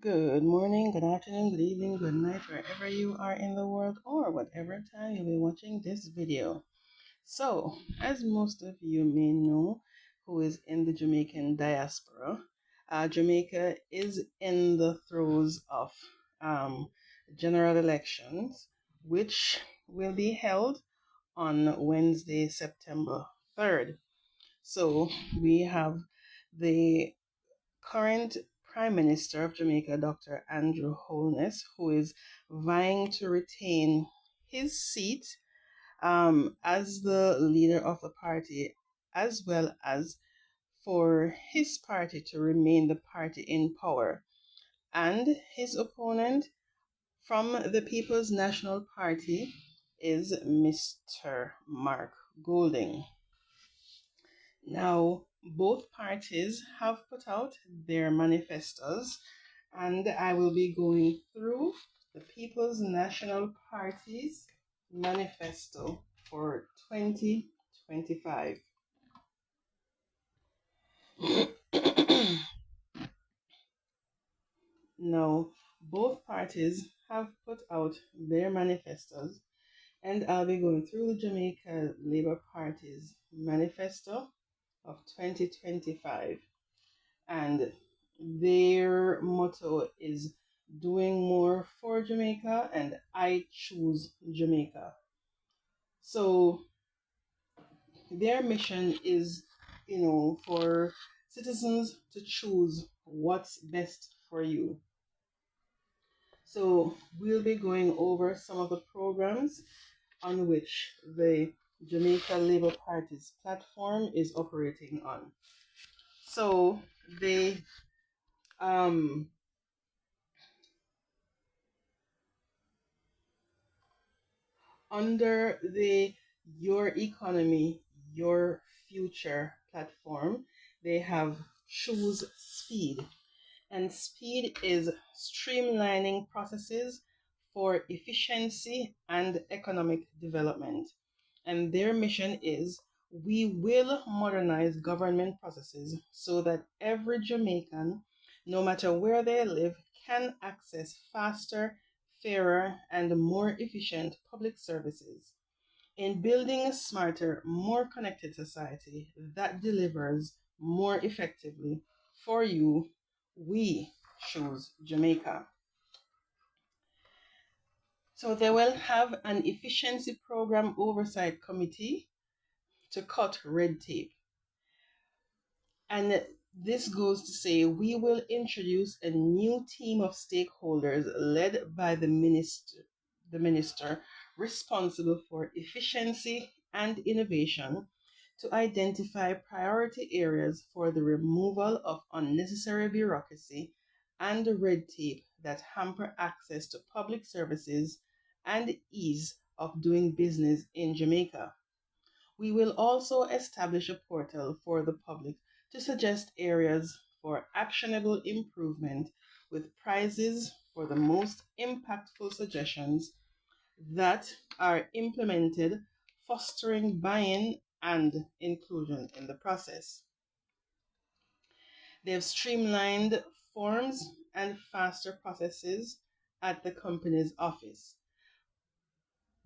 Good morning, good afternoon, good evening, good night, wherever you are in the world or whatever time you'll be watching this video. So, as most of you may know, who is in the Jamaican diaspora, Jamaica is in the throes of um, general elections, which will be held on Wednesday, September 3rd. So, we have the current Prime Minister of Jamaica, Dr. Andrew Holness, who is vying to retain his seat as the leader of the party, as well as for his party to remain the party in power. And his opponent from the People's National Party is Mr. Mark Golding. Now, both parties have put out their manifestos, and I will be going through the People's National Party's manifesto for 2025. Now, both parties have put out their manifestos, and I'll be going through the Jamaica Labour Party's manifesto of 2025. And their motto is doing more for Jamaica and I choose Jamaica. So their mission is, for citizens to choose what's best for you. So we'll be going over some of the programs on which the Jamaica Labour Party's platform is operating on. So they um under the Your Economy, Your Future platform, they have Choose Speed. And speed is streamlining processes for efficiency and economic development. And their mission is we will modernize government processes so that every Jamaican, no matter where they live, can access faster, fairer, and more efficient public services. In building a smarter, more connected society that delivers more effectively for you, we choose Jamaica. So they will have an efficiency program oversight committee to cut red tape. And this goes to say we will introduce a new team of stakeholders led by the minister responsible for efficiency and innovation to identify priority areas for the removal of unnecessary bureaucracy and red tape that hamper access to public services and ease of doing business in Jamaica. We will also establish a portal for the public to suggest areas for actionable improvement with prizes for the most impactful suggestions that are implemented, fostering buy-in and inclusion in the process. They have streamlined forms and faster processes at the company's office.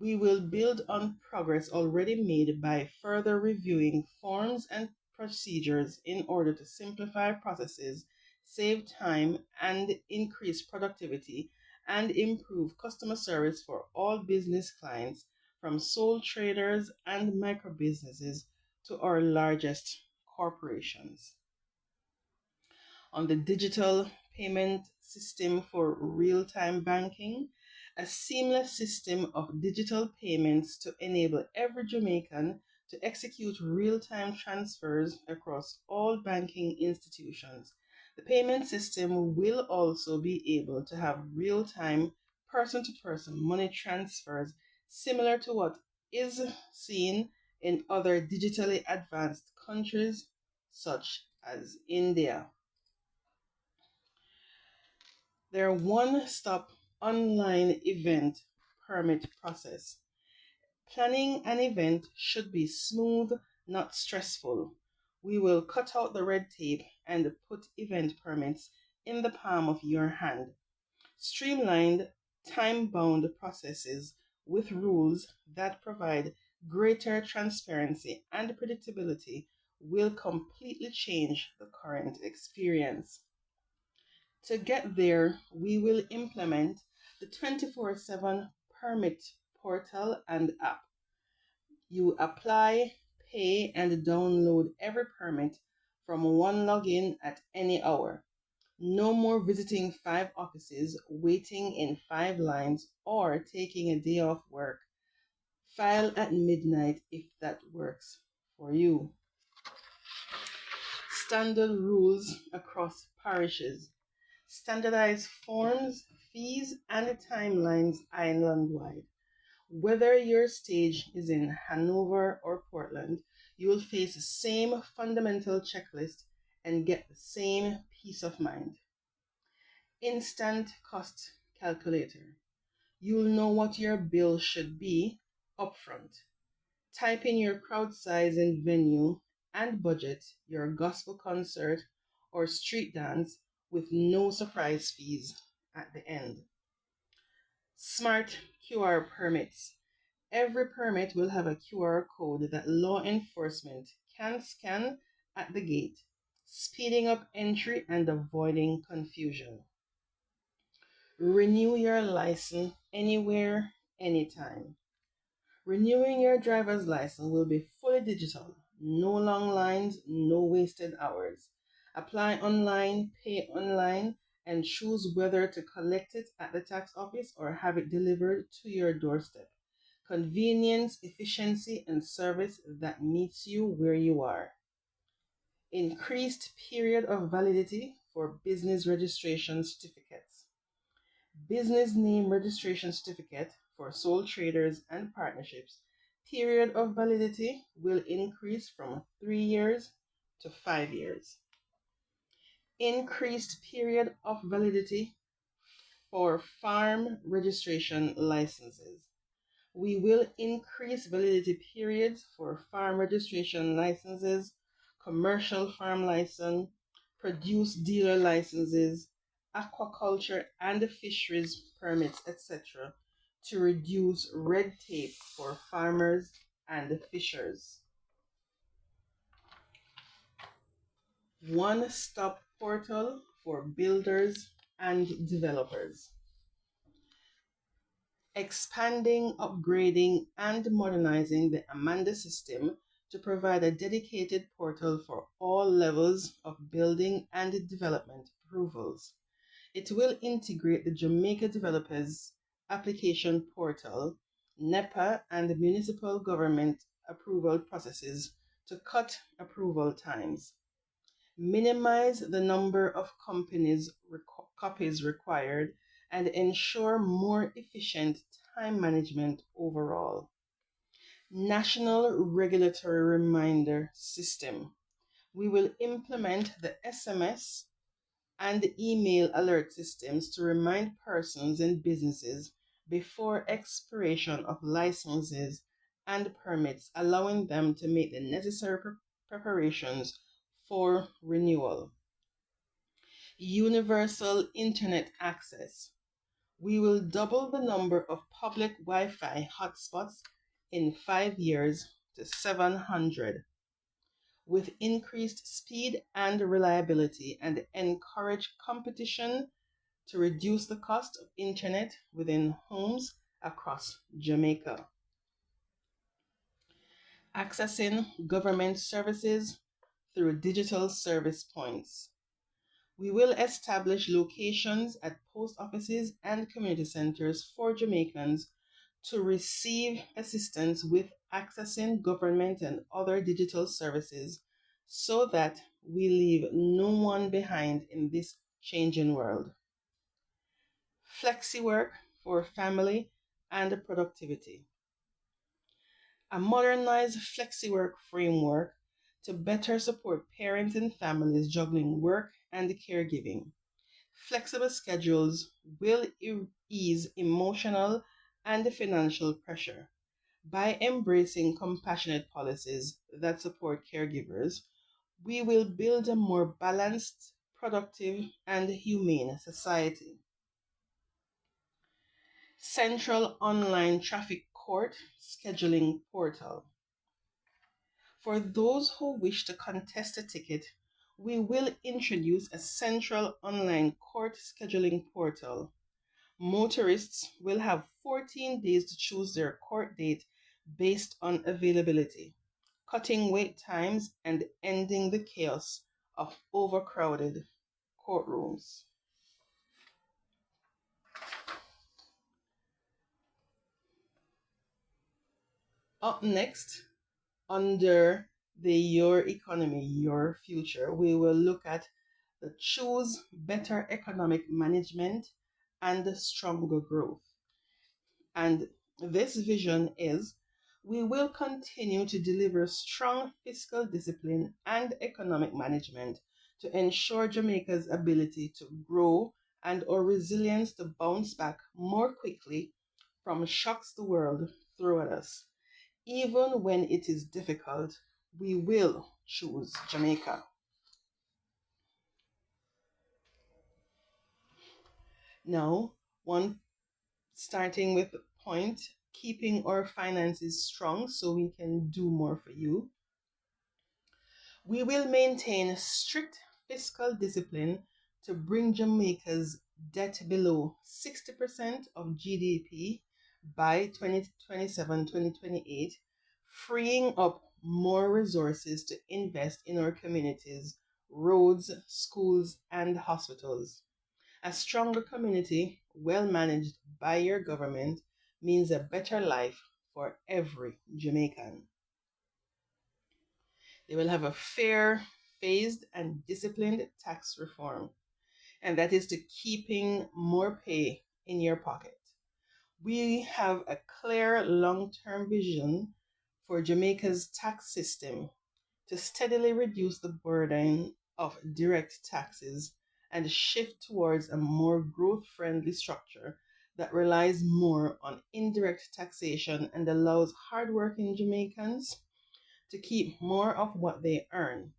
We will build on progress already made by further reviewing forms and procedures in order to simplify processes, save time, and increase productivity and improve customer service for all business clients, from sole traders and micro businesses to our largest corporations. On the digital payment system for real time banking, a seamless system of digital payments to enable every Jamaican to execute real time transfers across all banking institutions. The payment system will also be able to have real time person to person money transfers similar to what is seen in other digitally advanced countries such as India. Their one-stop online event permit process. Planning an event should be smooth, not stressful. We will cut out the red tape and put event permits in the palm of your hand. Streamlined, time bound processes with rules that provide greater transparency and predictability will completely change the current experience. To get there, we will implement the 24/7 permit portal and app. You apply, pay, and download every permit from one login at any hour. No more visiting five offices, waiting in five lines, or taking a day off work. File at midnight if that works for you. Standard rules across parishes. Standardized forms, fees, and timelines island-wide. Whether your stage is in Hanover or Portland, you will face the same fundamental checklist and get the same peace of mind. Instant cost calculator. You'll know what your bill should be upfront. Type in your crowd size and venue and budget your gospel concert or street dance with no surprise fees at the end. Smart QR permits. Every permit will have a QR code that law enforcement can scan at the gate, speeding up entry and avoiding confusion. Renew your license anywhere, anytime. Renewing your driver's license will be fully digital. No long lines, no wasted hours. Apply online, pay online, and choose whether to collect it at the tax office or have it delivered to your doorstep. Convenience, efficiency, and service that meets you where you are. Increased period of validity for business registration certificates. Business name registration certificate for sole traders and partnerships. Period of validity will increase from 3 years to 5 years. Increased period of validity for farm registration licenses. We will increase validity periods for farm registration licenses, commercial farm license, produce dealer licenses, aquaculture and fisheries permits, etc., to reduce red tape for farmers and fishers. One-stop portal for builders and developers. Expanding, upgrading, and modernizing the Amanda system to provide a dedicated portal for all levels of building and development approvals. It will integrate the Jamaica Developers Application Portal, NEPA, and the municipal government approval processes to cut approval times, minimize the number of copies required, and ensure more efficient time management overall. National Regulatory Reminder System. We will implement the SMS and email alert systems to remind persons and businesses before expiration of licenses and permits, allowing them to make the necessary preparations for renewal. Universal Internet access. We will double the number of public Wi-Fi hotspots in 5 years to 700, with increased speed and reliability, and encourage competition to reduce the cost of internet within homes across Jamaica. Accessing government services through digital service points. We will establish locations at post offices and community centers for Jamaicans to receive assistance with accessing government and other digital services so that we leave no one behind in this changing world. Flexi work for family and productivity. A modernized flexi work framework to better support parents and families juggling work and caregiving. Flexible schedules will ease emotional and financial pressure. By embracing compassionate policies that support caregivers, we will build a more balanced, productive, and humane society. Central Online Traffic Court Scheduling Portal. For those who wish to contest a ticket, we will introduce a central online court scheduling portal. Motorists will have 14 days to choose their court date based on availability, cutting wait times and ending the chaos of overcrowded courtrooms. Up next, under the Your Economy, Your Future, we will look at the Choose Better Economic Management and Stronger Growth. And this vision is we will continue to deliver strong fiscal discipline and economic management to ensure Jamaica's ability to grow and our resilience to bounce back more quickly from shocks the world throw at us. Even when it is difficult, we will choose Jamaica. Now, one starting with the point keeping our finances strong so we can do more for you. We will maintain strict fiscal discipline to bring Jamaica's debt below 60% of GDP by 2027-2028, freeing up more resources to invest in our communities, roads, schools, and hospitals. A stronger community, well managed by your government, means a better life for every Jamaican. They will have a fair, phased, and disciplined tax reform, and that is to keeping more pay in your pocket. We have a clear long term vision for Jamaica's tax system to steadily reduce the burden of direct taxes and shift towards a more growth friendly structure that relies more on indirect taxation and allows hardworking Jamaicans to keep more of what they earn.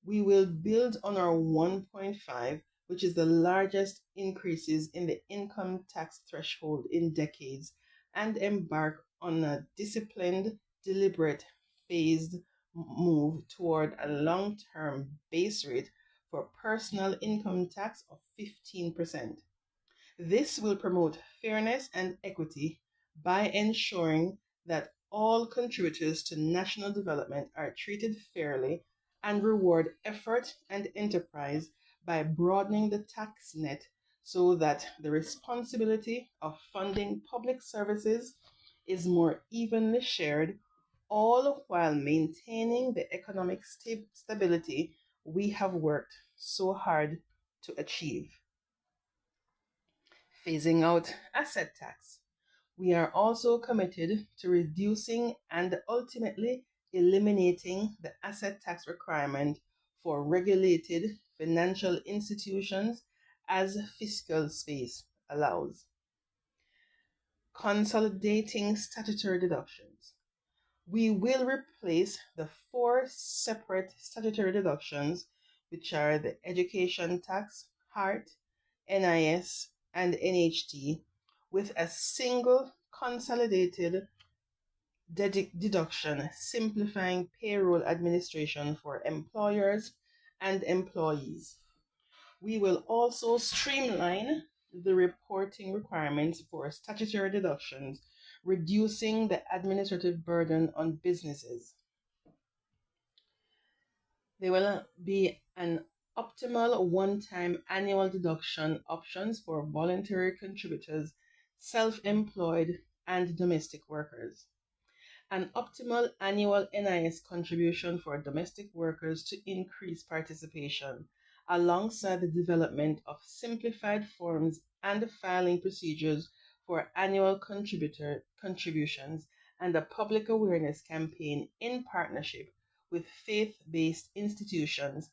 We will build on our 1.5, which is the largest increases in the income tax threshold in decades, and embark on a disciplined, deliberate, phased move toward a long term base rate for personal income tax of 15%. This will promote fairness and equity by ensuring that all contributors to national development are treated fairly and reward effort and enterprise by broadening the tax net so that the responsibility of funding public services is more evenly shared, all while maintaining the economic stability we have worked so hard to achieve. Phasing out asset tax. We are also committed to reducing and ultimately eliminating the asset tax requirement for regulated financial institutions as fiscal space allows. Consolidating statutory deductions. We will replace the four separate statutory deductions, which are the education tax, HART, NIS, and NHT, with a single consolidated deduction, simplifying payroll administration for employers and employees. We will also streamline the reporting requirements for statutory deductions, reducing the administrative burden on businesses. There will be an optimal one-time annual deduction options for voluntary contributors, self-employed, and domestic workers. An optimal annual NIS contribution for domestic workers to increase participation, alongside the development of simplified forms and filing procedures for annual contributor contributions, and a public awareness campaign in partnership with faith-based institutions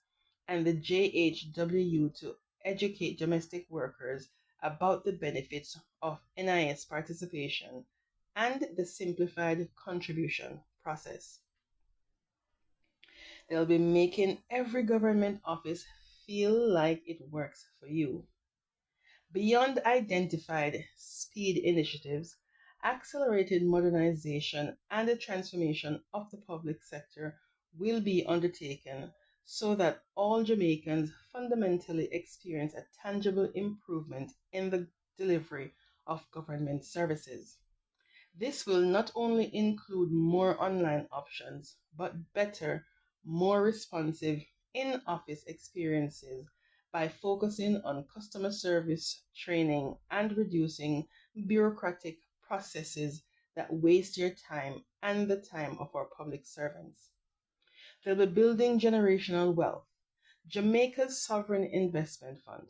and the JHW to educate domestic workers about the benefits of NIS participation and the simplified contribution process. They'll be making every government office feel like it works for you. Beyond identified speed initiatives, accelerated modernization and the transformation of the public sector will be undertaken so that all Jamaicans fundamentally experience a tangible improvement in the delivery of government services. This will not only include more online options, but better, more responsive in office experiences by focusing on customer service training and reducing bureaucratic processes that waste your time and the time of our public servants. They'll be building generational wealth. Jamaica's Sovereign Investment Fund.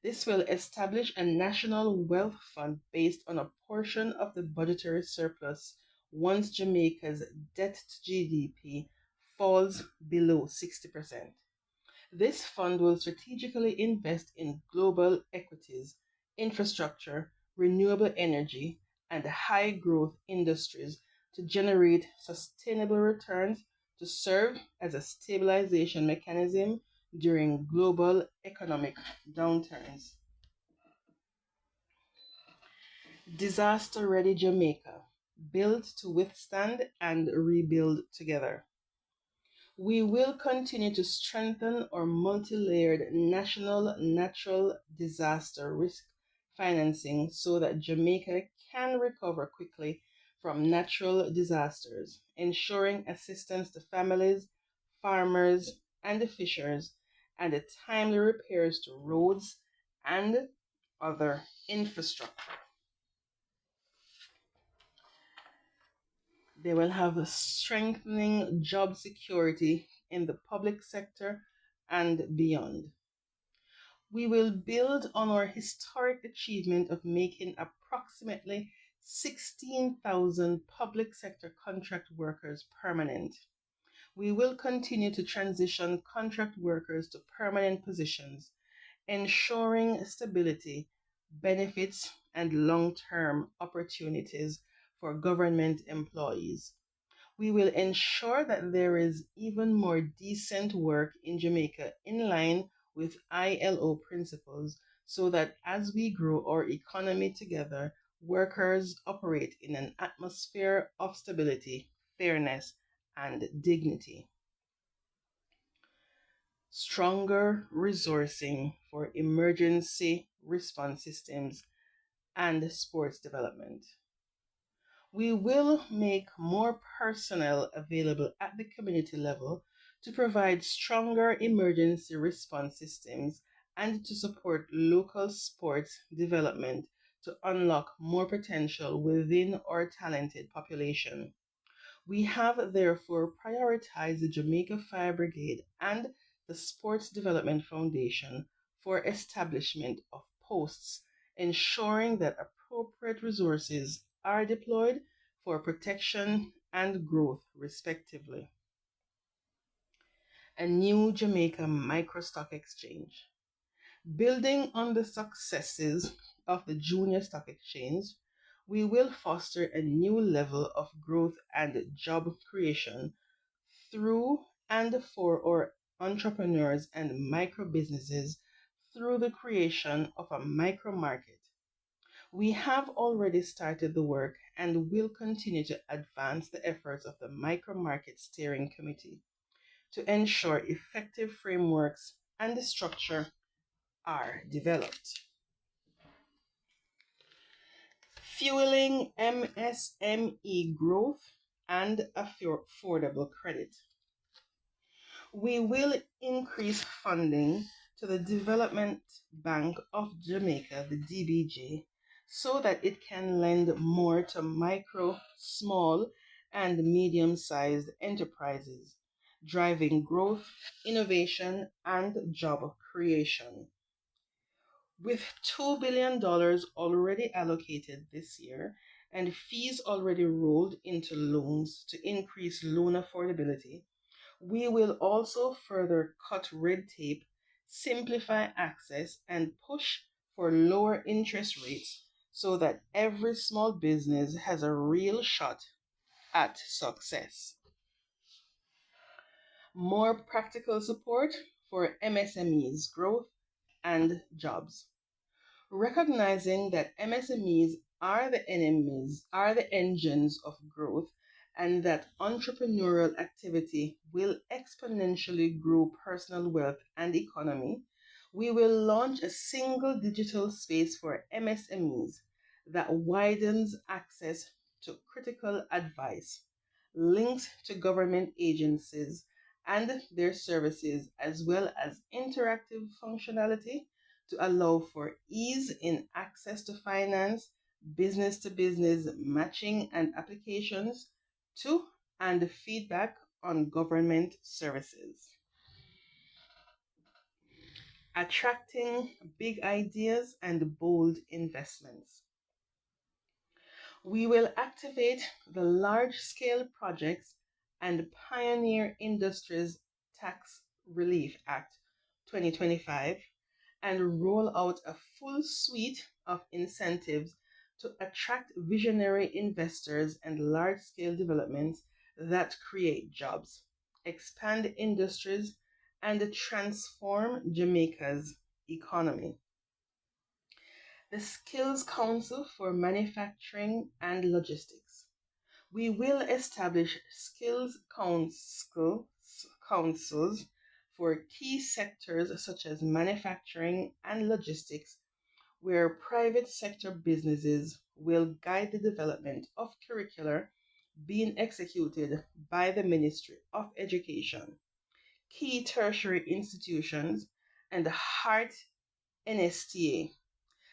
This will establish a national wealth fund based on a portion of the budgetary surplus once Jamaica's debt to GDP falls below 60%. This fund will strategically invest in global equities, infrastructure, renewable energy, and high growth industries to generate sustainable returns to serve as a stabilization mechanism during global economic downturns. Disaster Ready Jamaica, built to withstand and rebuild together. We will continue to strengthen our multi layered national natural disaster risk financing so that Jamaica can recover quickly from natural disasters, ensuring assistance to families, farmers, and the fishers, and the timely repairs to roads and other infrastructure. They will have a strengthening job security in the public sector and beyond. We will build on our historic achievement of making approximately 16,000 public sector contract workers permanent. We will continue to transition contract workers to permanent positions, ensuring stability, benefits, and long term opportunities for government employees. We will ensure that there is even more decent work in Jamaica in line with ILO principles so that as we grow our economy together, workers operate in an atmosphere of stability, fairness, and dignity. Stronger resourcing for emergency response systems and sports development. We will make more personnel available at the community level to provide stronger emergency response systems and to support local sports development to unlock more potential within our talented population. We have therefore prioritized the Jamaica Fire Brigade and the Sports Development Foundation for establishment of posts, ensuring that appropriate resources are deployed for protection and growth, respectively. A new Jamaica microstock exchange. Building on the successes of the junior stock exchange, we will foster a new level of growth and job creation through and for our entrepreneurs and micro businesses through the creation of a micro market. We have already started the work and will continue to advance the efforts of the Micro Market Steering Committee to ensure effective frameworks and the structure are developed. Fueling MSME growth and affordable credit. We will increase funding to the Development Bank of Jamaica, the DBJ, so that it can lend more to micro, small, and medium sized enterprises, driving growth, innovation, and job creation. With $2 billion already allocated this year and fees already rolled into loans to increase loan affordability, we will also further cut red tape, simplify access, and push for lower interest rates so that every small business has a real shot at success. More practical support for MSMEs growth and jobs. Recognizing that MSMEs are the engines of growth, and that entrepreneurial activity will exponentially grow personal wealth and economy, we will launch a single digital space for MSMEs that widens access to critical advice, links to government agencies and their services, as well as interactive functionality to allow for ease in access to finance, business to business matching and applications to and feedback on government services. Attracting big ideas and bold investments. We will activate the large scale projects and Pioneer Industries Tax Relief Act 2025 and roll out a full suite of incentives to attract visionary investors and large scale developments that create jobs, expand industries, and transform Jamaica's economy. The Skills Council for Manufacturing and Logistics. We will establish councils for key sectors such as manufacturing and logistics, where private sector businesses will guide the development of curricula being executed by the Ministry of Education, key tertiary institutions, and HEART NSTA.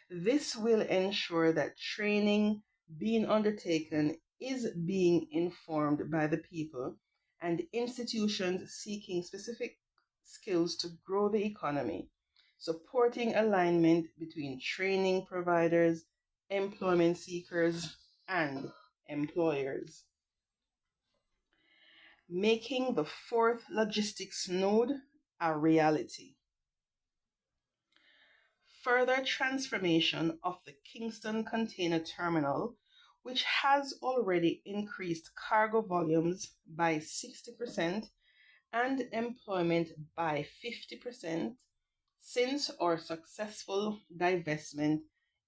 This will ensure that training being undertaken is being informed by the people and institutions seeking specific skills to grow the economy, supporting alignment between training providers, employment seekers, and employers. Making the fourth logistics node a reality. Further transformation of the Kingston Container Terminal, which has already increased cargo volumes by 60% and employment by 50% since our successful divestment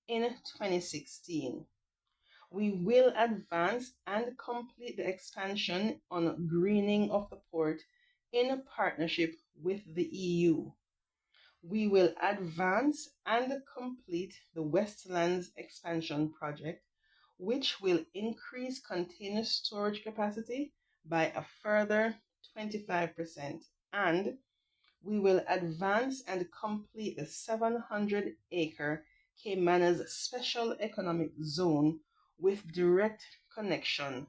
in 2016. We will advance and complete the expansion on greening of the port in partnership with the EU. We will advance and complete the Westlands expansion project, which will increase container storage capacity by a further 25%, and we will advance and complete the 700-acre Caymanas Special Economic Zone with direct connection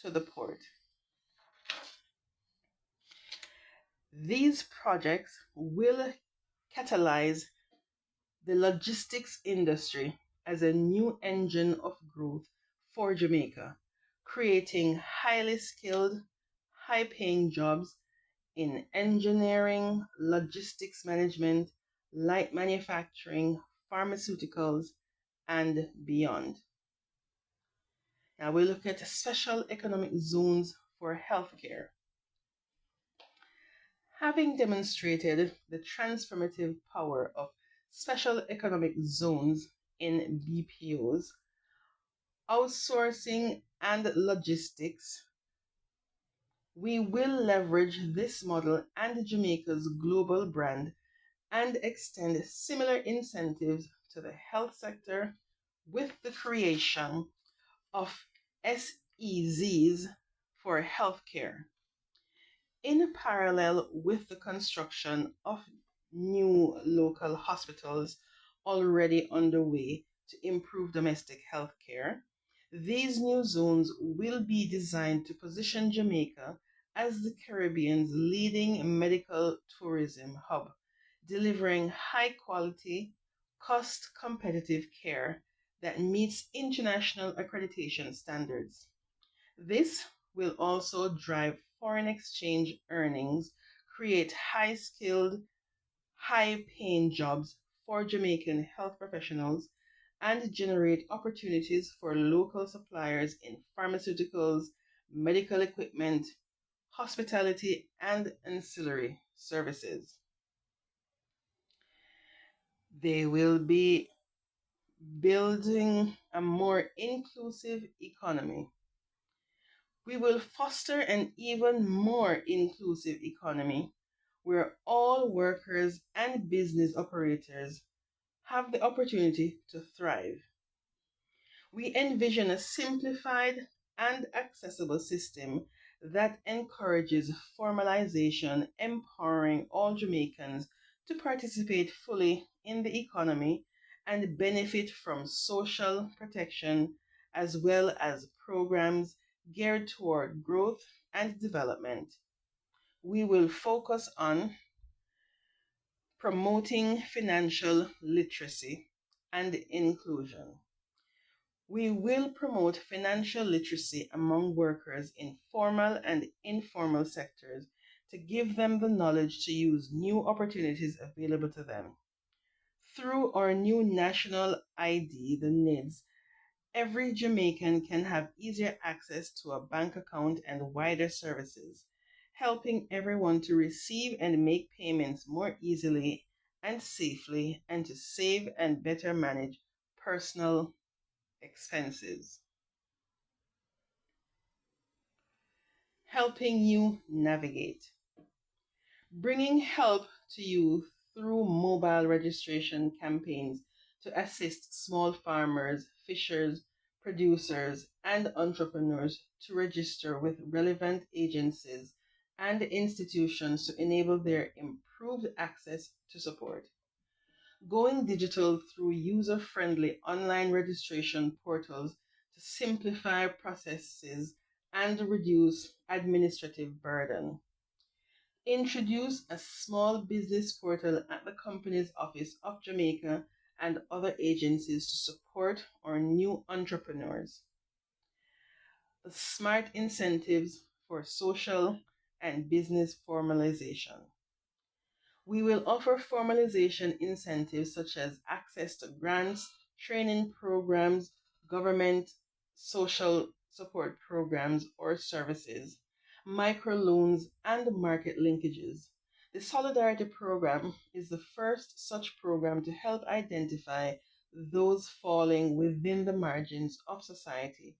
to the port. These projects will catalyze the logistics industry as a new engine of growth for Jamaica, creating highly skilled, high paying jobs in engineering, logistics management, light manufacturing, pharmaceuticals, and beyond. Now we look at special economic zones for healthcare. Having demonstrated the transformative power of special economic zones in BPOs, outsourcing, and logistics, we will leverage this model and Jamaica's global brand and extend similar incentives to the health sector with the creation of SEZs for healthcare. In parallel with the construction of new local hospitals already underway to improve domestic health care, these new zones will be designed to position Jamaica as the Caribbean's leading medical tourism hub, delivering high quality, cost competitive care that meets international accreditation standards. This will also drive foreign exchange earnings, create high skilled, high paying jobs for Jamaican health professionals, and generate opportunities for local suppliers in pharmaceuticals, medical equipment, hospitality, and ancillary services. They will be building a more inclusive economy. We will foster an even more inclusive economy where all workers and business operators have the opportunity to thrive. We envision a simplified and accessible system that encourages formalization, empowering all Jamaicans to participate fully in the economy and benefit from social protection as well as programs geared toward growth and development. We will focus on promoting financial literacy and inclusion. We will promote financial literacy among workers in formal and informal sectors to give them the knowledge to use new opportunities available to them. Through our new national ID, the NIDS, every Jamaican can have easier access to a bank account and wider services, helping everyone to receive and make payments more easily and safely and to save and better manage personal expenses. Helping you navigate, bringing help to you through mobile registration campaigns to assist small farmers, fishers, producers, and entrepreneurs to register with relevant agencies and institutions to enable their improved access to support. Going digital through user friendly online registration portals to simplify processes and reduce administrative burden. Introduce a small business portal at the Company's Office of Jamaica and other agencies to support our new entrepreneurs. The smart incentives for social and business formalization. We will offer formalization incentives such as access to grants, training programs, government social support programs or services, microloans, and market linkages. The Solidarity Program is the first such program to help identify those falling within the margins of society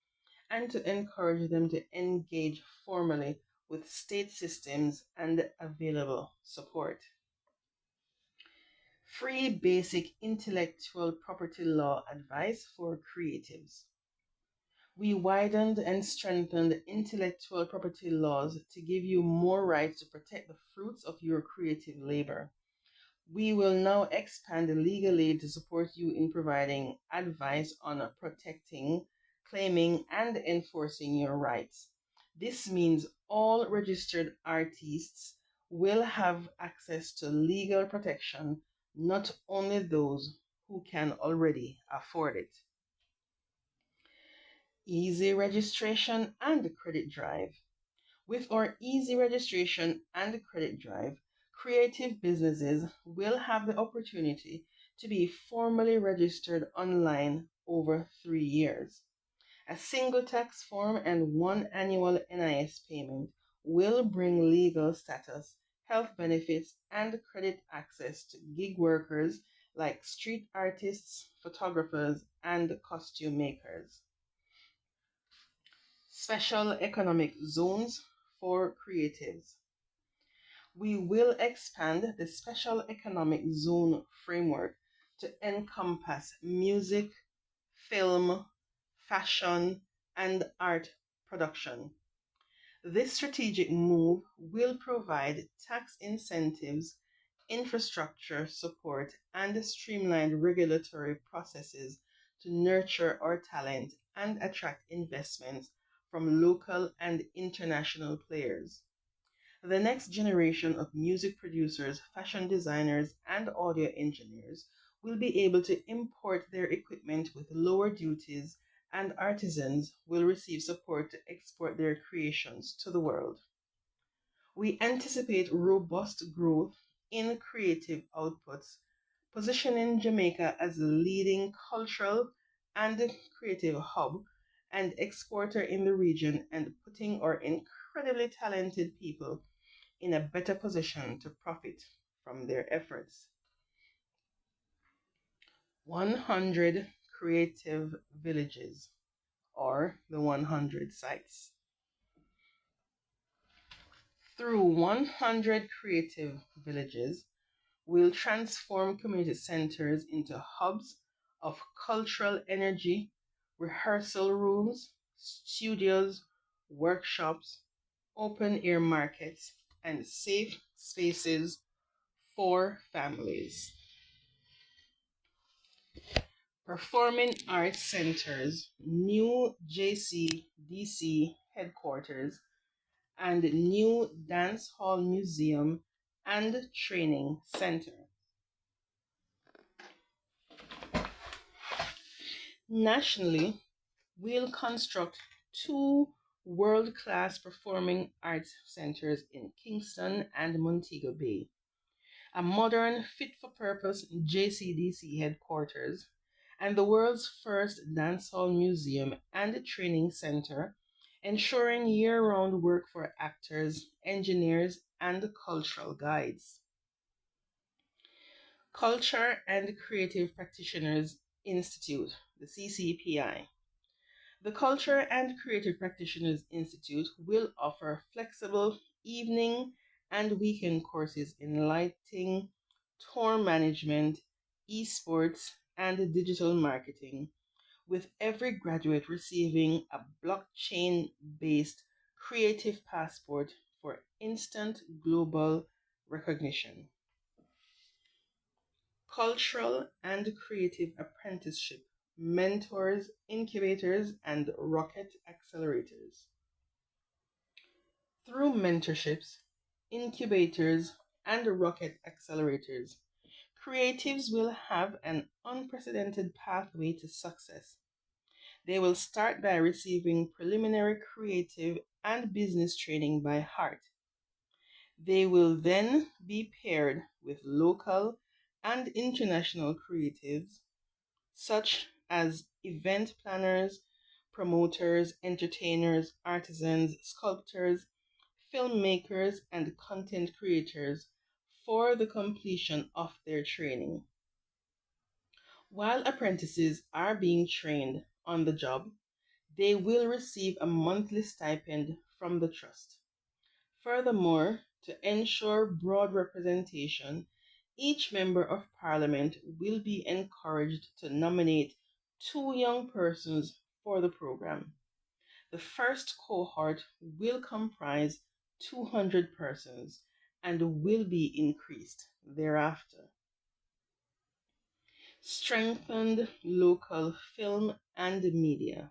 and to encourage them to engage formally with state systems and available support. Free basic intellectual property law advice for creatives. We widened and strengthened intellectual property laws to give you more rights to protect the fruits of your creative labor. We will now expand the legal aid to support you in providing advice on protecting, claiming, and enforcing your rights. This means all registered artists will have access to legal protection, not only those who can already afford it. Easy registration and credit drive. With our easy registration and credit drive, creative businesses will have the opportunity to be formally registered online over 3 years. A single tax form and one annual NIS payment will bring legal status, health benefits, and credit access to gig workers like street artists, photographers, and costume makers. Special economic zones for creatives. We will expand the special economic zone framework to encompass music, film, fashion, and art production. This strategic move will provide tax incentives, infrastructure support, and streamlined regulatory processes to nurture our talent and attract investments from local and international players. The next generation of music producers, fashion designers, and audio engineers will be able to import their equipment with lower duties, and artisans will receive support to export their creations to the world. We anticipate robust growth in creative outputs, positioning Jamaica as a leading cultural and creative hub and exporter in the region and putting our incredibly talented people in a better position to profit from their efforts. 100 creative villages, or the 100 sites. Through 100 creative villages, we'll transform community centers into hubs of cultural energy, rehearsal rooms, studios, workshops, open air markets, and safe spaces for families. Performing Arts Centers, new JCDC headquarters, and new Dance Hall Museum and Training Center. Nationally, we'll construct two world class performing arts centers in Kingston and Montego Bay, a modern, fit for purpose JCDC headquarters, and the world's first dancehall museum and training center, ensuring year round work for actors, engineers, and cultural guides. Culture and Creative Practitioners Institute, the CCPI. The Culture and Creative Practitioners Institute will offer flexible evening and weekend courses in lighting, tour management, esports, and digital marketing, with every graduate receiving a blockchain based creative passport for instant global recognition. Cultural and Creative Apprenticeship Mentors, Incubators, and Rocket Accelerators. Through mentorships, incubators, and rocket accelerators, creatives will have an unprecedented pathway to success. They will start by receiving preliminary creative and business training by heart. They will then be paired with local and international creatives such as event planners, promoters, entertainers, artisans, sculptors, filmmakers, and content creators for the completion of their training. While apprentices are being trained on the job, they will receive a monthly stipend from the trust. Furthermore, to ensure broad representation, each member of parliament will be encouraged to nominate two young persons for the program. The first cohort will comprise 200 persons and will be increased thereafter. Strengthened local film and media.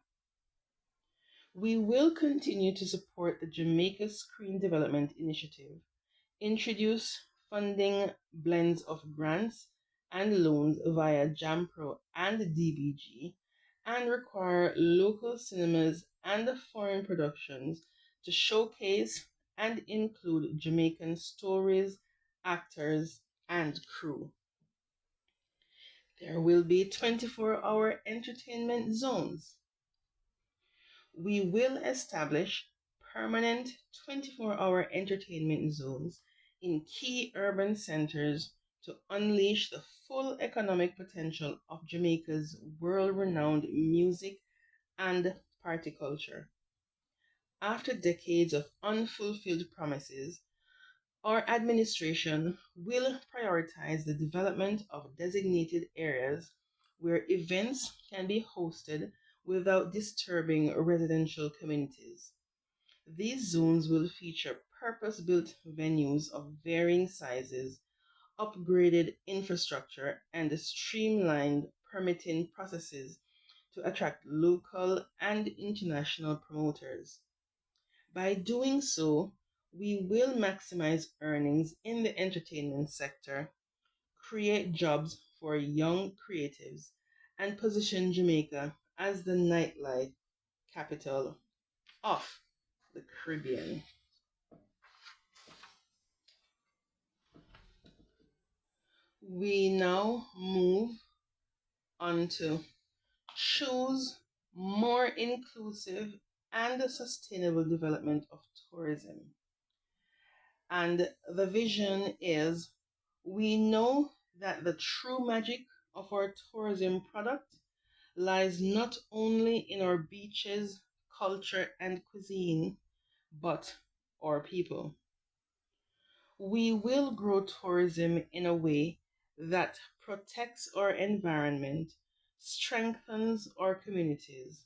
We will continue to support the Jamaica Screen Development Initiative, introduce funding blends of grants and loans via JAMPRO and DBG, and require local cinemas and foreign productions to showcase and include Jamaican stories, actors, and crew. There will be 24-hour entertainment zones. We will establish permanent 24-hour entertainment zones in key urban centers to unleash the full economic potential of Jamaica's world renowned music and party culture. After decades of unfulfilled promises, our administration will prioritize the development of designated areas where events can be hosted without disturbing residential communities. These zones will feature purpose built venues of varying sizes, upgraded infrastructure, and streamlined permitting processes to attract local and international promoters. By doing so, we will maximize earnings in the entertainment sector, create jobs for young creatives, and position Jamaica as the nightlife capital of the Caribbean. We now move on to choose more inclusive and sustainable development of tourism. And the vision is we know that the true magic of our tourism product lies not only in our beaches, culture, and cuisine, but our people. We will grow tourism in a way that protects our environment, strengthens our communities,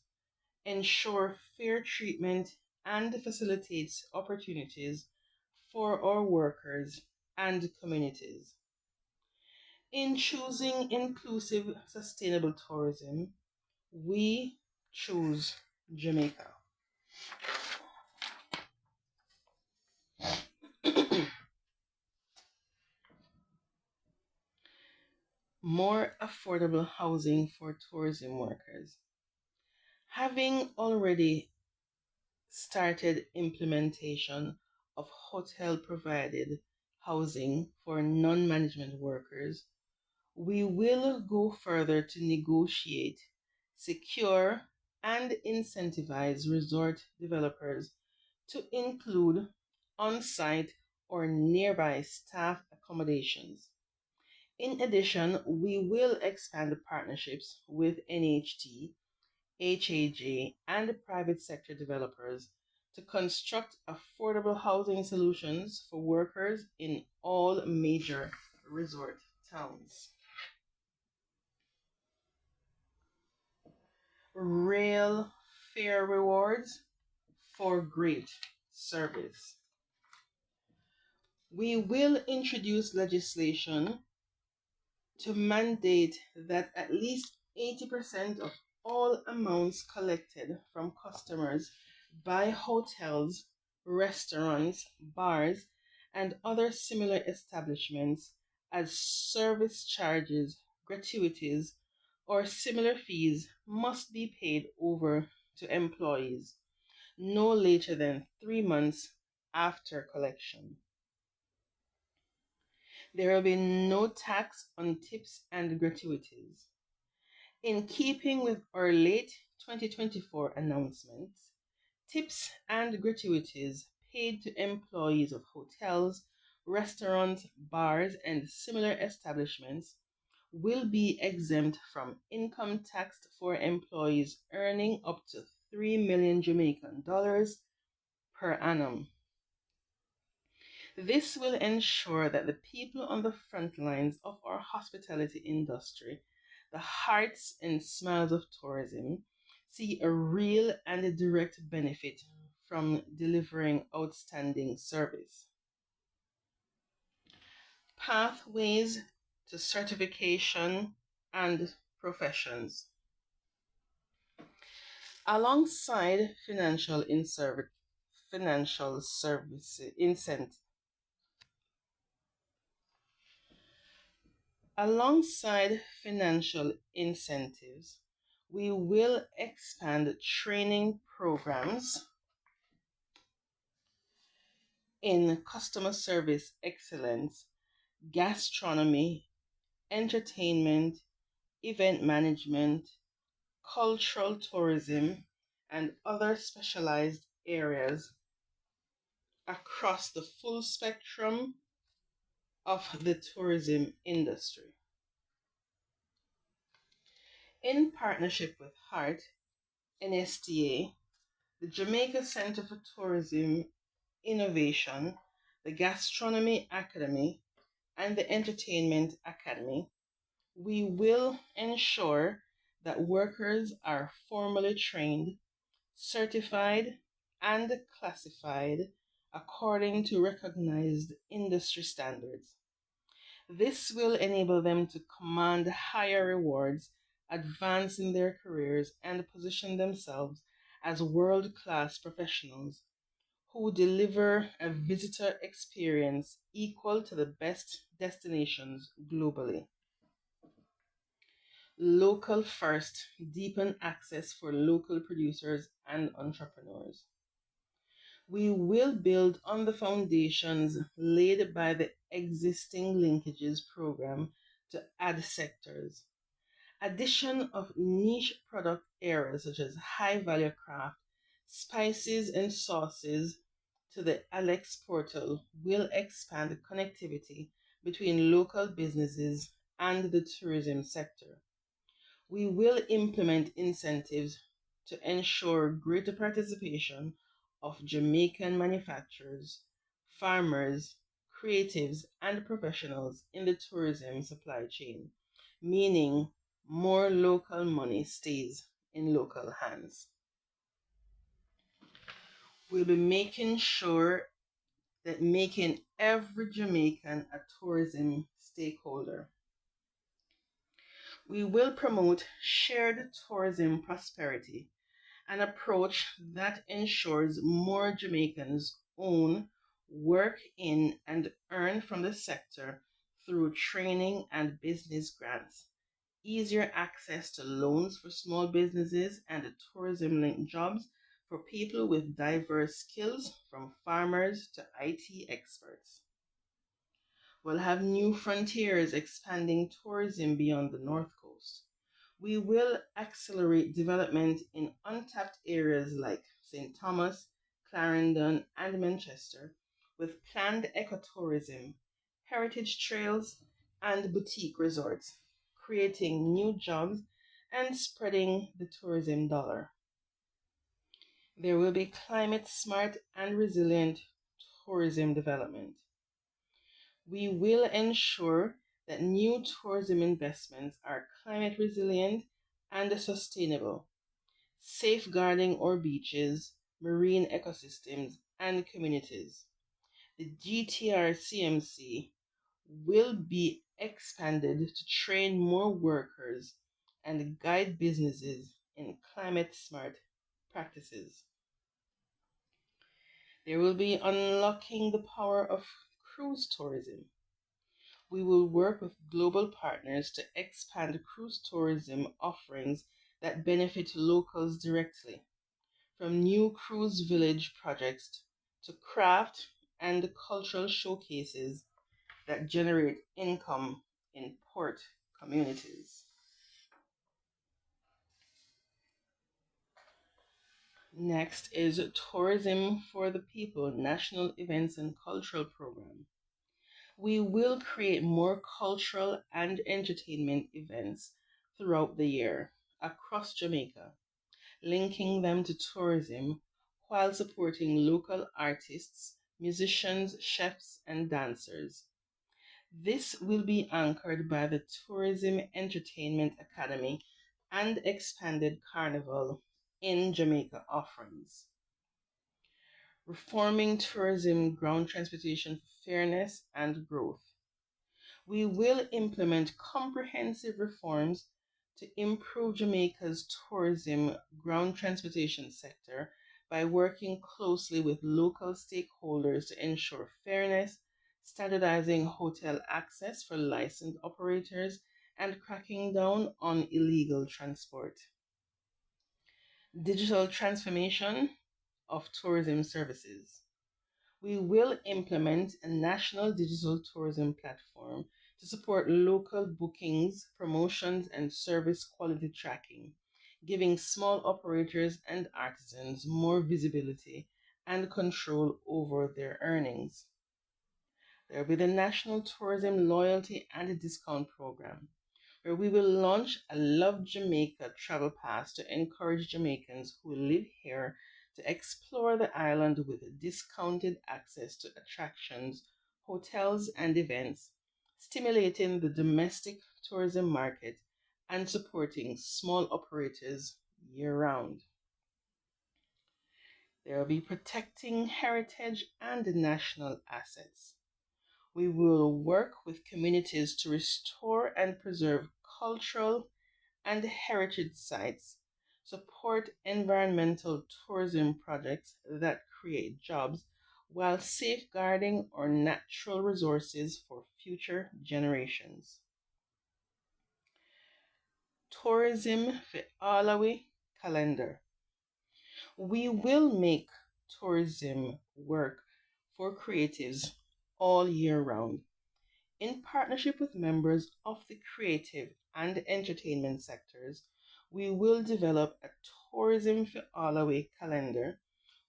ensure fair treatment, and facilitates opportunities for our workers and communities. In choosing inclusive, sustainable tourism, we choose Jamaica. More affordable housing for tourism workers. Having already started implementation of hotel provided housing for non management workers, we will go further to negotiate, secure, and incentivize resort developers to include on site or nearby staff accommodations. In addition, we will expand partnerships with NHT, HAJ, and private sector developers to construct affordable housing solutions for workers in all major resort towns. Real fair rewards for great service. We will introduce legislation to mandate that at least 80% of all amounts collected from customers by hotels, restaurants, bars, and other similar establishments as service charges, gratuities, or similar fees must be paid over to employees no later than 3 months after collection. There will be no tax on tips and gratuities. In keeping with our late 2024 announcements, tips and gratuities paid to employees of hotels, restaurants, bars, and similar establishments will be exempt from income tax for employees earning up to 3 million Jamaican dollars per annum. This will ensure that the people on the front lines of our hospitality industry, the hearts and smiles of tourism, see a real and a direct benefit from delivering outstanding service. Pathways to certification and professions. Alongside financial service incent Alongside financial incentives, we will expand training programs in customer service excellence, gastronomy, entertainment, event management, cultural tourism, and other specialized areas across the full spectrum of the tourism industry. In partnership with HEART, NSTA, the Jamaica Center for Tourism Innovation, the Gastronomy Academy, and the Entertainment Academy, we will ensure that workers are formally trained, certified, and classified according to recognized industry standards. This will enable them to command higher rewards, advance in their careers, and position themselves as world class professionals who deliver a visitor experience equal to the best destinations globally. Local first, deepen access for local producers and entrepreneurs. We will build on the foundations laid by the existing linkages program to add sectors. Addition of niche product areas such as high value craft, spices, and sauces to the Alex portal will expand connectivity between local businesses and the tourism sector. We will implement incentives to ensure greater participation of Jamaican manufacturers, farmers, creatives, and professionals in the tourism supply chain, meaning more local money stays in local hands. We'll be making sure that making every Jamaican a tourism stakeholder. We will promote shared tourism prosperity, an approach that ensures more Jamaicans own, work in, and earn from the sector through training and business grants, easier access to loans for small businesses, and tourism linked jobs for people with diverse skills from farmers to IT experts. We'll have new frontiers expanding tourism beyond the North Coast. We will accelerate development in untapped areas like St. Thomas, Clarendon, and Manchester, with planned ecotourism, heritage trails, and boutique resorts, creating new jobs and spreading the tourism dollar. There will be climate smart and resilient tourism development. We will ensure that new tourism investments are climate resilient and sustainable, safeguarding our beaches, marine ecosystems, and communities. The GTR CMC will be expanded to train more workers and guide businesses in climate smart practices. There will be unlocking the power of cruise tourism. We will work with global partners to expand cruise tourism offerings that benefit locals directly, from new cruise village projects to craft and cultural showcases that generate income in port communities. Next is Tourism for the People National Events and Cultural Program. We will create more cultural and entertainment events throughout the year across Jamaica, linking them to tourism while supporting local artists, musicians, chefs, and dancers. This will be anchored by the Tourism Entertainment Academy and expanded Carnival in Jamaica offerings. Reforming tourism ground transportation for fairness and growth. We will implement comprehensive reforms to improve Jamaica's tourism ground transportation sector by working closely with local stakeholders to ensure fairness, standardizing hotel access for licensed operators, and cracking down on illegal transport. Digital transformation of tourism services. We will implement a national digital tourism platform to support local bookings, promotions, and service quality tracking, giving small operators and artisans more visibility and control over their earnings. There will be the National Tourism Loyalty and Discount Program, where we will launch a Love Jamaica travel pass to encourage Jamaicans who live here to explore the island with discounted access to attractions, hotels, and events, stimulating the domestic tourism market and supporting small operators year round. There will be protecting heritage and national assets. We will work with communities to restore and preserve cultural and heritage sites, support environmental tourism projects that create jobs while safeguarding our natural resources for future generations. Tourism for Alawi calendar. We will make tourism work for creatives all year round. In partnership with members of the creative and entertainment sectors, we will develop a Tourism for Allaway calendar,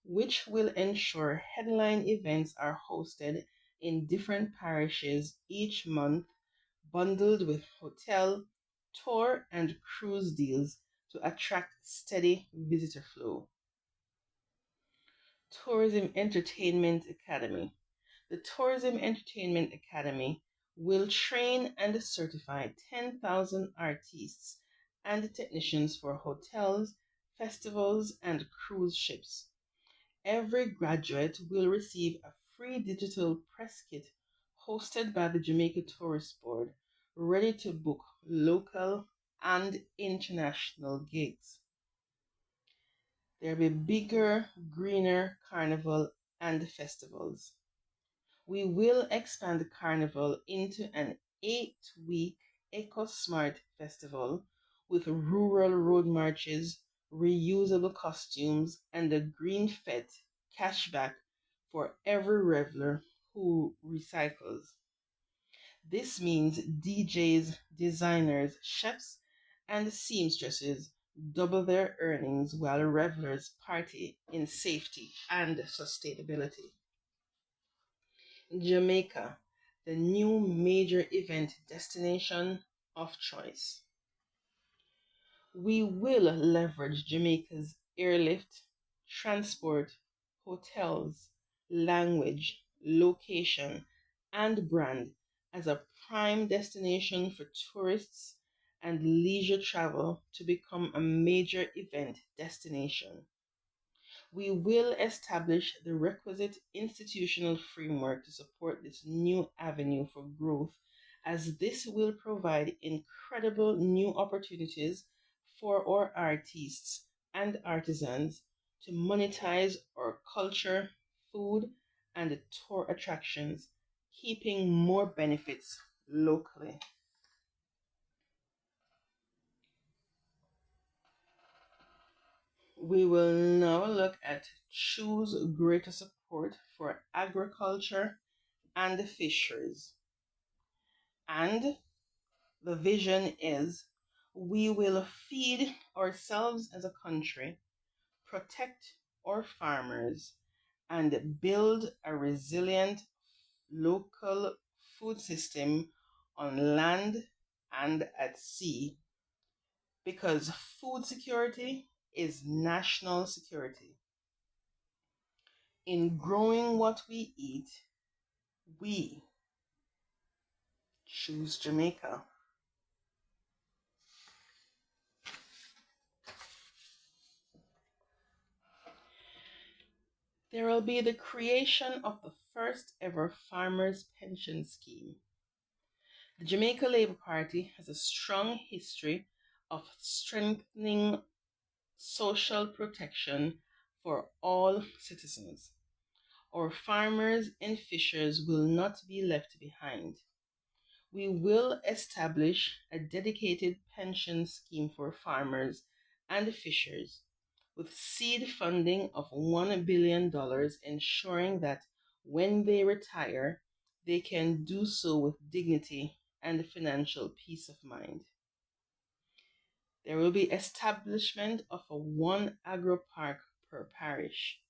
which will ensure headline events are hosted in different parishes each month bundled with hotel, tour, and cruise deals to attract steady visitor flow. Tourism Entertainment Academy. The Tourism Entertainment Academy will train and certify 10,000 artists and technicians for hotels, festivals, and cruise ships. Every graduate will receive a free digital press kit hosted by the Jamaica Tourist Board, ready to book local and international gigs. There will be bigger, greener carnival and festivals. We will expand the carnival into an 8-week Eco Smart festival with rural road marches, reusable costumes, and a green fete cashback for every reveler who recycles. This means DJs, designers, chefs, and seamstresses double their earnings while revelers party in safety and sustainability. Jamaica, the new major event destination of choice. We will leverage Jamaica's airlift, transport, hotels, language, location, and brand as a prime destination for tourists and leisure travel to become a major event destination. We will establish the requisite institutional framework to support this new avenue for growth, as this will provide incredible new opportunities for our artists and artisans to monetize our culture, food, and tour attractions, keeping more benefits locally. We will now look at choose greater support for agriculture and the fisheries. And the vision is we will feed ourselves as a country, protect our farmers, and build a resilient local food system on land and at sea because food security is national security. In growing what we eat, we choose Jamaica. There will be the creation of the first ever farmers' pension scheme. The Jamaica Labour Party has a strong history of strengthening social protection for all citizens. Our farmers and fishers will not be left behind. We will establish a dedicated pension scheme for farmers and fishers with seed funding of $1 billion, ensuring that when they retire, they can do so with dignity and financial peace of mind. There will be establishment of one agro park per parish.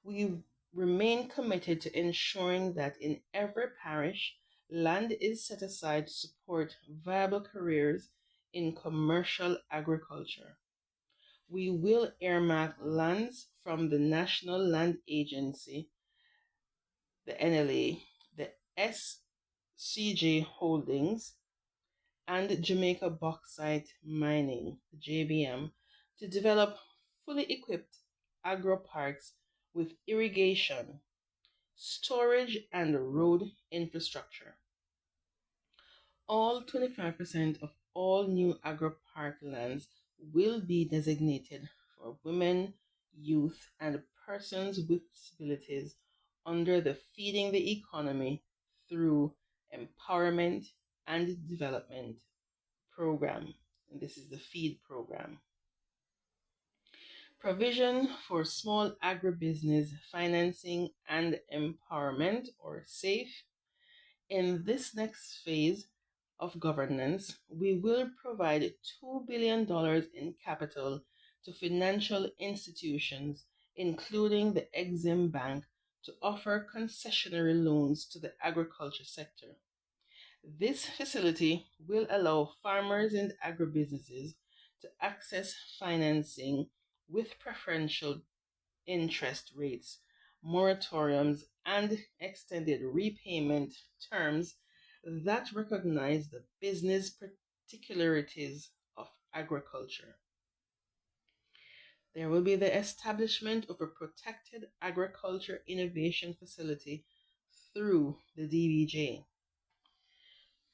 We remain committed to ensuring that in every parish, land is set aside to support viable careers in commercial agriculture. We will earmark lands from the National Land Agency, the NLA, the SCJ Holdings, and Jamaica Bauxite Mining, the JBM, to develop fully equipped agro parks with irrigation, storage, and road infrastructure. All 25% of all new agro-park lands will be designated for women, youth, and persons with disabilities under the Feeding the Economy through Empowerment and Development program. And this is the FEED program. Provision for small agribusiness financing and empowerment, or SAFE. In this next phase of governance, we will provide $2 billion in capital to financial institutions, including the Exim Bank, to offer concessionary loans to the agriculture sector. This facility will allow farmers and agribusinesses to access financing with preferential interest rates, moratoriums, and extended repayment terms that recognize the business particularities of agriculture. There will be the establishment of a protected agriculture innovation facility through the DBJ.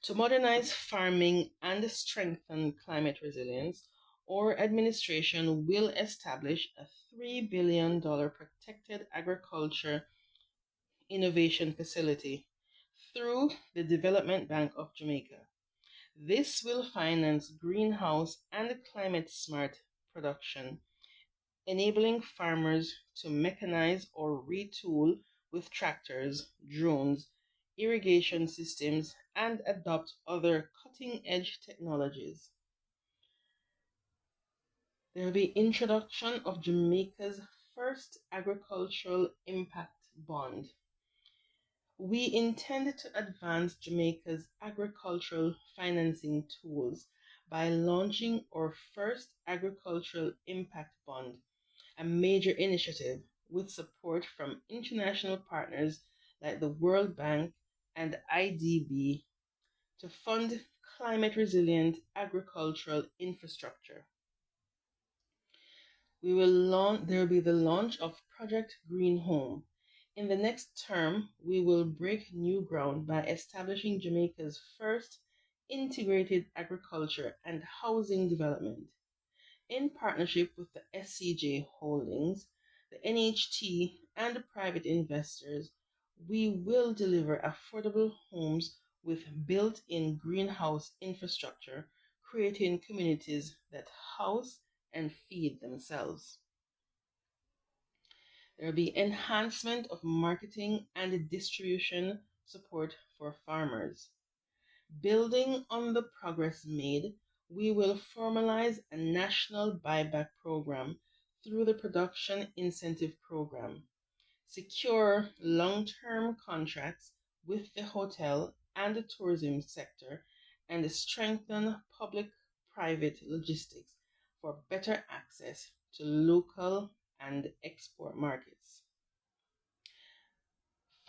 To modernize farming and strengthen climate resilience, our administration will establish a $3 billion protected agriculture innovation facility through the Development Bank of Jamaica. This will finance greenhouse and climate smart production, enabling farmers to mechanize or retool with tractors, drones, irrigation systems, and adopt other cutting edge technologies. There will be introduction of Jamaica's first agricultural impact bond. We intend to advance Jamaica's agricultural financing tools by launching our first agricultural impact bond, a major initiative with support from international partners like the World Bank and IDB to fund climate resilient agricultural infrastructure. There will be the launch of Project Green Home. In the next term, we will break new ground by establishing Jamaica's first integrated agriculture and housing development. In partnership with the SCJ Holdings, the NHT, and private investors, we will deliver affordable homes with built in greenhouse infrastructure, creating communities that house and feed themselves. There will be enhancement of marketing and distribution support for farmers. Building on the progress made, we will formalize a national buyback program through the Production Incentive Program, secure long term contracts with the hotel and the tourism sector, and strengthen public private logistics for better access to local and export markets.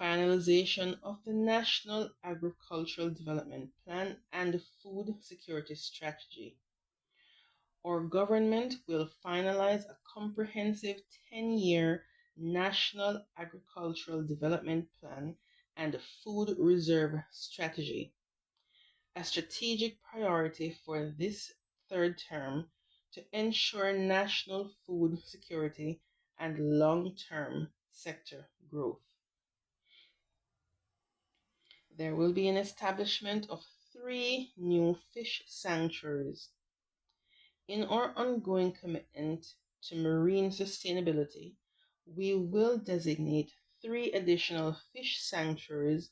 Finalization of the National Agricultural Development Plan and Food Security Strategy. Our government will finalize a comprehensive 10-year National Agricultural Development Plan and Food Reserve Strategy, a strategic priority for this third term to ensure national food security and long-term sector growth. There will be an establishment of 3 new fish sanctuaries. In our ongoing commitment to marine sustainability, we will designate 3 additional fish sanctuaries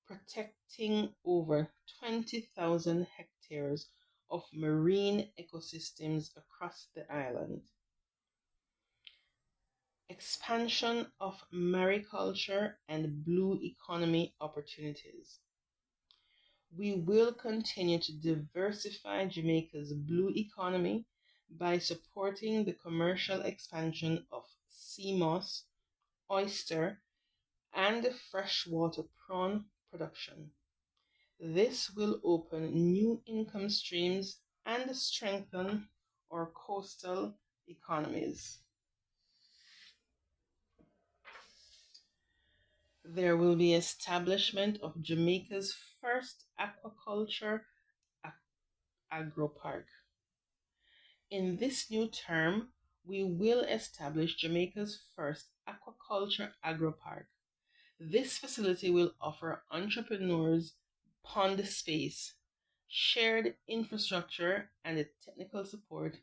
protecting over 20,000 hectares of marine ecosystems across the island. Expansion of mariculture and blue economy opportunities. We will continue to diversify Jamaica's blue economy by supporting the commercial expansion of sea moss, oyster, and freshwater prawn production. This will open new income streams and strengthen our coastal economies. There will be establishment of Jamaica's first aquaculture agropark. In this new term, we will establish Jamaica's first aquaculture agropark. This facility will offer entrepreneurs pond space, shared infrastructure, and technical support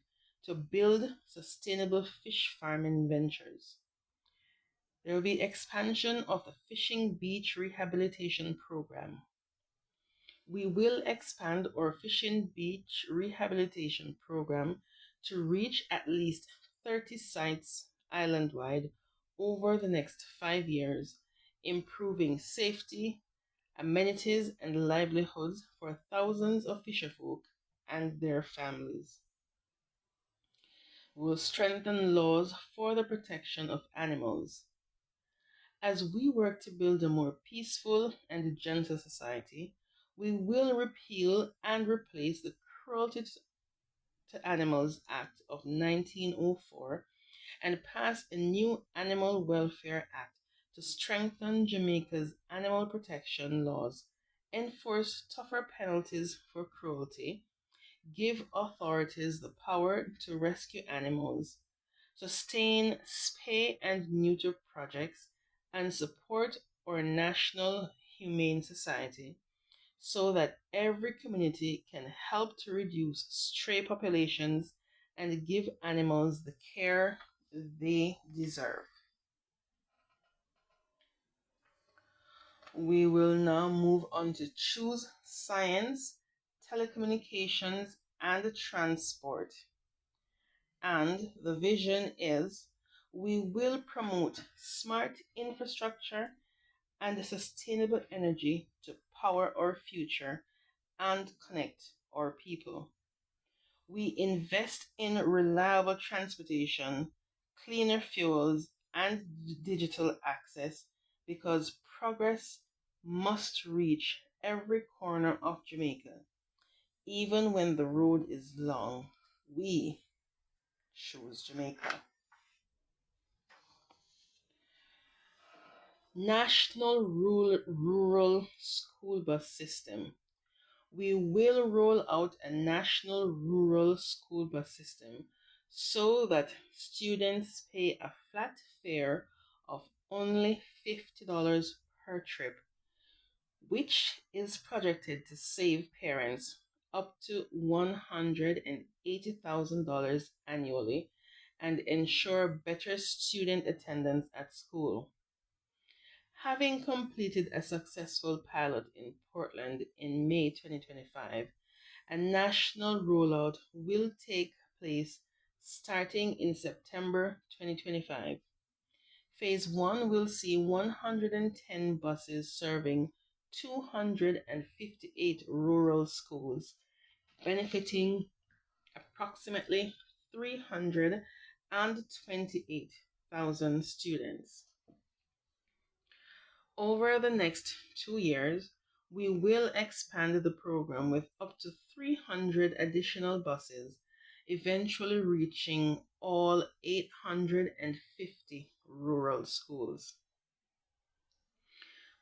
to build sustainable fish farming ventures. There will be expansion of the fishing beach rehabilitation program. We will expand our fishing beach rehabilitation program to reach at least 30 sites island-wide over the next 5 years, improving safety, amenities, and livelihoods for thousands of fisherfolk and their families. We will strengthen laws for the protection of animals. As we work to build a more peaceful and gentle society, we will repeal and replace the Cruelty to Animals Act of 1904 and pass a new Animal Welfare Act to strengthen Jamaica's animal protection laws, enforce tougher penalties for cruelty, give authorities the power to rescue animals, sustain spay and neuter projects, and support our national humane society so that every community can help to reduce stray populations and give animals the care they deserve. We will now move on to choose science, telecommunications, and transport. And the vision is we will promote smart infrastructure and sustainable energy to power our future and connect our people. We invest in reliable transportation, cleaner fuels, and digital access because progress must reach every corner of Jamaica. Even when the road is long, we choose Jamaica. National Rural School Bus System. We will roll out a national rural school bus system so that students pay a flat fare of only $50 per trip, which is projected to save parents up to $180,000 annually and ensure better student attendance at school. Having completed a successful pilot in Portland in May 2025, a national rollout will take place starting in September 2025. Phase 1 will see 110 buses serving 258 rural schools, benefiting approximately 328,000 students. Over the next 2 years, we will expand the program with up to 300 additional buses, eventually reaching all 850 rural schools.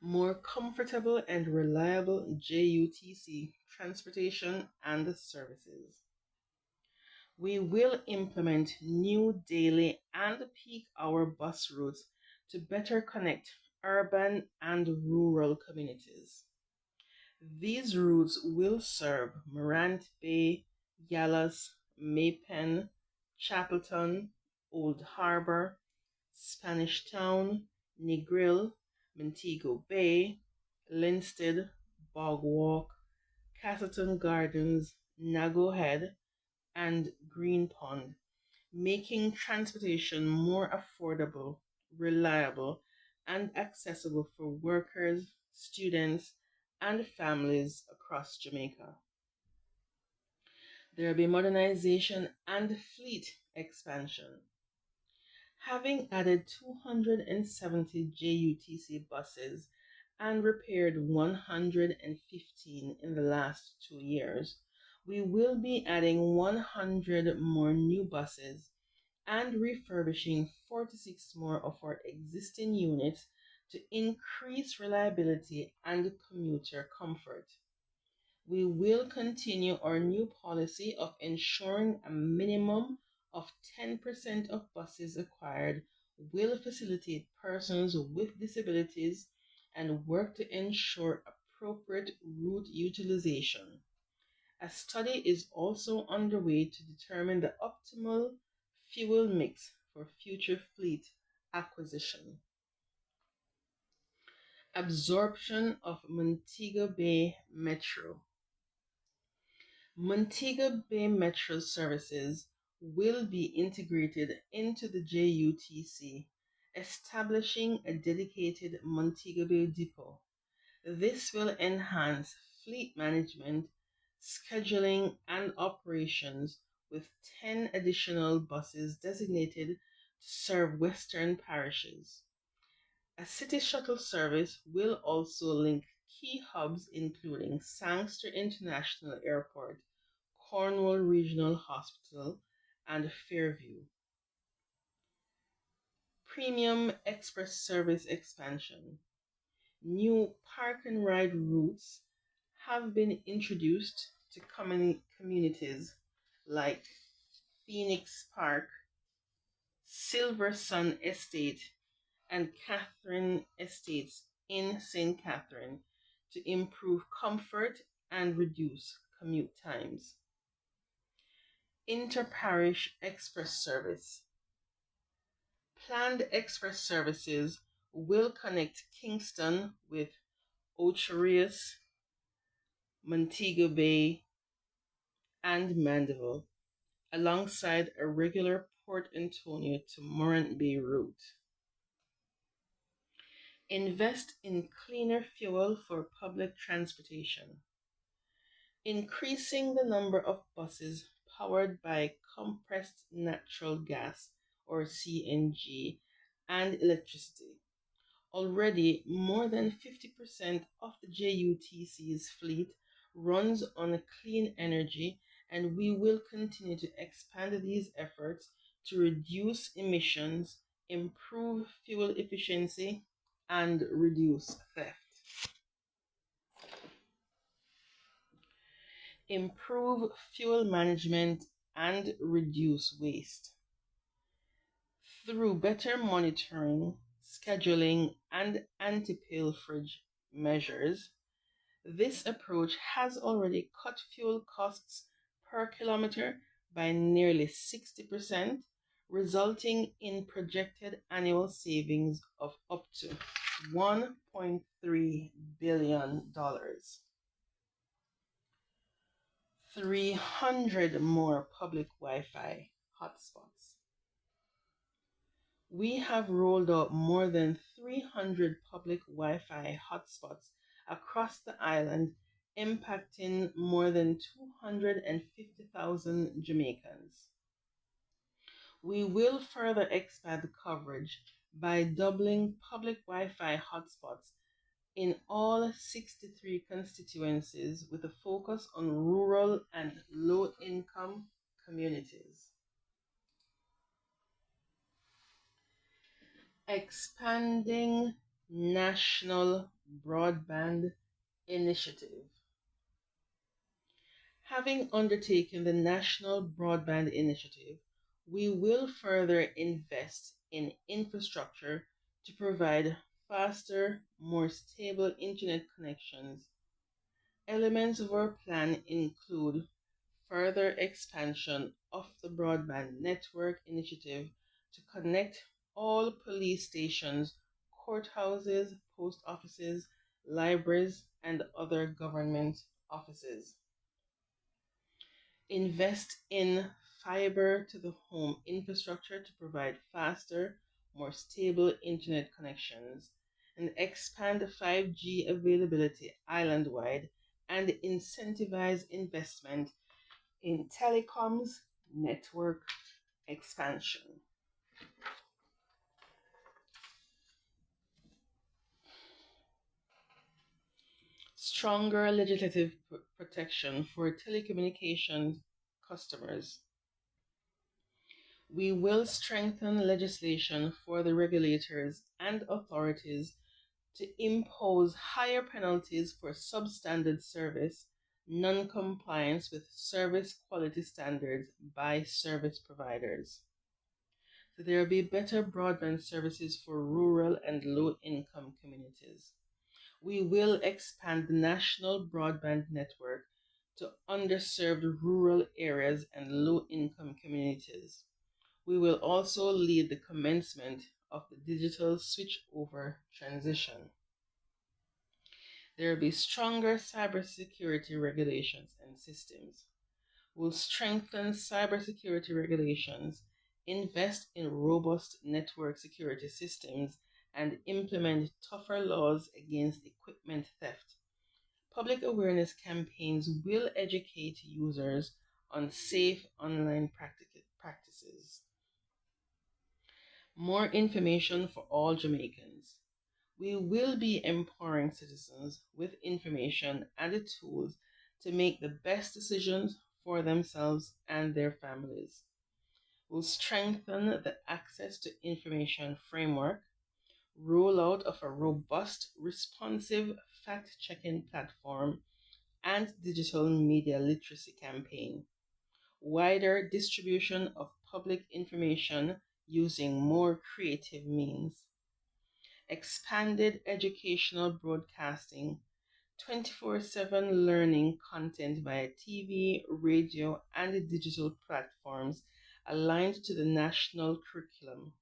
More comfortable and reliable JUTC transportation and services. We will implement new daily and peak hour bus routes to better connect urban and rural communities. These routes will serve Morant Bay, Yallas, Maypen, Chapelton, Old Harbor, Spanish Town, Negril, Montego Bay, Linstead, Bog Walk, Castleton Gardens, Nago Head, and Green Pond, making transportation more affordable, reliable, and accessible for workers, students, and families across Jamaica. There will be modernization and fleet expansion. Having added 270 JUTC buses and repaired 115 in the last 2 years, we will be adding 100 more new buses and refurbishing 46 more of our existing units to increase reliability and commuter comfort. We will continue our new policy of ensuring a minimum of 10% of buses acquired will facilitate persons with disabilities and work to ensure appropriate route utilization. A study is also underway to determine the optimal fuel mix for future fleet acquisition. Absorption of Montego Bay Metro. Montego Bay Metro services will be integrated into the JUTC, establishing a dedicated Montego Bay depot. This will enhance fleet management, scheduling, and operations with 10 additional buses designated to serve Western parishes. A city shuttle service will also link key hubs including Sangster International Airport, Cornwall Regional Hospital, and Fairview. Premium express service expansion. New park and ride routes have been introduced to communities like Phoenix Park, Silver Sun Estate, and Catherine Estates in St. Catherine to improve comfort and reduce commute times. Interparish express service. Planned express services will connect Kingston with Ocherius, Montego Bay, and Mandeville, alongside a regular Port Antonio to Morant Bay route. Invest in cleaner fuel for public transportation. Increasing the number of buses powered by compressed natural gas or CNG and electricity. Already, more than 50% of the JUTC's fleet runs on clean energy, and we will continue to expand these efforts to reduce emissions, improve fuel efficiency, and reduce theft. Improve fuel management and reduce waste. Through better monitoring, scheduling, and anti-pilferage measures, this approach has already cut fuel costs per kilometer by nearly 60%, resulting in projected annual savings of up to $1.3 billion. 300 more public Wi-Fi hotspots. We have rolled out more than 300 public Wi-Fi hotspots across the island, impacting more than 250,000 Jamaicans. We will further expand coverage by doubling public Wi-Fi hotspots in all 63 constituencies with a focus on rural and low-income communities. Expanding National Broadband Initiative. Having undertaken the National Broadband Initiative, we will further invest in infrastructure to provide faster, more stable internet connections. Elements of our plan include further expansion of the broadband network initiative to connect all police stations, courthouses, post offices, libraries, and other government offices. Invest in fiber to the home infrastructure to provide faster, more stable internet connections, and expand 5G availability island-wide and incentivize investment in telecoms network expansion. Stronger legislative protection for telecommunications customers. We will strengthen legislation for the regulators and authorities to impose higher penalties for substandard service, non-compliance with service quality standards by service providers. So there will be better broadband services for rural and low-income communities. We will expand the national broadband network to underserved rural areas and low-income communities. We will also lead the commencement of the digital switchover transition. There will be stronger cybersecurity regulations and systems. We'll strengthen cybersecurity regulations, invest in robust network security systems, and implement tougher laws against equipment theft. Public awareness campaigns will educate users on safe online practices. More information for all Jamaicans. We will be empowering citizens with information and the tools to make the best decisions for themselves and their families. We'll strengthen the access to information framework, rollout of a robust, responsive fact checking platform, and digital media literacy campaign, wider distribution of public information using more creative means, expanded educational broadcasting, 24/7 learning content via TV, radio, and digital platforms aligned to the national curriculum,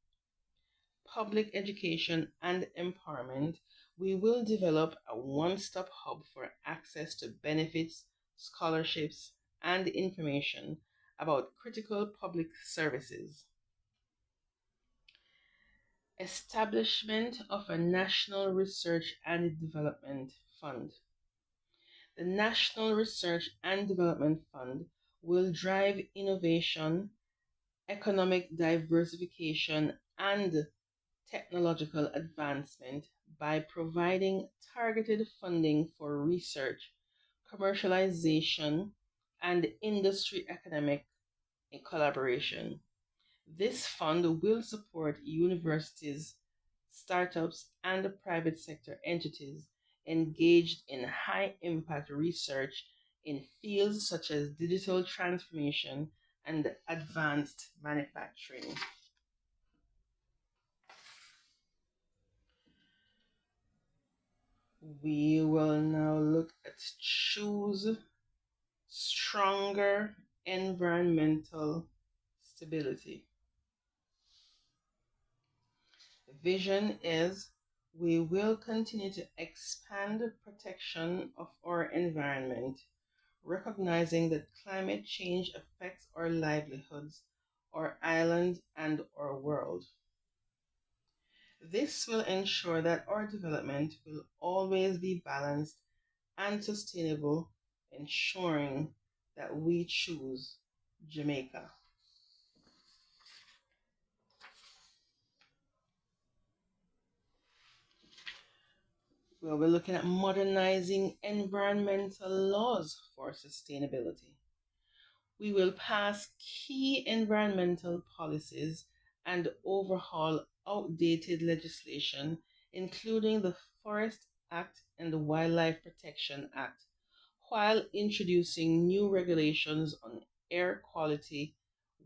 public education and empowerment. We will develop a one stop hub for access to benefits, scholarships, and information about critical public services. Establishment of a National Research and Development Fund. The National Research and Development Fund will drive innovation, economic diversification, and technological advancement by providing targeted funding for research, commercialization, and industry economic collaboration. This fund will support universities, startups, and private sector entities engaged in high impact research in fields such as digital transformation and advanced manufacturing. We will now look at choose stronger environmental stability. The vision is we will continue to expand protection of our environment, recognizing that climate change affects our livelihoods, our island, and our world. This will ensure that our development will always be balanced and sustainable, ensuring that we choose Jamaica. We'll be looking at modernizing environmental laws for sustainability. We will pass key environmental policies and overhaul outdated legislation, including the Forest Act and the Wildlife Protection Act, while introducing new regulations on air quality,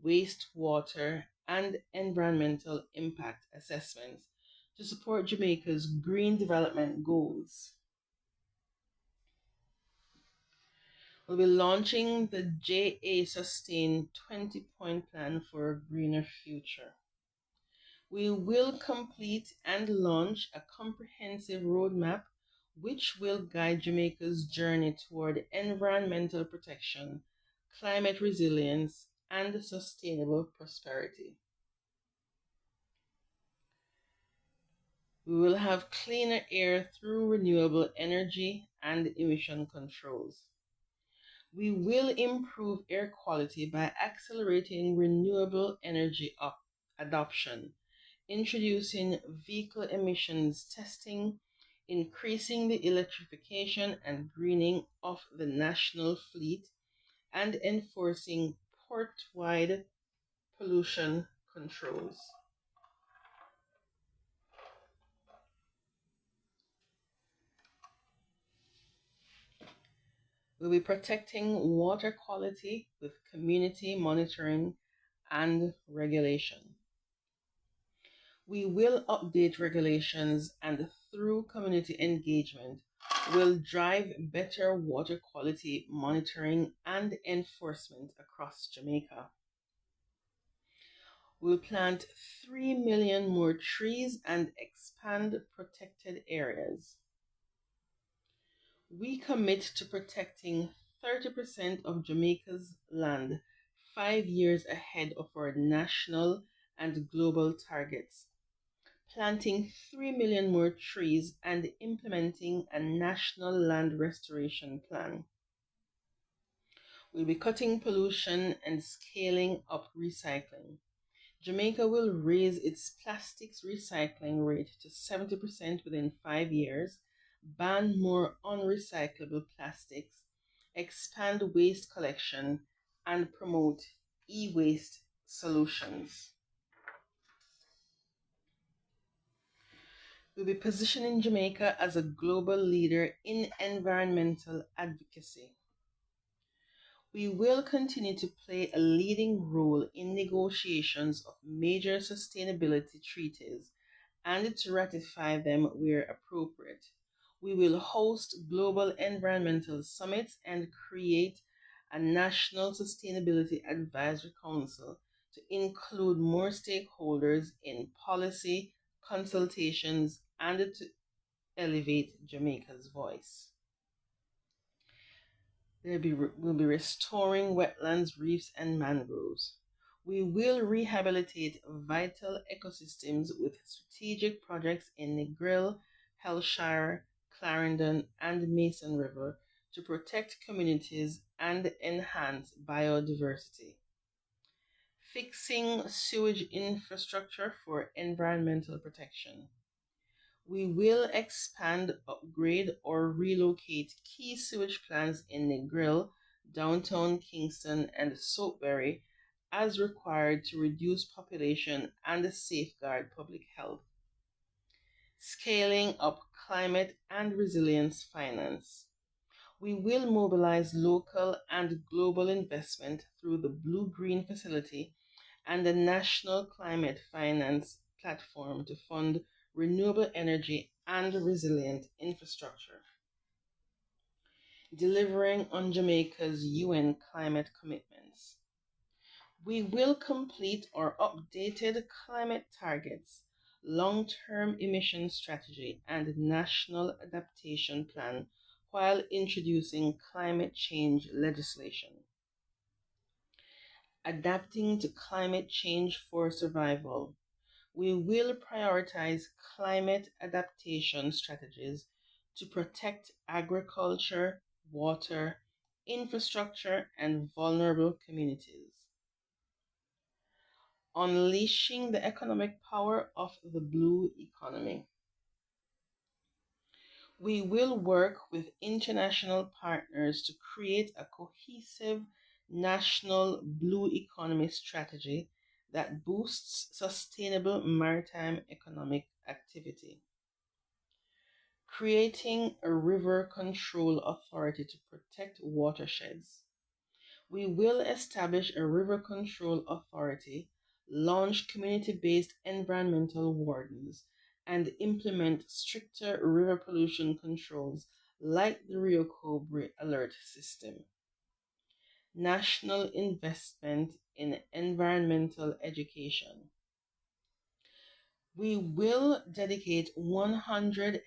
wastewater, and environmental impact assessments to support Jamaica's green development goals. We'll be launching the JA Sustain 20-point plan for a greener future. We will complete and launch a comprehensive roadmap which will guide Jamaica's journey toward environmental protection, climate resilience, and sustainable prosperity. We will have cleaner air through renewable energy and emission controls. We will improve air quality by accelerating renewable energy adoption, introducing vehicle emissions testing, increasing the electrification and greening of the national fleet, and enforcing port-wide pollution controls. We'll be protecting water quality with community monitoring and regulation. We will update regulations and through community engagement will drive better water quality monitoring and enforcement across Jamaica. We'll plant 3 million more trees and expand protected areas. We commit to protecting 30% of Jamaica's land 5 years ahead of our national and global targets, planting 3 million more trees, and implementing a national land restoration plan. We'll be cutting pollution and scaling up recycling. Jamaica will raise its plastics recycling rate to 70% within 5 years, ban more unrecyclable plastics, expand waste collection, and promote e waste solutions. We'll be positioning Jamaica as a global leader in environmental advocacy. We will continue to play a leading role in negotiations of major sustainability treaties and to ratify them where appropriate. We will host global environmental summits and create a national sustainability advisory council to include more stakeholders in policy consultations and to elevate Jamaica's voice. We'll be restoring wetlands, reefs, and mangroves. We will rehabilitate vital ecosystems with strategic projects in Negril, Hellshire, Clarendon, and Mason River to protect communities and enhance biodiversity. Fixing sewage infrastructure for environmental protection. We will expand, upgrade, or relocate key sewage plants in Negril, downtown Kingston, and Soapberry as required to reduce population and safeguard public health. Scaling up climate and resilience finance. We will mobilize local and global investment through the Blue Green Facility and the National Climate Finance Platform to fund renewable energy and resilient infrastructure. Delivering on Jamaica's UN climate commitments. We will complete our updated climate targets, long term emission strategy, and national adaptation plan while introducing climate change legislation. Adapting to climate change for survival. We will prioritize climate adaptation strategies to protect agriculture, water, infrastructure, and vulnerable communities. Unleashing the economic power of the blue economy. We will work with international partners to create a cohesive national blue economy strategy that boosts sustainable maritime economic activity. Creating a river control authority to protect watersheds. We will establish a river control authority, launch community based environmental wardens, and implement stricter river pollution controls like the Rio Cobre Alert System. National investment in environmental education. We will dedicate $150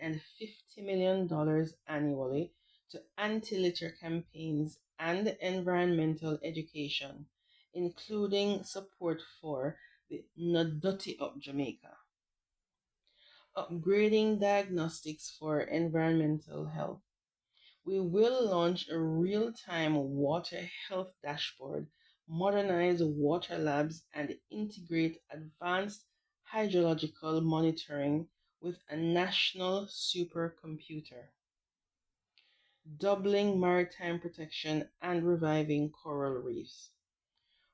million annually to anti litter campaigns and environmental education, including support for the Nodoti of Jamaica. Upgrading diagnostics for environmental health. We will launch a real time water health dashboard, modernize water labs, and integrate advanced hydrological monitoring with a national supercomputer. Doubling maritime protection and reviving coral reefs.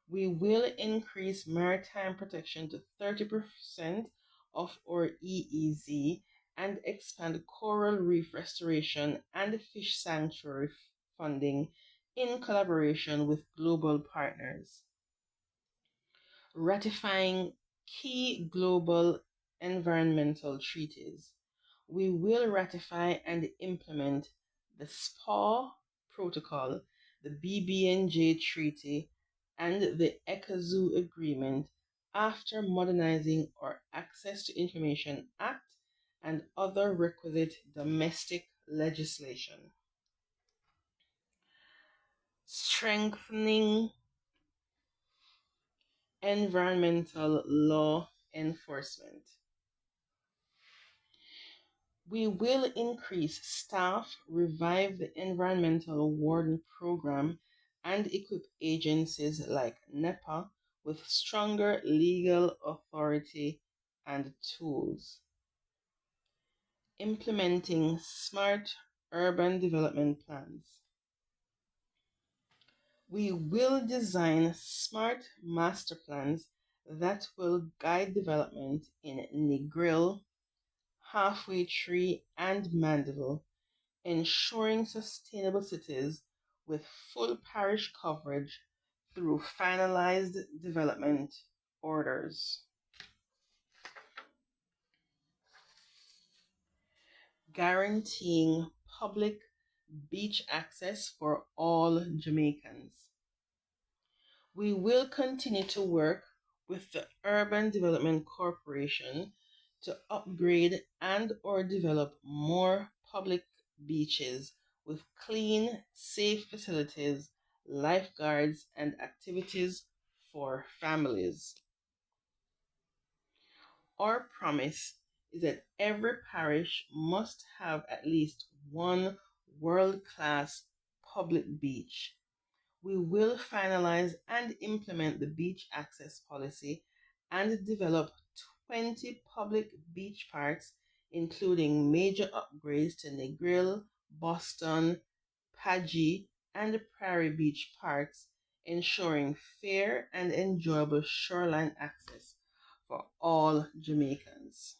We will increase maritime protection to 30% of our EEZ and expand coral reef restoration and fish sanctuary funding in collaboration with global partners. Ratifying key global environmental treaties. We will ratify and implement the SPA Protocol, the BBNJ Treaty, and the ECAZU Agreement after modernizing our Access to Information Act and other requisite domestic legislation. Strengthening environmental law enforcement. We will increase staff, revive the environmental warden program, and equip agencies like NEPA with stronger legal authority and tools. Implementing smart urban development plans. We will design smart master plans that will guide development in Negril, Halfway Tree, and Mandeville, ensuring sustainable cities with full parish coverage through finalized development orders. Guaranteeing public beach access for all Jamaicans. We will continue to work with the Urban Development Corporation to upgrade and or develop more public beaches with clean, safe facilities, lifeguards, and activities for families. Our promise is that every parish must have at least one world-class public beach. We will finalize and implement the beach access policy and develop 20 public beach parks, including major upgrades to Negril, Boston, Pagy, and Prairie Beach parks, ensuring fair and enjoyable shoreline access for all Jamaicans.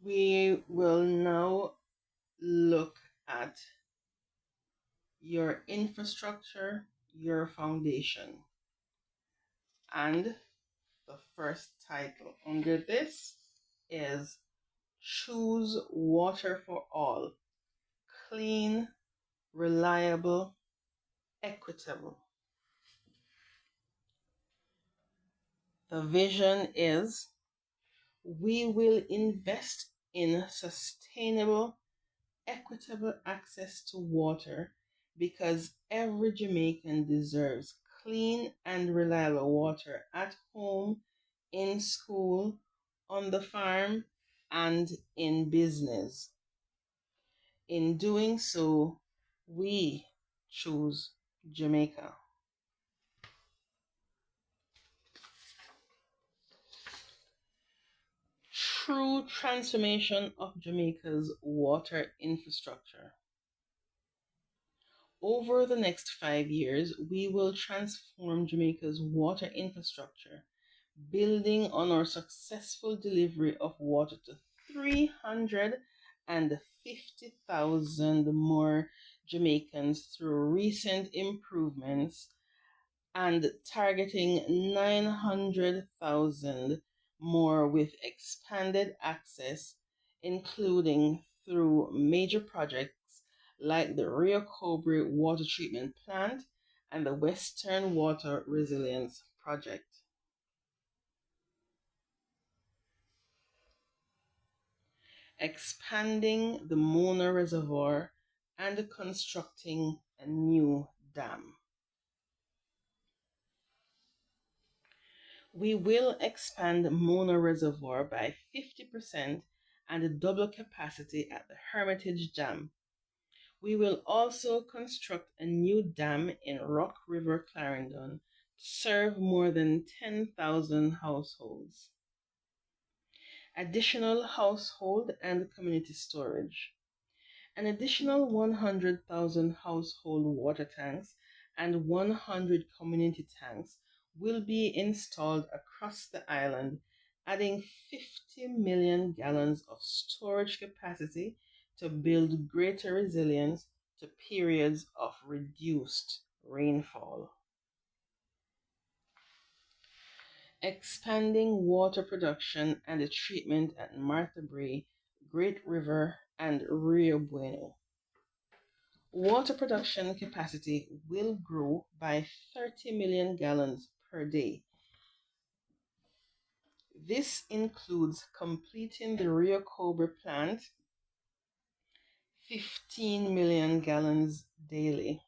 We will now look at your infrastructure, your foundation. And the first title under this is Choose Water for All, Clean, Reliable, Equitable. The vision is we will invest in sustainable, equitable access to water because every Jamaican deserves clean and reliable water at home, in school, on the farm, and in business. In doing so, we choose Jamaica. True transformation of Jamaica's water infrastructure. Over the next 5 years, we will transform Jamaica's water infrastructure, building on our successful delivery of water to 350,000 more Jamaicans through recent improvements and targeting 900,000 more with expanded access, including through major projects like the Rio Cobre Water Treatment Plant and the Western Water Resilience Project. Expanding the Mona Reservoir and constructing a new dam. We will expand Mona Reservoir by 50% and double capacity at the Hermitage Dam. We will also construct a new dam in Rock River, Clarendon, to serve more than 10,000 households. Additional household and community storage. An additional 100,000 household water tanks and 100 community tanks will be installed across the island, adding 50 million gallons of storage capacity to build greater resilience to periods of reduced rainfall. Expanding water production and treatment at Martha Brae, Great River, and Rio Bueno. Water production capacity will grow by 30 million gallons per day. This includes completing the Rio Cobre plant, 15 million gallons daily,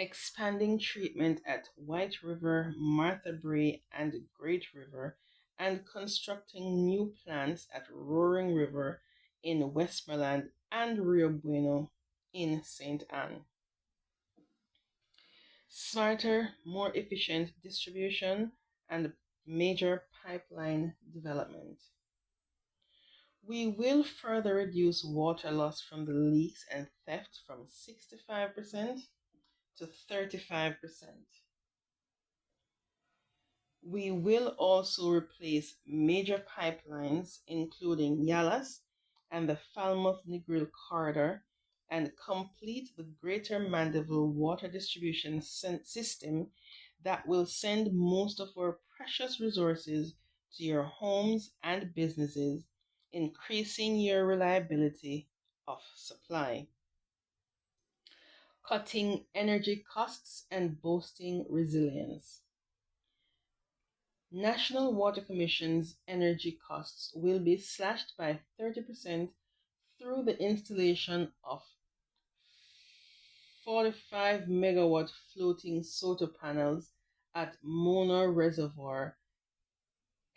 expanding treatment at White River, Martha Brae, and Great River, and constructing new plants at Roaring River in Westmoreland and Rio Bueno in St. Anne. Smarter, more efficient distribution and major pipeline development. We will further reduce water loss from the leaks and theft from 65% to 35%. We will also replace major pipelines, including Yalas and the Falmouth Negril corridor, and complete the Greater Mandeville water distribution system that will send most of our precious resources to your homes and businesses, increasing your reliability of supply, cutting energy costs and boosting resilience. National Water Commission's energy costs will be slashed by 30% through the installation of 45 megawatt floating solar panels at Mona Reservoir,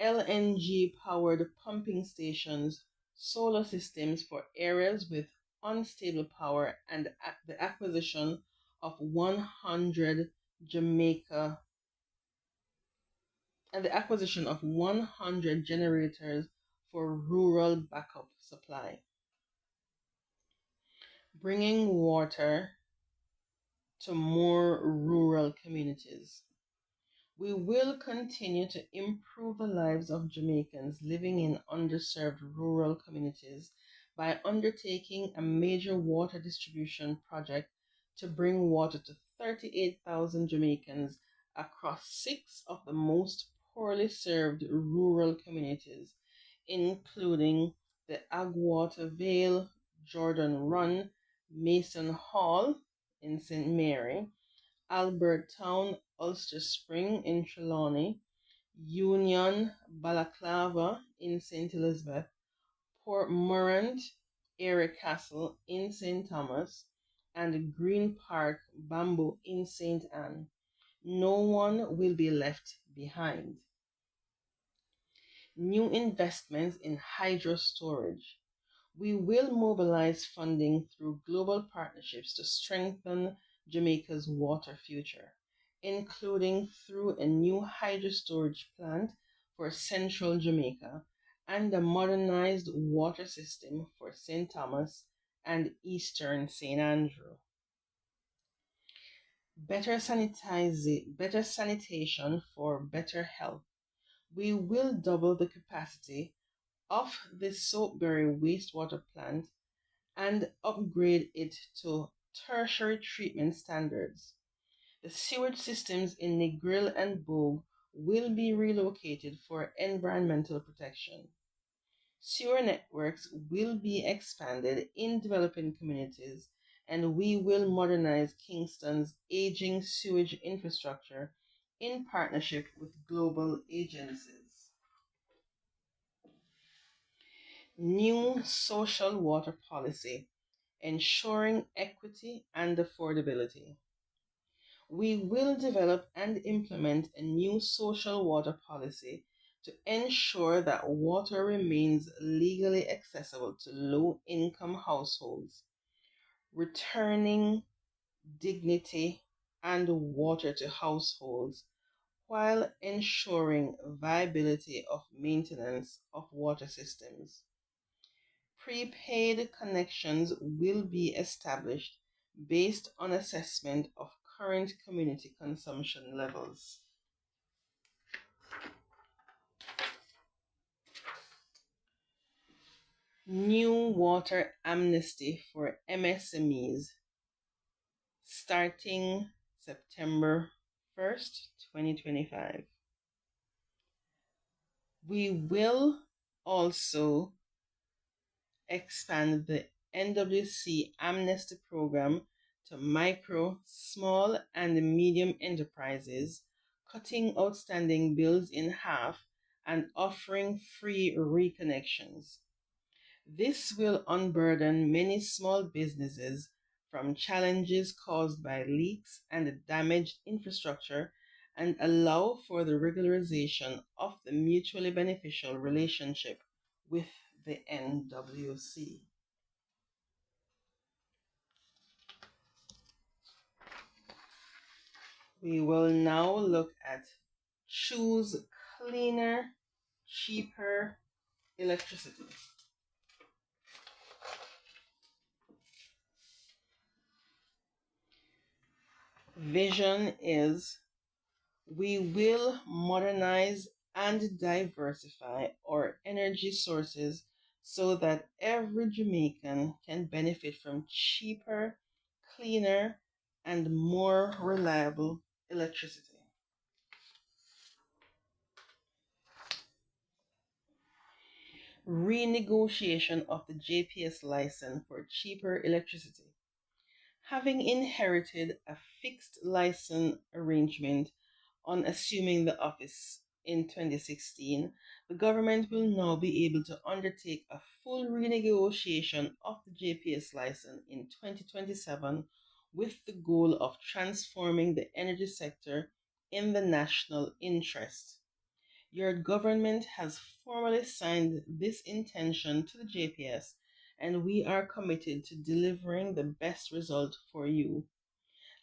LNG powered pumping stations, solar systems for areas with unstable power, and the acquisition of 100 Jamaica and the acquisition of 100 generators for rural backup supply, bringing water to more rural communities. We will continue to improve the lives of Jamaicans living in underserved rural communities by undertaking a major water distribution project to bring water to 38,000 Jamaicans across 6 of the most poorly served rural communities, including the Agwater Vale, Jordan Run, Mason Hall in St. Mary, Albert Town, Ulster Spring in Trelawney, Union, Balaclava in St. Elizabeth, Port Morant, Airy Castle in St. Thomas, and Green Park, Bamboo in St. Anne. No one will be left behind. New investments in hydro storage. We will mobilize funding through global partnerships to strengthen Jamaica's water future, including through a new hydro storage plant for central Jamaica and a modernized water system for St. Thomas and eastern St. Andrew. Better sanitation for better health. We will double the capacity of the Soapberry wastewater plant and upgrade it to tertiary treatment standards. The sewage systems in Negril and Bogue will be relocated for environmental protection. Sewer networks will be expanded in developing communities, and we will modernize Kingston's aging sewage infrastructure in partnership with global agencies. New social water policy, ensuring equity and affordability. We will develop and implement a new social water policy to ensure that water remains legally accessible to low income households, returning dignity and water to households while ensuring viability of maintenance of water systems. Prepaid connections will be established based on assessment of current community consumption levels. New water amnesty for MSMEs starting September 1st, 2025. We will also expand the NWC amnesty program to micro, small, and medium enterprises, cutting outstanding bills in half and offering free reconnections. This will unburden many small businesses from challenges caused by leaks and damaged infrastructure and allow for the regularization of the mutually beneficial relationship with the NWC. We will now look at choose cleaner, cheaper electricity. Vision is we will modernize and diversify our energy sources so that every Jamaican can benefit from cheaper, cleaner, and more reliable electricity. Renegotiation of the JPS license for cheaper electricity. Having inherited a fixed license arrangement on assuming the office in 2016, the government will now be able to undertake a full renegotiation of the JPS license in 2027 with the goal of transforming the energy sector in the national interest. Your government has formally signed this intention to the JPS, and we are committed to delivering the best result for you.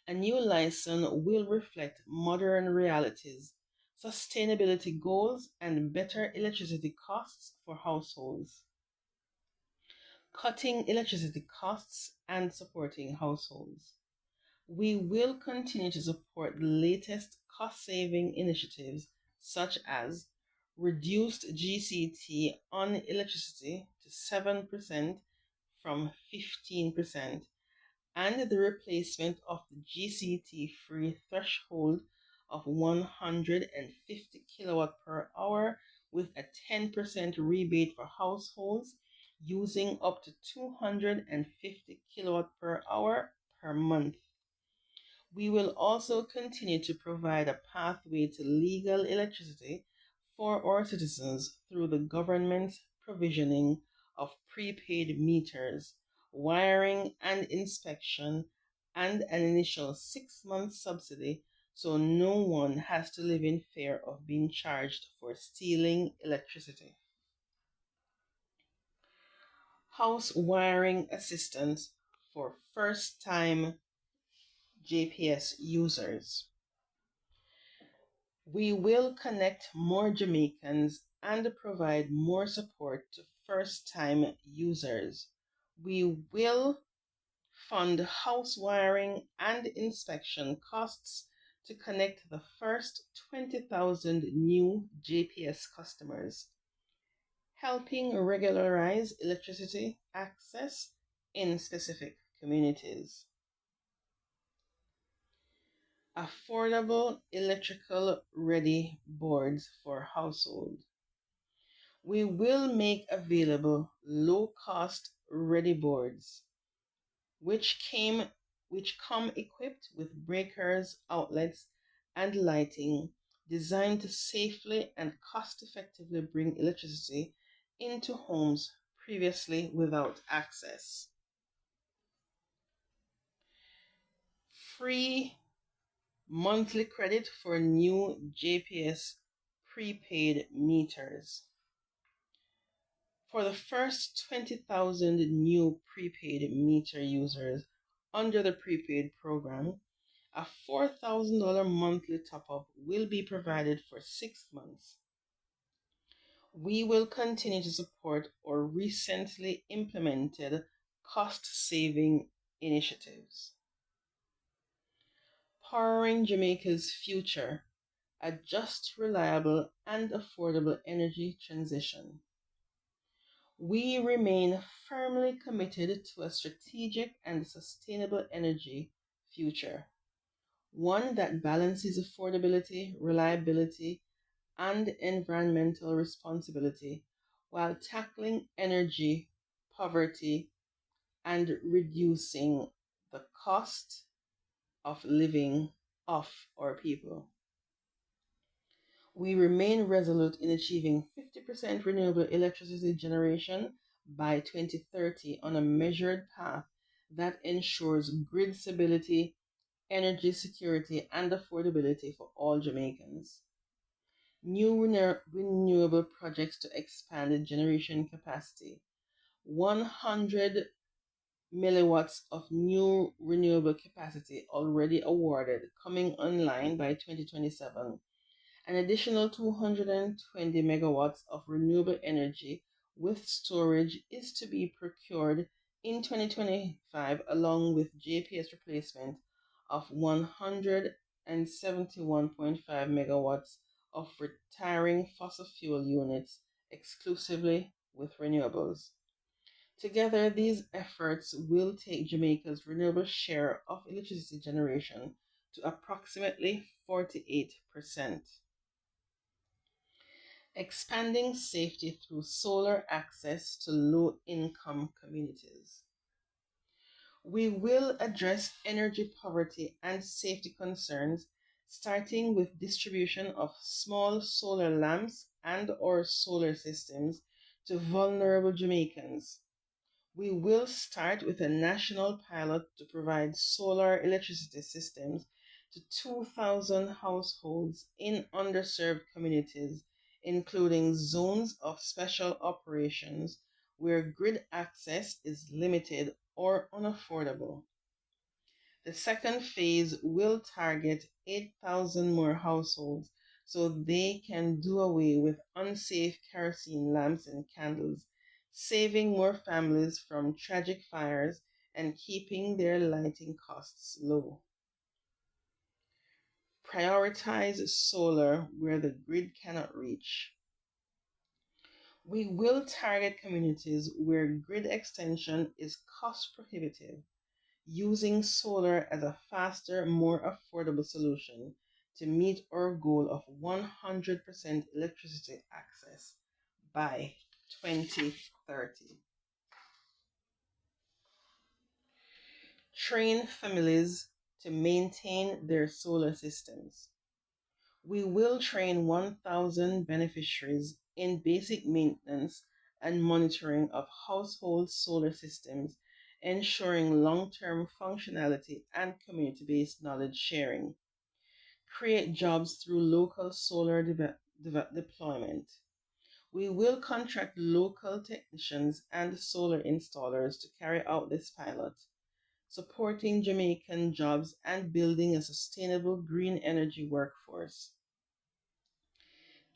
A new license will reflect modern realities, sustainability goals, and better electricity costs for households. Cutting electricity costs and supporting households. We will continue to support the latest cost saving initiatives such as reduced GCT on electricity to 7% from 15% and the replacement of the GCT free threshold of 150 kilowatt per hour with a 10% rebate for households using up to 250 kilowatt per hour per month. We will also continue to provide a pathway to legal electricity for our citizens through the government's provisioning of prepaid meters, wiring and inspection, and an initial 6-month subsidy so no one has to live in fear of being charged for stealing electricity. House wiring assistance for first time JPS users. We will connect more Jamaicans and provide more support to first time users. We will fund house wiring and inspection costs to connect the first 20,000 new JPS customers, helping regularize electricity access in specific communities. Affordable electrical ready boards for household. We will make available low-cost ready boards which come equipped with breakers, outlets, and lighting designed to safely and cost-effectively bring electricity into homes previously without access. Free monthly credit for new JPS prepaid meters. For the first 20,000 new prepaid meter users under the prepaid program, a $4,000 monthly top-up will be provided for 6 months. We will continue to support our recently implemented cost-saving initiatives. Powering Jamaica's future, a just, reliable, and affordable energy transition. We remain firmly committed to a strategic and sustainable energy future, one that balances affordability, reliability, and environmental responsibility while tackling energy poverty and reducing the cost of living of our people. We remain resolute in achieving 50% renewable electricity generation by 2030 on a measured path that ensures grid stability, energy security, and affordability for all Jamaicans. New renewable projects to expand the generation capacity. 100 milliwatts of new renewable capacity already awarded, coming online by 2027. An additional 220 megawatts of renewable energy with storage is to be procured in 2025, along with JPS replacement of 171.5 megawatts of retiring fossil fuel units exclusively with renewables. Together, these efforts will take Jamaica's renewable share of electricity generation to approximately 48%. Expanding safety through solar access to low income communities. We will address energy poverty and safety concerns, starting with distribution of small solar lamps and or solar systems to vulnerable Jamaicans. We will start with a national pilot to provide solar electricity systems to 2,000 households in underserved communities, including zones of special operations where grid access is limited or unaffordable. The second phase will target 8,000 more households so they can do away with unsafe kerosene lamps and candles, saving more families from tragic fires and keeping their lighting costs low. Prioritize solar where the grid cannot reach. We will target communities where grid extension is cost prohibitive, using solar as a faster, more affordable solution to meet our goal of 100% electricity access by 2030. Train families to maintain their solar systems. We will train 1,000 beneficiaries in basic maintenance and monitoring of household solar systems, ensuring long-term functionality and community-based knowledge sharing. Create jobs through local solar deployment. We will contract local technicians and solar installers to carry out this pilot, supporting Jamaican jobs and building a sustainable green energy workforce.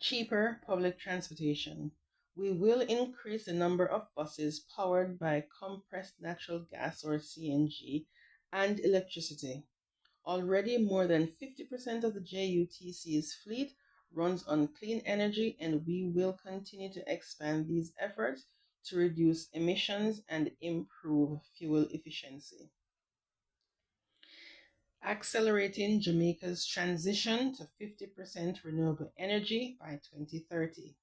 Cheaper public transportation. We will increase the number of buses powered by compressed natural gas or CNG and electricity. Already, more than 50% of the JUTC's fleet runs on clean energy, and we will continue to expand these efforts to reduce emissions and improve fuel efficiency. Accelerating Jamaica's transition to 50% renewable energy by 2030.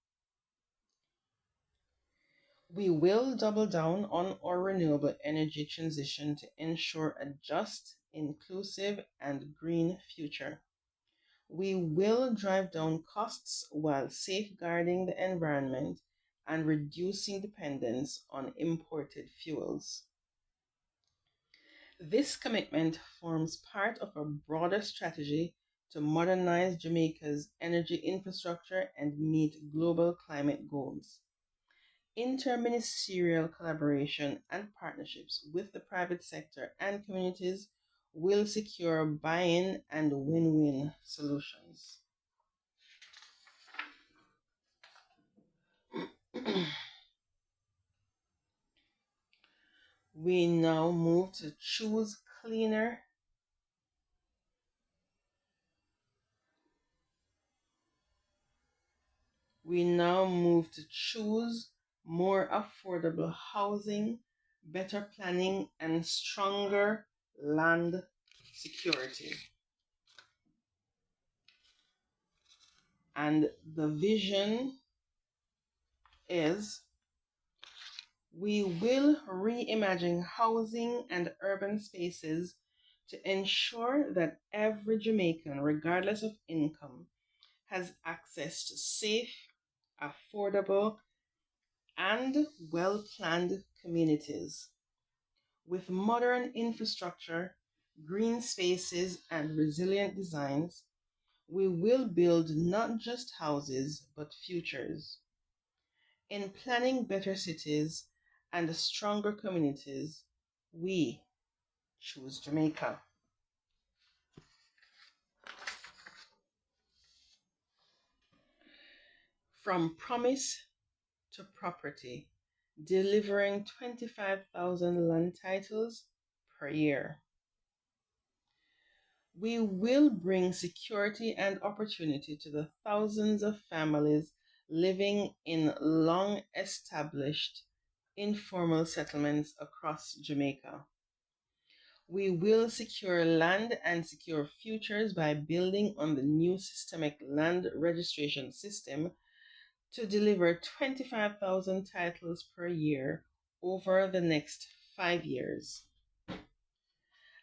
We will double down on our renewable energy transition to ensure a just, inclusive, and green future. We will drive down costs while safeguarding the environment and reducing dependence on imported fuels. This commitment forms part of a broader strategy to modernize Jamaica's energy infrastructure and meet global climate goals. Interministerial collaboration and partnerships with the private sector and communities will secure buy-in and win-win solutions. We now move to choose cleaner. We now move to choose more affordable housing, better planning, and stronger land security. And the vision is we will reimagine housing and urban spaces to ensure that every Jamaican, regardless of income, has access to safe, affordable, and well planned communities. With modern infrastructure, green spaces, and resilient designs, we will build not just houses but futures. In planning better cities and stronger communities, we choose Jamaica. From promise to property, delivering 25,000 land titles per year. We will bring security and opportunity to the thousands of families living in long established informal settlements across Jamaica. We will secure land and secure futures by building on the new systemic land registration system to deliver 25,000 titles per year over the next 5 years.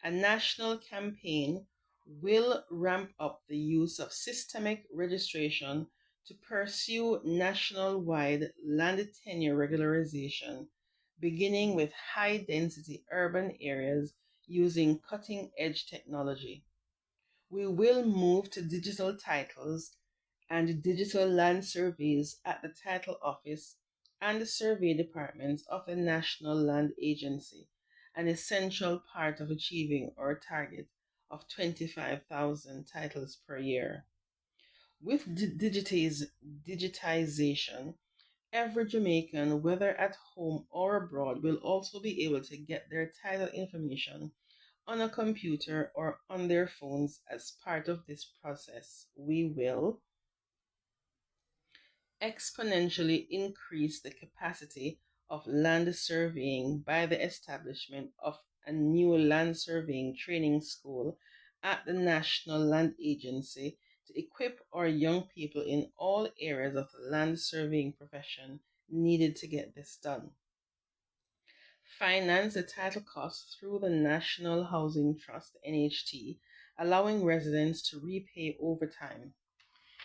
A national campaign will ramp up the use of systemic registration to pursue national-wide land tenure regularization, beginning with high-density urban areas using cutting-edge technology. We will move to digital titles and digital land surveys at the title office and the survey departments of the National Land Agency, an essential part of achieving our target of 25,000 titles per year. With digitization, every Jamaican, whether at home or abroad, will also be able to get their title information on a computer or on their phones. As part of this process, we will exponentially increase the capacity of land surveying by the establishment of a new land surveying training school at the National Land Agency to equip our young people in all areas of the land surveying profession needed to get this done. Finance the title costs through the National Housing Trust (NHT), allowing residents to repay over time.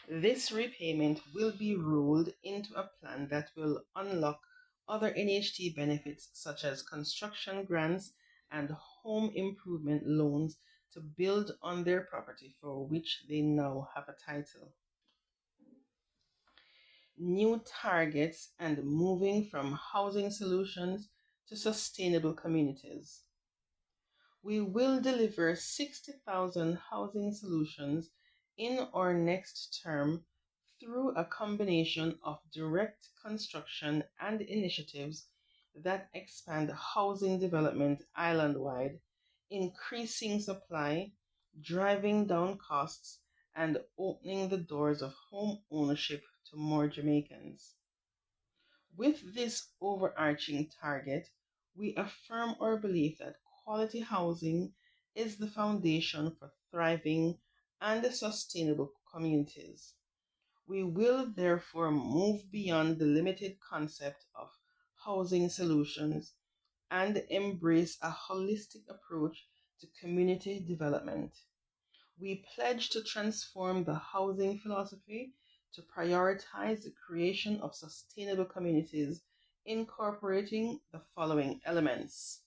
This repayment will be rolled into a plan that will unlock other NHT benefits such as construction grants and home improvement loans to build on their property for which they now have a title. New targets and moving from housing solutions to sustainable communities. We will deliver 60,000 housing solutions in our next term through a combination of direct construction and initiatives that expand housing development island-wide, increasing supply, driving down costs, and opening the doors of home ownership to more Jamaicans. With this overarching target, we affirm our belief that quality housing is the foundation for thriving and sustainable communities. We will therefore move beyond the limited concept of housing solutions and embrace a holistic approach to community development. We pledge to transform the housing philosophy to prioritize the creation of sustainable communities, incorporating the following elements: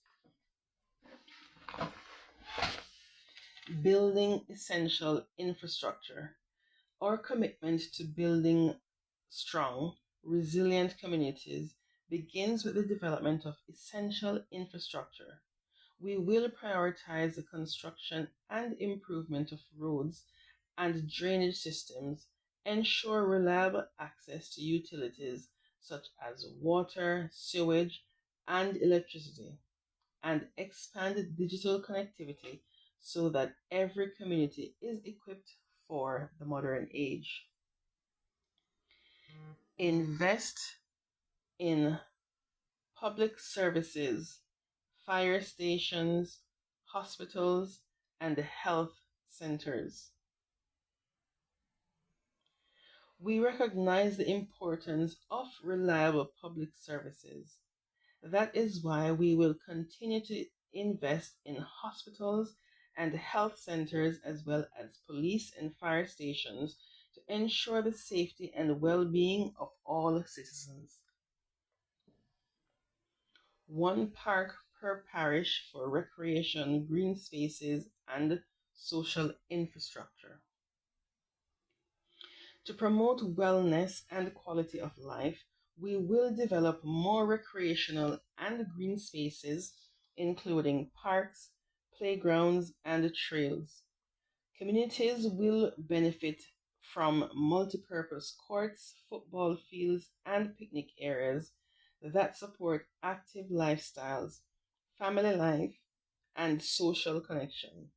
building essential infrastructure. Our commitment to building strong, resilient communities begins with the development of essential infrastructure. We will prioritize the construction and improvement of roads and drainage systems, ensure reliable access to utilities such as water, sewage, and electricity, and expand digital connectivity so that every community is equipped for the modern age. Invest in public services, fire stations, hospitals, and health centers. We recognize the importance of reliable public services. That is why we will continue to invest in hospitals and health centers as well as police and fire stations to ensure the safety and well-being of all citizens. One park per parish for recreation, green spaces, and social infrastructure. To promote wellness and quality of life, we will develop more recreational and green spaces, including parks, playgrounds, and trails. Communities will benefit from multipurpose courts, football fields, and picnic areas that support active lifestyles, family life, and social connection.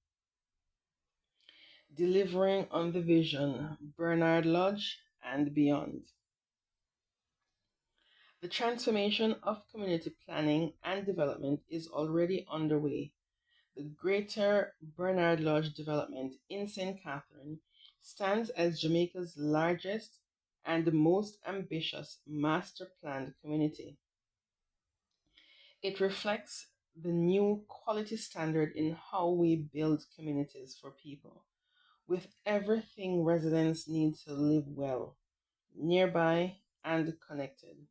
Delivering on the vision, Bernard Lodge and beyond. The transformation of community planning and development is already underway. The Greater Bernard Lodge development in St. Catherine stands as Jamaica's largest and most ambitious master planned community. It reflects the new quality standard in how we build communities for people, with everything residents need to live well, nearby, and connected.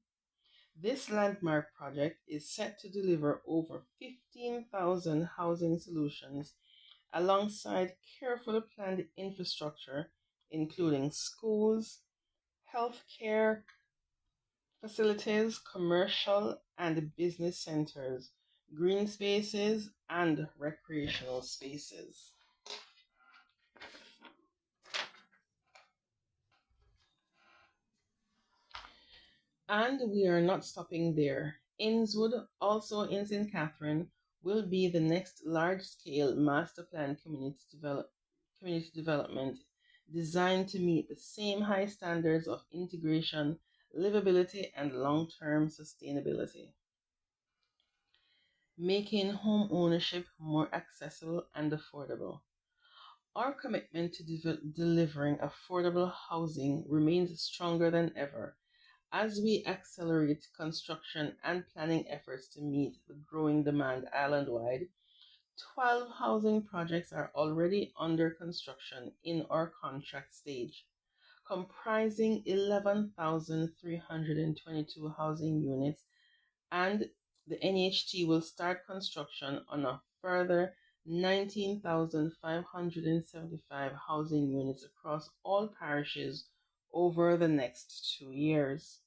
This landmark project is set to deliver over 15,000 housing solutions alongside carefully planned infrastructure, including schools, healthcare facilities, commercial and business centers, green spaces, and recreational spaces. And we are not stopping there. Innswood, also in St. Catherine, will be the next large scale master plan community development designed to meet the same high standards of integration, livability, and long term sustainability, making home ownership more accessible and affordable. Our commitment to delivering affordable housing remains stronger than ever as we accelerate construction and planning efforts to meet the growing demand island-wide. 12 housing projects are already under construction in our contract stage, comprising 11,322 housing units, and the NHT will start construction on a further 19,575 housing units across all parishes over the next 2 years.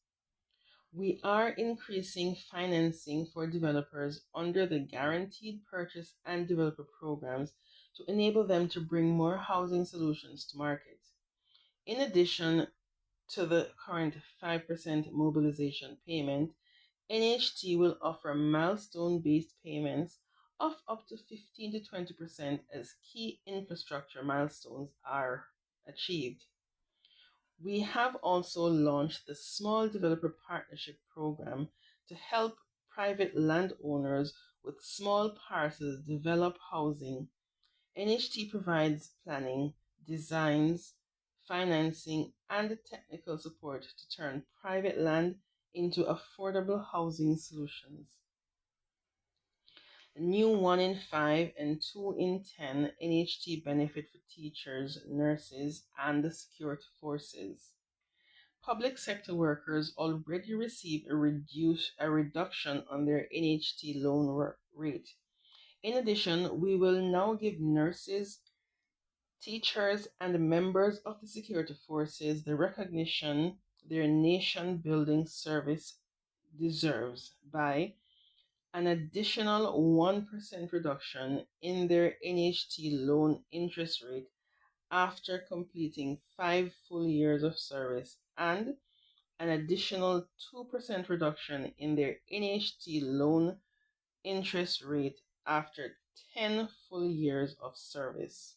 We are increasing financing for developers under the Guaranteed Purchase and Developer programs to enable them to bring more housing solutions to market. In addition to the current 5% mobilization payment, NHT will offer milestone based payments of up to 15 to 20% as key infrastructure milestones are achieved. We have also launched the Small Developer Partnership Program to help private landowners with small parcels develop housing. NHT provides planning, designs, financing, and technical support to turn private land into affordable housing solutions. New 1 in 5 and 2 in 10 NHT benefit for teachers, nurses, and the security forces. Public sector workers already receive a reduction on their NHT loan rate. In addition, we will now give nurses, teachers, and members of the security forces the recognition their nation building service deserves by an additional 1% reduction in their NHT loan interest rate after completing 5 full years of service, and an additional 2% reduction in their NHT loan interest rate after 10 full years of service.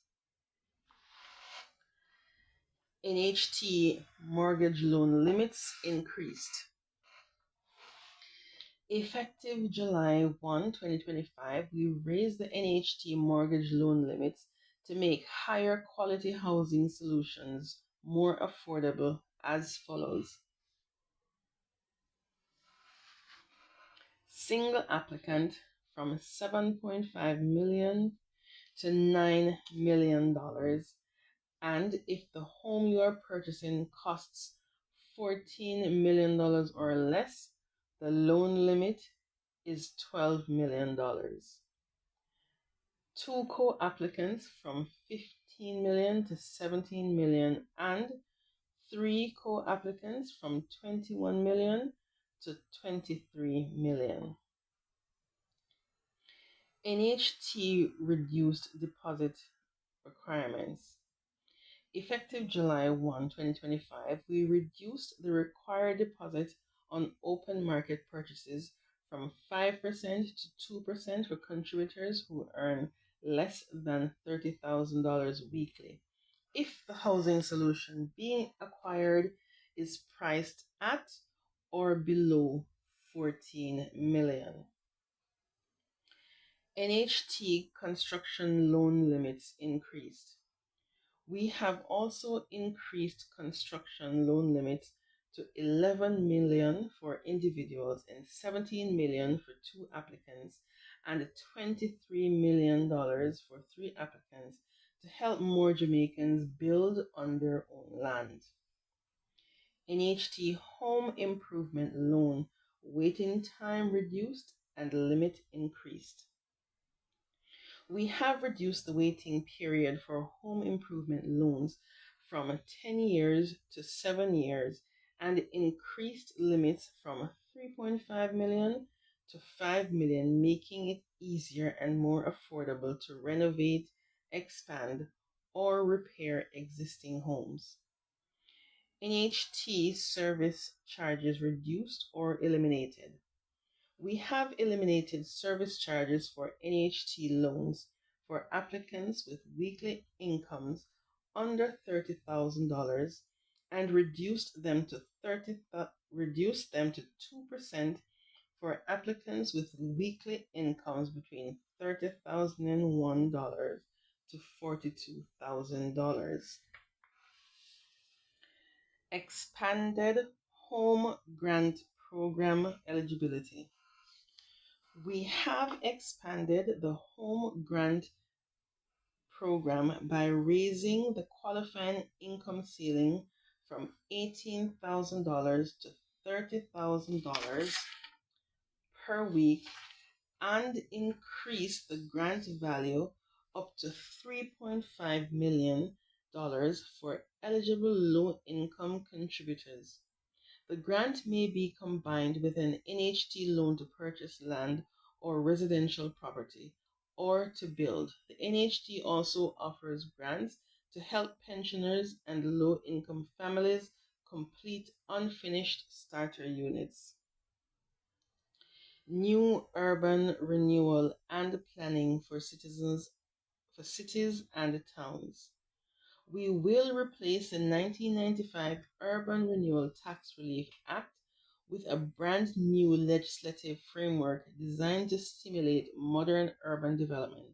NHT mortgage loan limits increased. Effective July 1, 2025, we raised the NHT mortgage loan limits to make higher quality housing solutions more affordable as follows. Single applicant from $7.5 million to $9 million, and if the home you are purchasing costs $14 million or less, the loan limit is $12 million. Two co-applicants from 15 million to 17 million, and three co-applicants from 21 million to 23 million. NHT reduced deposit requirements. Effective July 1, 2025, we reduced the required deposit on open market purchases from 5% to 2% for contributors who earn less than $30,000 weekly, if the housing solution being acquired is priced at or below 14 million. NHT construction loan limits increased. We have also increased construction loan limits to 11 million for individuals and 17 million for two applicants and $23 million for three applicants to help more Jamaicans build on their own land. NHT home improvement loan waiting time reduced and limit increased. We have reduced the waiting period for home improvement loans from 10 years to 7 years and increased limits from 3.5 million to 5 million, making it easier and more affordable to renovate, expand, or repair existing homes. NHT service charges reduced or eliminated. We have eliminated service charges for NHT loans for applicants with weekly incomes under $30,000 and reduced them to 2% for applicants with weekly incomes between $30,001 to $42,000. Expanded Home Grant Program eligibility. We have expanded the Home Grant Program by raising the qualifying income ceiling from $18,000 to $30,000 per week and increased the grant value up to $3.5 million for eligible low-income contributors. The grant may be combined with an NHT loan to purchase land or residential property or to build. The NHT also offers grants to help pensioners and low-income families complete unfinished starter units. New urban renewal and planning for cities and towns. We will replace the 1995 Urban Renewal Tax Relief Act with a brand new legislative framework designed to stimulate modern urban development.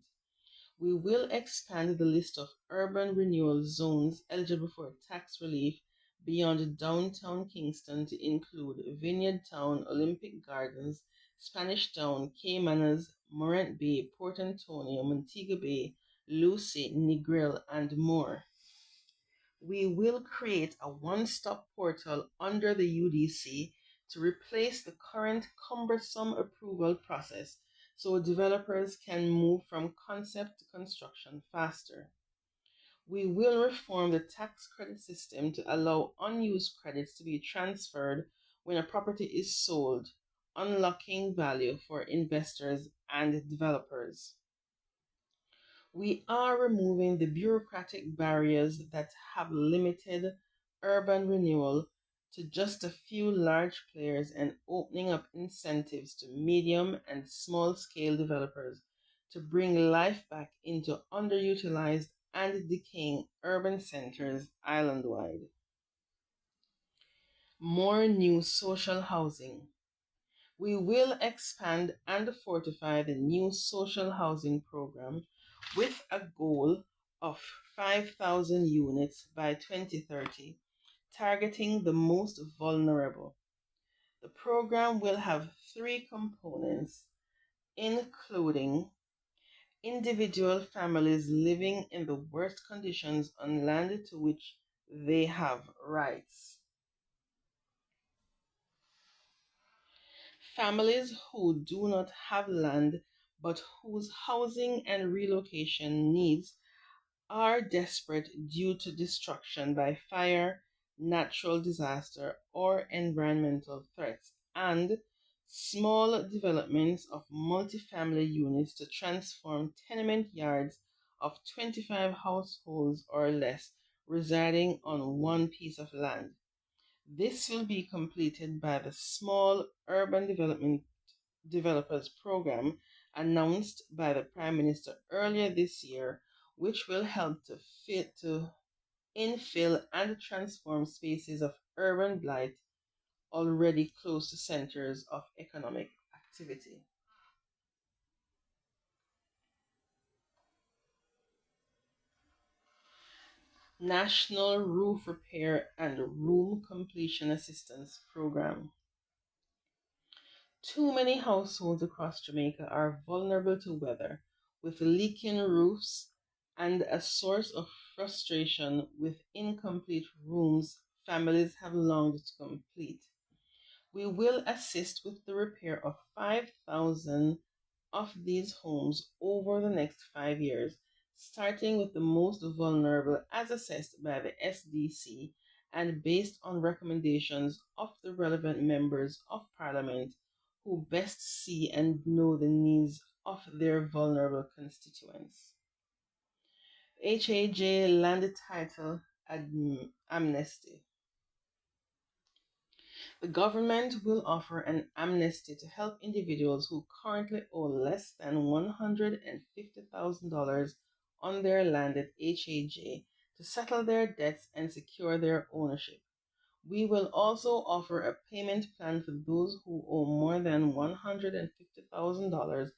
We will expand the list of urban renewal zones eligible for tax relief beyond downtown Kingston to include Vineyard Town, Olympic Gardens, Spanish Town, Caymanas, Morant Bay, Port Antonio, Montego Bay, Lucy, Negril, and more. We will create a one-stop portal under the UDC to replace the current cumbersome approval process so developers can move from concept to construction faster. We will reform the tax credit system to allow unused credits to be transferred when a property is sold, unlocking value for investors and developers. We are removing the bureaucratic barriers that have limited urban renewal to just a few large players and opening up incentives to medium and small scale developers to bring life back into underutilized and decaying urban centers island-wide. More new social housing. We will expand and fortify the new social housing program with a goal of 5,000 units by 2030, targeting the most vulnerable. The program will have three components, including individual families living in the worst conditions on land to which they have rights. Families who do not have land but whose housing and relocation needs are desperate due to destruction by fire, natural disaster, or environmental threats, and small developments of multifamily units to transform tenement yards of 25 households or less residing on one piece of land. This will be completed by the Small Urban Development Developers Program announced by the Prime Minister earlier this year, which will help to infill and transform spaces of urban blight already close to centers of economic activity. National Roof Repair and Room Completion Assistance Program. Too many households across Jamaica are vulnerable to weather, with leaking roofs and a source of frustration with incomplete rooms families have longed to complete. We will assist with the repair of 5,000 of these homes over the next 5 years, starting with the most vulnerable as assessed by the SDC and based on recommendations of the relevant members of Parliament who best see and know the needs of their vulnerable constituents. HAJ Land Title Amnesty. The government will offer an amnesty to help individuals who currently owe less than $150,000 on their land at HAJ to settle their debts and secure their ownership. We will also offer a payment plan for those who owe more than $150,000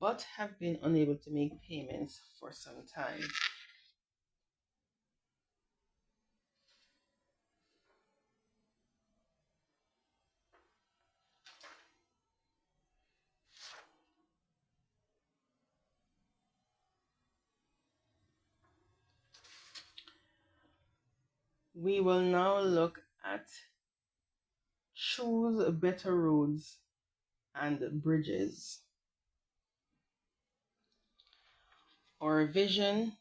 but have been unable to make payments for some time. We will now look at choose better roads and bridges. Our vision: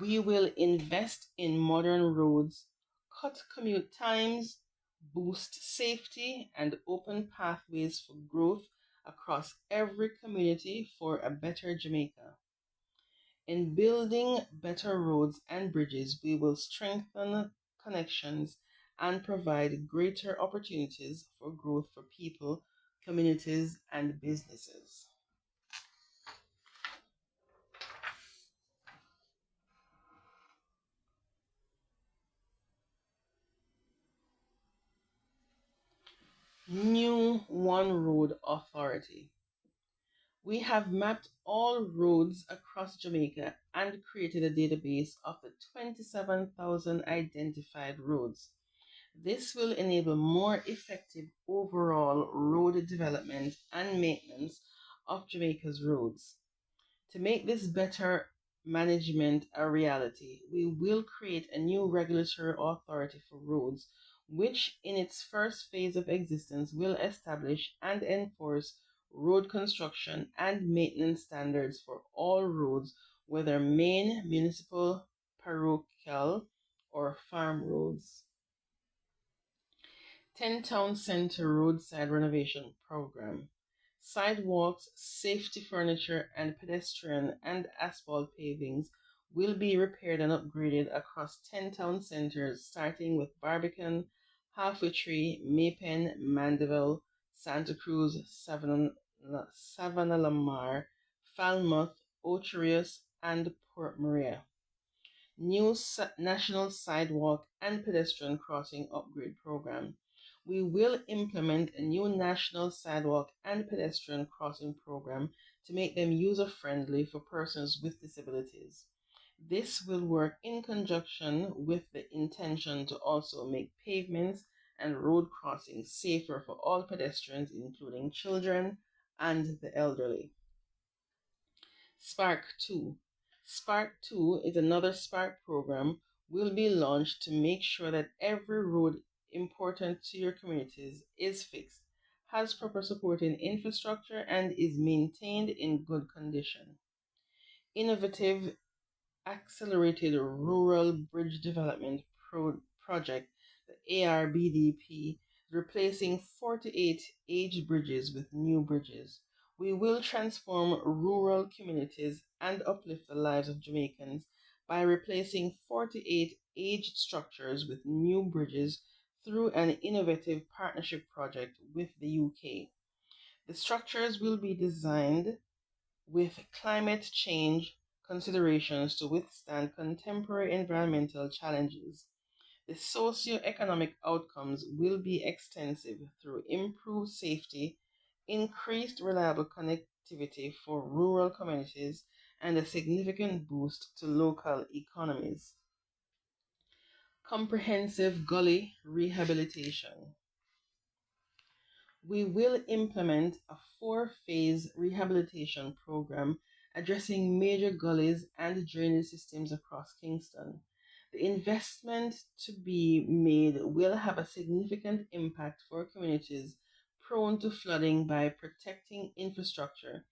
we will invest in modern roads, cut commute times, boost safety, and open pathways for growth across every community for a better Jamaica. In building better roads and bridges, we will strengthen connections and provide greater opportunities for growth for people, communities, and businesses. New One Road Authority. We have mapped all roads across Jamaica and created a database of the 27,000 identified roads. This will enable more effective overall road development and maintenance of Jamaica's roads. To make this better management a reality, we will create a new regulatory authority for roads, which in its first phase of existence will establish and enforce road construction and maintenance standards for all roads, whether main, municipal, parochial, or farm roads. 10 Town Center Roadside Renovation Program. Sidewalks, safety furniture, and pedestrian and asphalt pavings will be repaired and upgraded across 10 town centers, starting with Barbican, Halfway Tree, Maypen, Mandeville, Santa Cruz, Savannah Lamar, Falmouth, Ocherius, and Port Maria. New National Sidewalk and Pedestrian Crossing Upgrade Program. We will implement a new national sidewalk and pedestrian crossing program to make them user friendly for persons with disabilities. This will work in conjunction with the intention to also make pavements and road crossings safer for all pedestrians, including children and the elderly. Spark 2. Spark 2 is another Spark program will be launched to make sure that every road important to your communities is fixed, has proper supporting infrastructure, and is maintained in good condition. Innovative Accelerated Rural Bridge Development Project, the ARBDP, replacing 48 aged bridges with new bridges. We will transform rural communities and uplift the lives of Jamaicans by replacing 48 aged structures with new bridges through an innovative partnership project with the UK. The structures will be designed with climate change considerations to withstand contemporary environmental challenges. The socio-economic outcomes will be extensive through improved safety, increased reliable connectivity for rural communities, and a significant boost to local economies. Comprehensive gully rehabilitation. We will implement a 4-phase rehabilitation program addressing major gullies and drainage systems across Kingston. The investment to be made will have a significant impact for communities prone to flooding by protecting infrastructure,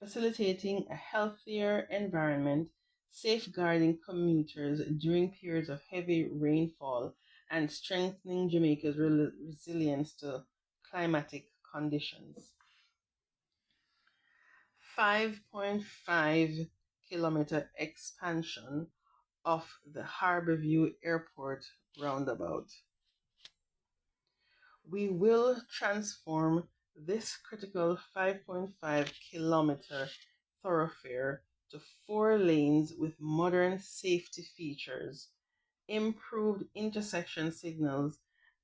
facilitating a healthier environment, safeguarding commuters during periods of heavy rainfall, and strengthening Jamaica's resilience to climatic conditions. 5.5-kilometer expansion of the Harborview Airport roundabout. We will transform this critical 5.5-kilometer thoroughfare to 4 lanes with modern safety features, improved intersection signals,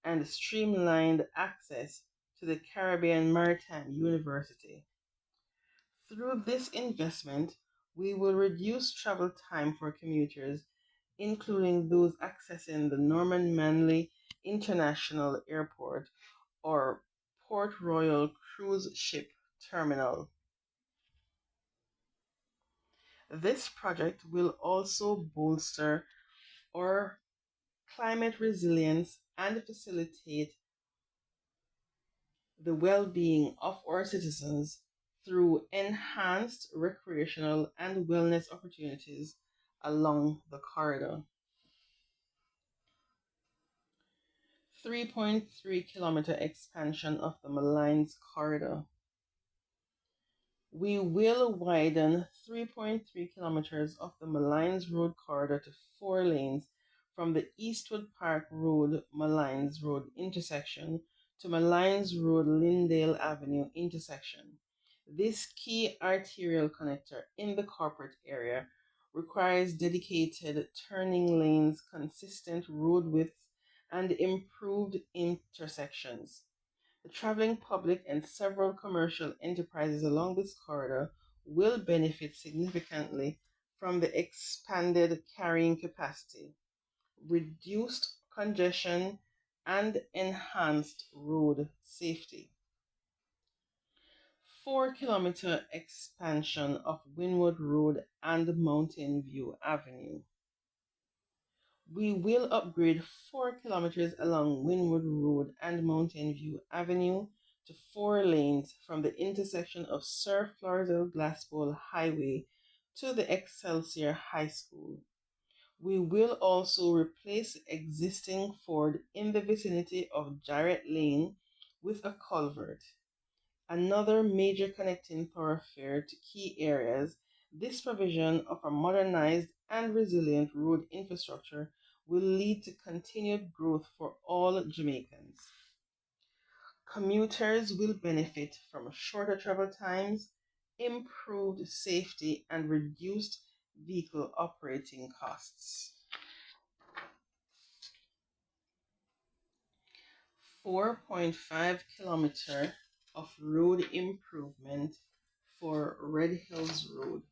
and streamlined access to the Caribbean Maritime University. Through this investment, we will reduce travel time for commuters, including those accessing the Norman Manley International Airport or Port Royal Cruise Ship Terminal. This project will also bolster our climate resilience and facilitate the well-being of our citizens through enhanced recreational and wellness opportunities along the corridor. 3.3-kilometer expansion of the Malines Corridor. We will widen 3.3 kilometers of the Malines Road corridor to 4 lanes from the Eastwood Park Road Malines Road intersection to Malines Road Lindale Avenue intersection. This key arterial connector in the corporate area requires dedicated turning lanes, consistent road widths, and improved intersections. The traveling public and several commercial enterprises along this corridor will benefit significantly from the expanded carrying capacity, reduced congestion, and enhanced road safety. 4-kilometer expansion of Winwood Road and Mountain View Avenue. We will upgrade 4 kilometers along Winwood Road and Mountain View Avenue to 4 lanes from the intersection of Sir Florizel Glassbowl Highway to the Excelsior High School. We will also replace existing ford in the vicinity of Jarrett Lane with a culvert. Another major connecting thoroughfare to key areas, this provision of a modernized and resilient road infrastructure will lead to continued growth for all Jamaicans. Commuters will benefit from shorter travel times, improved safety, and reduced vehicle operating costs. 4.5-kilometer of road improvement for Red Hills Road.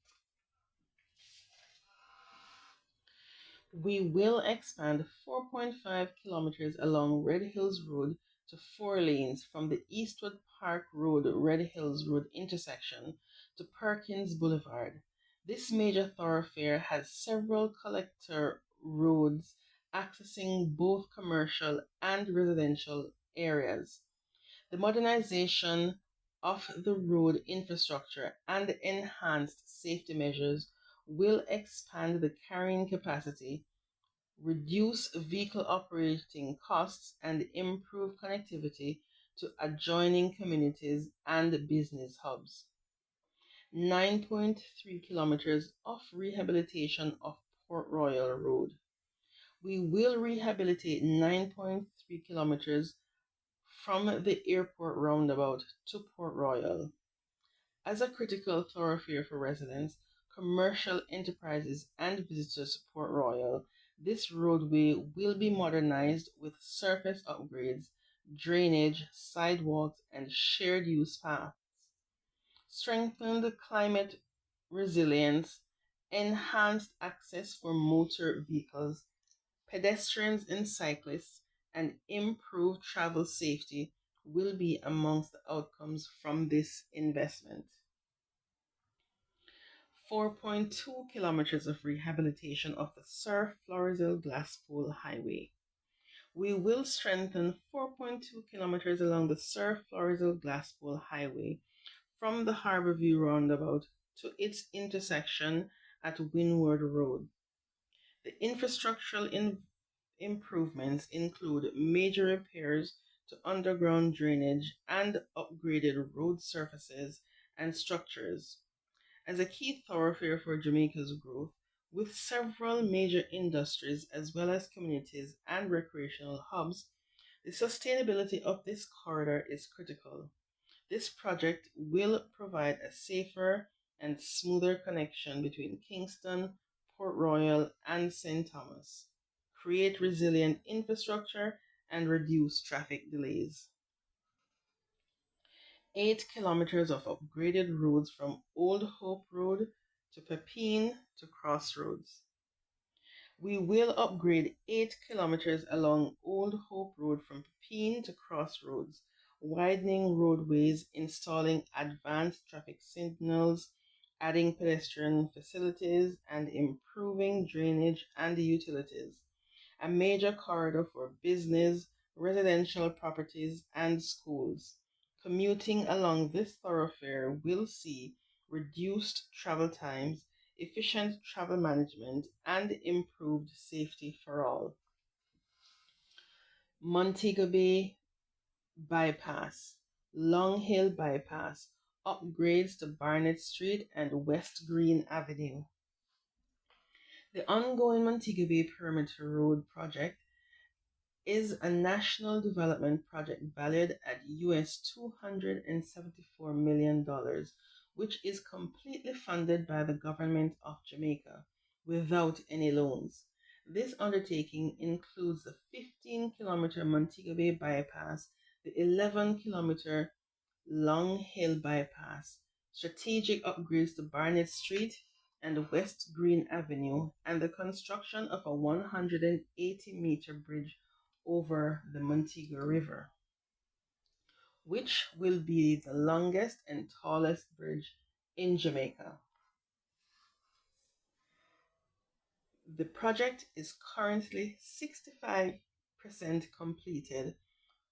We will expand 4.5 kilometers along Red Hills Road to 4 lanes from the Eastwood Park Road Red Hills Road intersection to Perkins Boulevard. This major thoroughfare has several collector roads accessing both commercial and residential areas. The modernization of the road infrastructure and enhanced safety measures will expand the carrying capacity, reduce vehicle operating costs, and improve connectivity to adjoining communities and business hubs. 9.3 kilometers of rehabilitation of Port Royal Road. We will rehabilitate 9.3 kilometers from the airport roundabout to Port Royal. As a critical thoroughfare for residents, commercial enterprises, and visitors to Port Royal, this roadway will be modernized with surface upgrades, drainage, sidewalks, and shared use paths. Strengthened climate resilience, enhanced access for motor vehicles, pedestrians and cyclists, and improved travel safety will be amongst the outcomes from this investment. 4.2 kilometers of rehabilitation of the Sir Florizel Glasspool Highway. We will strengthen 4.2 kilometers along the Sir Florizel Glasspool Highway from the Harborview roundabout to its intersection at Windward Road. The infrastructural improvements include major repairs to underground drainage and upgraded road surfaces and structures. As a key thoroughfare for Jamaica's growth, with several major industries as well as communities and recreational hubs, the sustainability of this corridor is critical. This project will provide a safer and smoother connection between Kingston, Port Royal, and St. Thomas, create resilient infrastructure, and reduce traffic delays. 8 kilometers of upgraded roads from Old Hope Road to Pepin to Crossroads. We will upgrade 8 kilometers along Old Hope Road from Pepin to Crossroads, widening roadways, installing advanced traffic signals, adding pedestrian facilities, and improving drainage and utilities. A major corridor for business, residential properties, and schools. Commuting along this thoroughfare will see reduced travel times, efficient travel management, and improved safety for all. Montego Bay Bypass, Long Hill Bypass, upgrades to Barnett Street and West Green Avenue. The ongoing Montego Bay Perimeter Road project is a national development project valued at US $274 million, which is completely funded by the government of Jamaica without any loans. This undertaking includes the 15-kilometer Montego Bay bypass, the 11-kilometer Long Hill bypass, strategic upgrades to Barnett Street and West Green Avenue, and the construction of a 180-meter bridge over the Montego River, which will be the longest and tallest bridge in Jamaica. The project is currently 65% completed,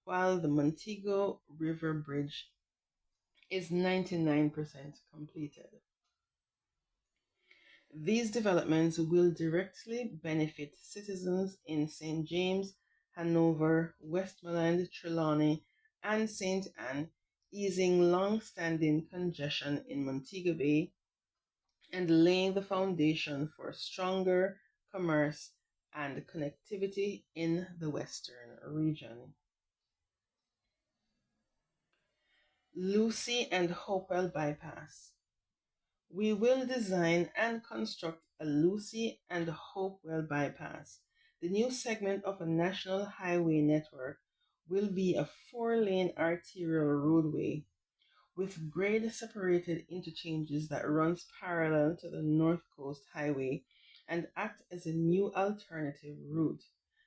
while the Montego River Bridge is 99% completed. These developments will directly benefit citizens in St. James, Hanover, Westmoreland, Trelawney, and St. Anne, easing long-standing congestion in Montego Bay and laying the foundation for stronger commerce and connectivity in the western region. Lucy and Hopewell Bypass. We will design and construct a Lucy and Hopewell bypass. The new segment of a national highway network will be a 4-lane arterial roadway with grade-separated interchanges that runs parallel to the North Coast Highway and act as a new alternative route.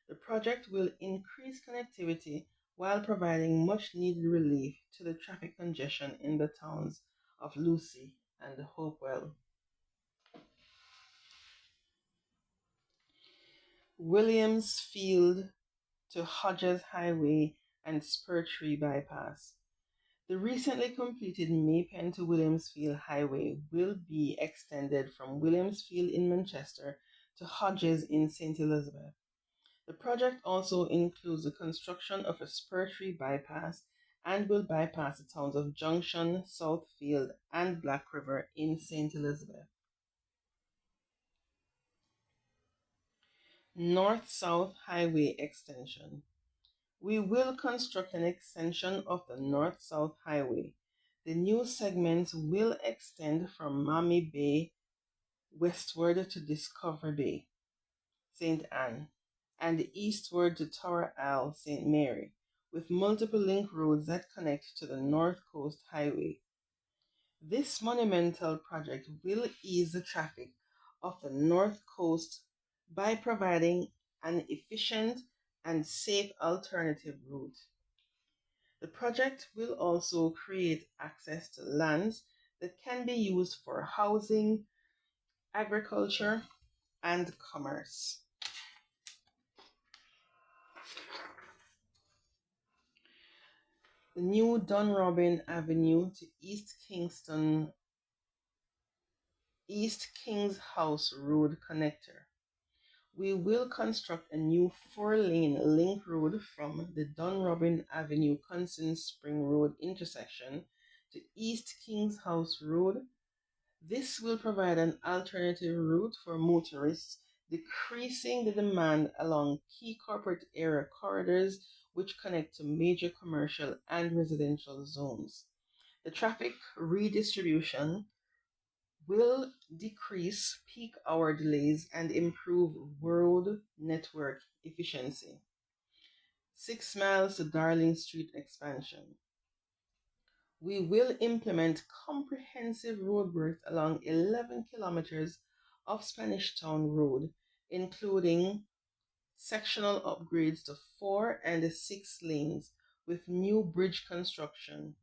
The project will increase connectivity while providing much-needed relief to the traffic congestion in the towns of Lucy and Hopewell. Williams Field to Hodges Highway and Spur Tree Bypass. The recently completed Maypen to Williamsfield Highway will be extended from Williamsfield in Manchester to Hodges in St. Elizabeth. The project also includes the construction of a spur-tree bypass and will bypass the towns of Junction, Southfield, and Black River in St. Elizabeth. North-South Highway Extension. We will construct an extension of the North-South Highway. The new segments will extend from Mammy Bay westward to Discovery Bay, St. Anne, and eastward to Tower Isle, St. Mary, with multiple link roads that connect to the North Coast Highway. This monumental project will ease the traffic of the North Coast by providing an efficient and safe alternative route. The project will also create access to lands that can be used for housing, agriculture, and commerce. The new Dunrobin Avenue to East Kings House Road connector. We will construct a new 4-lane link road from the Dunrobin Avenue Constant Spring Road intersection to East Kings House Road. This will provide an alternative route for motorists, decreasing the demand along key corporate area corridors which connect to major commercial and residential zones. The traffic redistribution will decrease peak hour delays and improve road network efficiency. 6 miles to Darling Street expansion. We will implement comprehensive road works along 11 kilometers of Spanish Town Road, including sectional upgrades to 4 and 6 lanes with new bridge construction.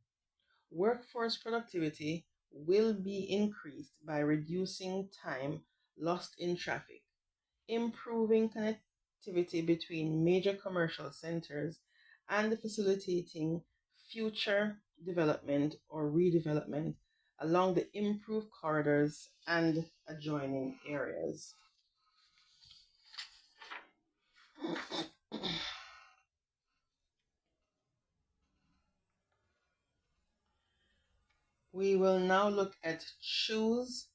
Workforce productivity will be increased by reducing time lost in traffic, improving connectivity between major commercial centers, and facilitating future development or redevelopment along the improved corridors and adjoining areas. We will now look at Choose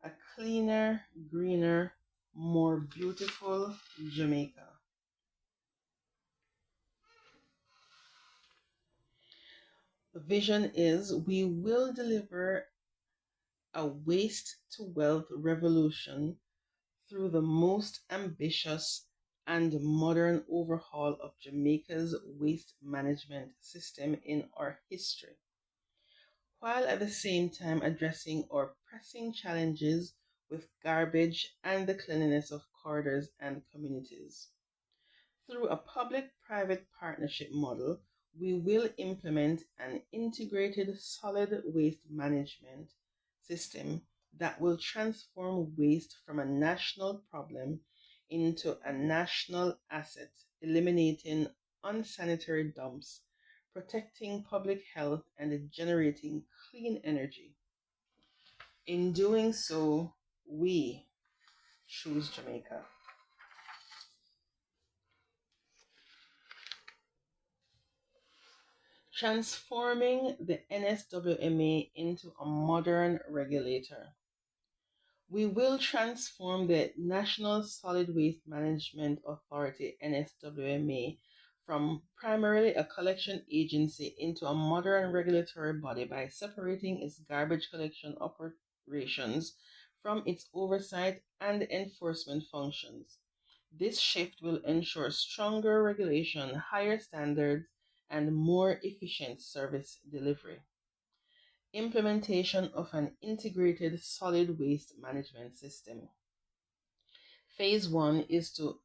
a Cleaner, Greener, More Beautiful Jamaica. The vision is we will deliver a waste to wealth revolution through the most ambitious and modern overhaul of Jamaica's waste management system in our history, while at the same time addressing our pressing challenges with garbage and the cleanliness of corridors and communities. Through a public-private partnership model, we will implement an integrated solid waste management system that will transform waste from a national problem into a national asset, eliminating unsanitary dumps, protecting public health, and generating clean energy. In doing so, we choose Jamaica. Transforming the NSWMA into a modern regulator. We will transform the National Solid Waste Management Authority (NSWMA) from primarily a collection agency into a modern regulatory body by separating its garbage collection operations from its oversight and enforcement functions. This shift will ensure stronger regulation, higher standards, and more efficient service delivery. Implementation of an integrated solid waste management system. Phase 1 is to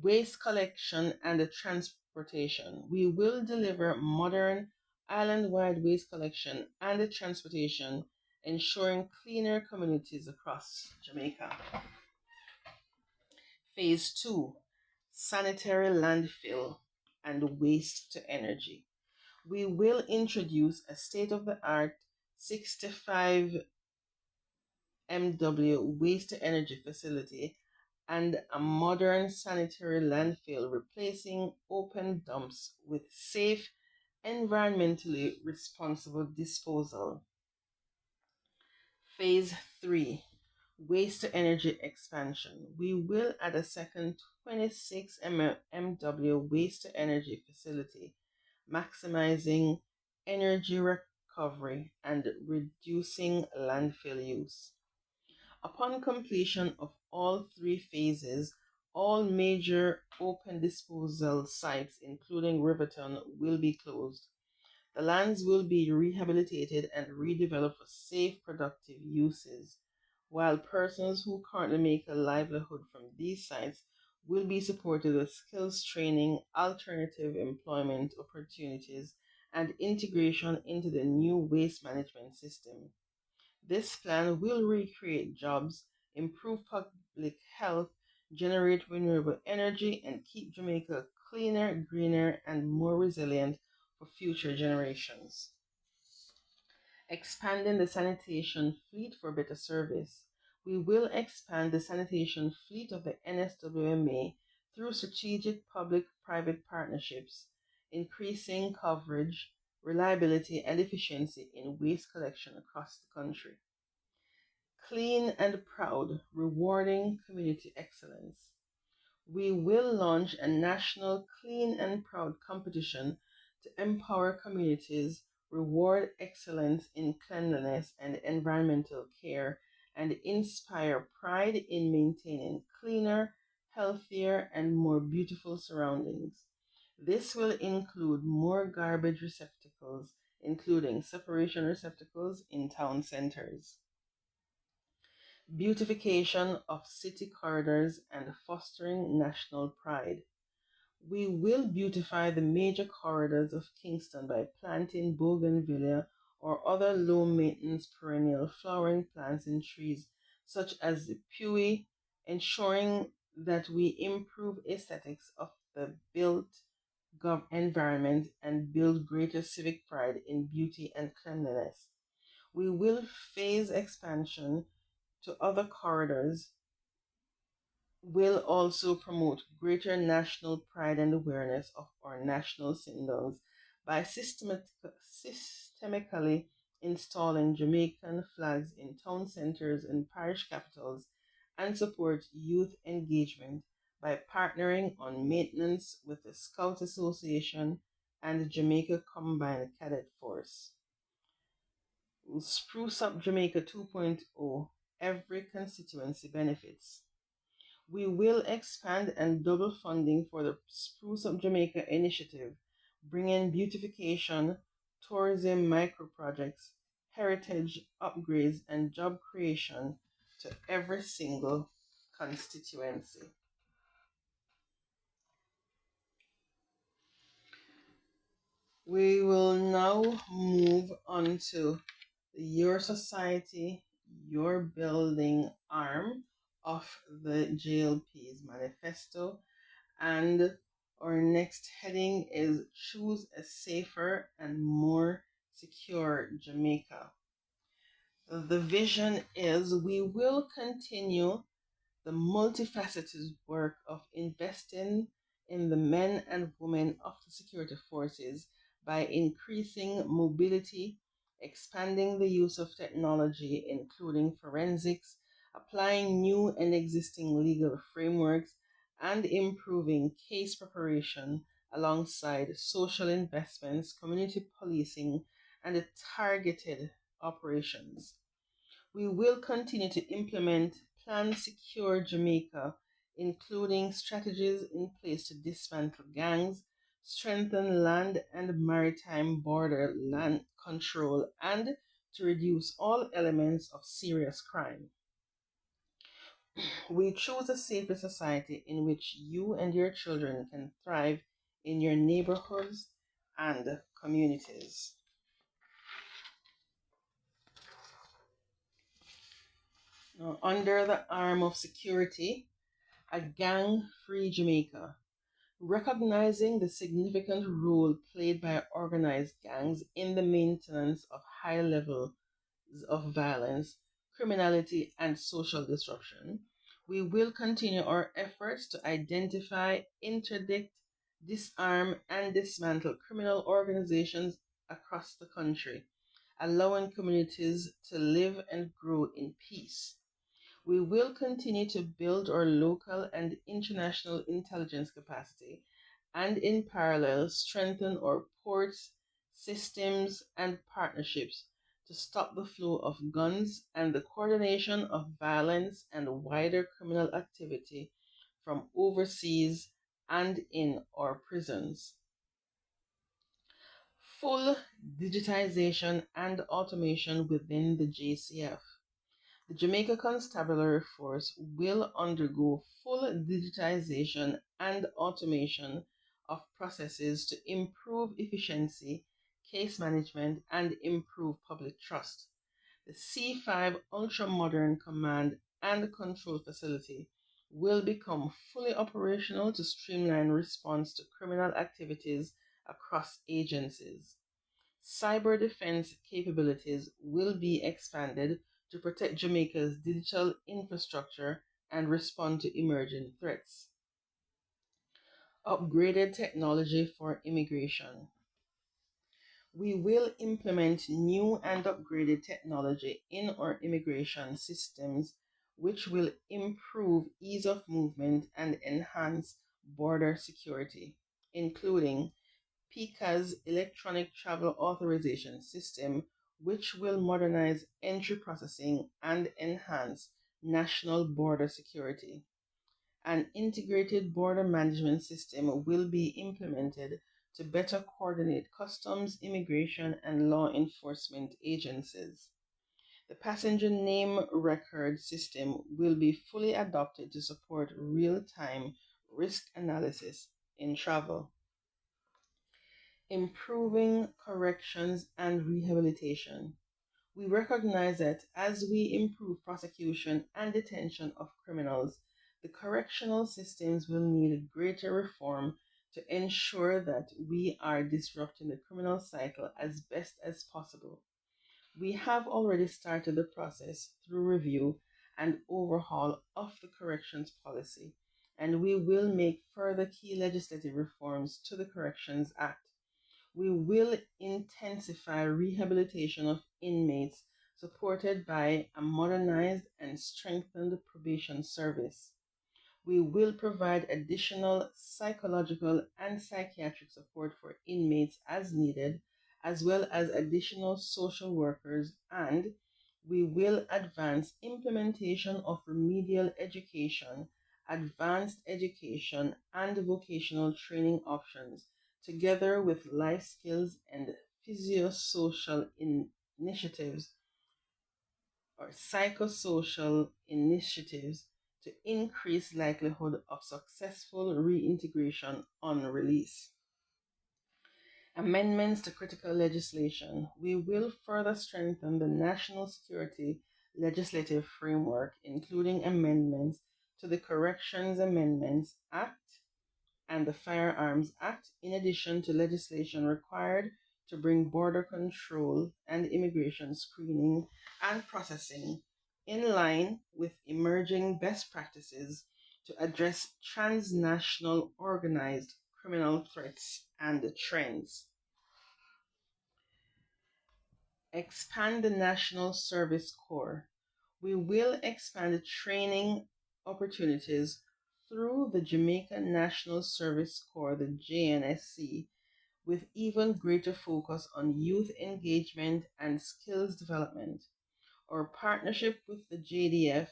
waste collection and transportation. We will deliver modern island-wide waste collection and transportation, ensuring cleaner communities across Jamaica. Phase 2, sanitary landfill and waste to energy. We will introduce a state of the art 65 MW waste to energy facility and a modern sanitary landfill, replacing open dumps with safe, environmentally responsible disposal. Phase 3, waste to energy expansion. We will add a second 26 MW waste to energy facility, maximizing energy recovery and reducing landfill use. Upon completion of all three phases, all major open disposal sites, including Riverton, will be closed. The lands will be rehabilitated and redeveloped for safe, productive uses, while persons who currently make a livelihood from these sites will be supported with skills training, alternative employment opportunities, and integration into the new waste management system. This plan will recreate jobs, improve public health, generate renewable energy, and keep Jamaica cleaner, greener, and more resilient for future generations. Expanding the sanitation fleet for better service. We will expand the sanitation fleet of the NSWMA through strategic public private partnerships, increasing coverage, reliability, and efficiency in waste collection across the country. Clean and proud, rewarding community excellence. We will launch a national Clean and Proud competition to empower communities, reward excellence in cleanliness and environmental care, and inspire pride in maintaining cleaner, healthier, and more beautiful surroundings. This will include more garbage receptacles, including separation receptacles in town centers, beautification of city corridors, and fostering national pride. We will beautify the major corridors of Kingston by planting bougainvillea or other low maintenance perennial flowering plants and trees, such as the pewee, ensuring that we improve aesthetics of the built environment and build greater civic pride in beauty and cleanliness. We will phase expansion to other corridors will also promote greater national pride and awareness of our national symbols by systemically installing Jamaican flags in town centers and parish capitals, and support youth engagement by partnering on maintenance with the Scout Association and the Jamaica Combined Cadet Force. We'll spruce up Jamaica 2.0. Every constituency benefits. We will expand and double funding for the Spruce Up Jamaica initiative, bringing beautification, tourism micro-projects, heritage upgrades, and job creation to every single constituency. We will now move on to Your Society, Your Building arm of the JLP's manifesto. And our next heading is Choose a Safer and More Secure Jamaica. The vision is we will continue the multifaceted work of investing in the men and women of the security forces by increasing mobility, expanding the use of technology, including forensics, applying new and existing legal frameworks, and improving case preparation alongside social investments, community policing, and targeted operations. We will continue to implement Plan Secure Jamaica, including strategies in place to dismantle gangs, strengthen land and maritime border land control, and to reduce all elements of serious crime. We choose a safer society in which you and your children can thrive in your neighborhoods and communities. Now, under the arm of security, a gang-free Jamaica. Recognizing the significant role played by organized gangs in the maintenance of high levels of violence, criminality, and social disruption, we will continue our efforts to identify, interdict, disarm, and dismantle criminal organizations across the country, allowing communities to live and grow in peace. We will continue to build our local and international intelligence capacity and, in parallel, strengthen our ports, systems, and partnerships to stop the flow of guns and the coordination of violence and wider criminal activity from overseas and in our prisons. Full digitization and automation within the JCF. The Jamaica Constabulary Force will undergo full digitization and automation of processes to improve efficiency, case management, and improve public trust. The C5 ultra modern command and control facility will become fully operational to streamline response to criminal activities across agencies. Cyber defense capabilities will be expanded to protect Jamaica's digital infrastructure and respond to emerging threats. Upgraded technology for immigration. We will implement new and upgraded technology in our immigration systems, which will improve ease of movement and enhance border security, including PICA's electronic travel authorization system, which will modernize entry processing and enhance national border security. An integrated border management system will be implemented to better coordinate customs, immigration, and law enforcement agencies. The passenger name record system will be fully adopted to support real time risk analysis in travel. Improving corrections and rehabilitation. We recognize that as we improve prosecution and detention of criminals, the correctional systems will need greater reform to ensure that we are disrupting the criminal cycle as best as possible. We have already started the process through review and overhaul of the corrections policy, and we will make further key legislative reforms to the Corrections Act. We will intensify rehabilitation of inmates supported by a modernized and strengthened probation service. We will provide additional psychological and psychiatric support for inmates as needed, as well as additional social workers, and we will advance implementation of remedial education, advanced education, and vocational training options, together with life skills and physiosocial initiatives or psychosocial initiatives to increase likelihood of successful reintegration on release. Amendments to critical legislation. We will further strengthen the national security legislative framework, including amendments to the Corrections Amendments Act and the Firearms Act, in addition to legislation required to bring border control and immigration screening and processing in line with emerging best practices to address transnational organized criminal threats and trends. Expand the National Service Corps. We will expand training opportunities through the Jamaica National Service Corps, the JNSC, with even greater focus on youth engagement and skills development. Our partnership with the JDF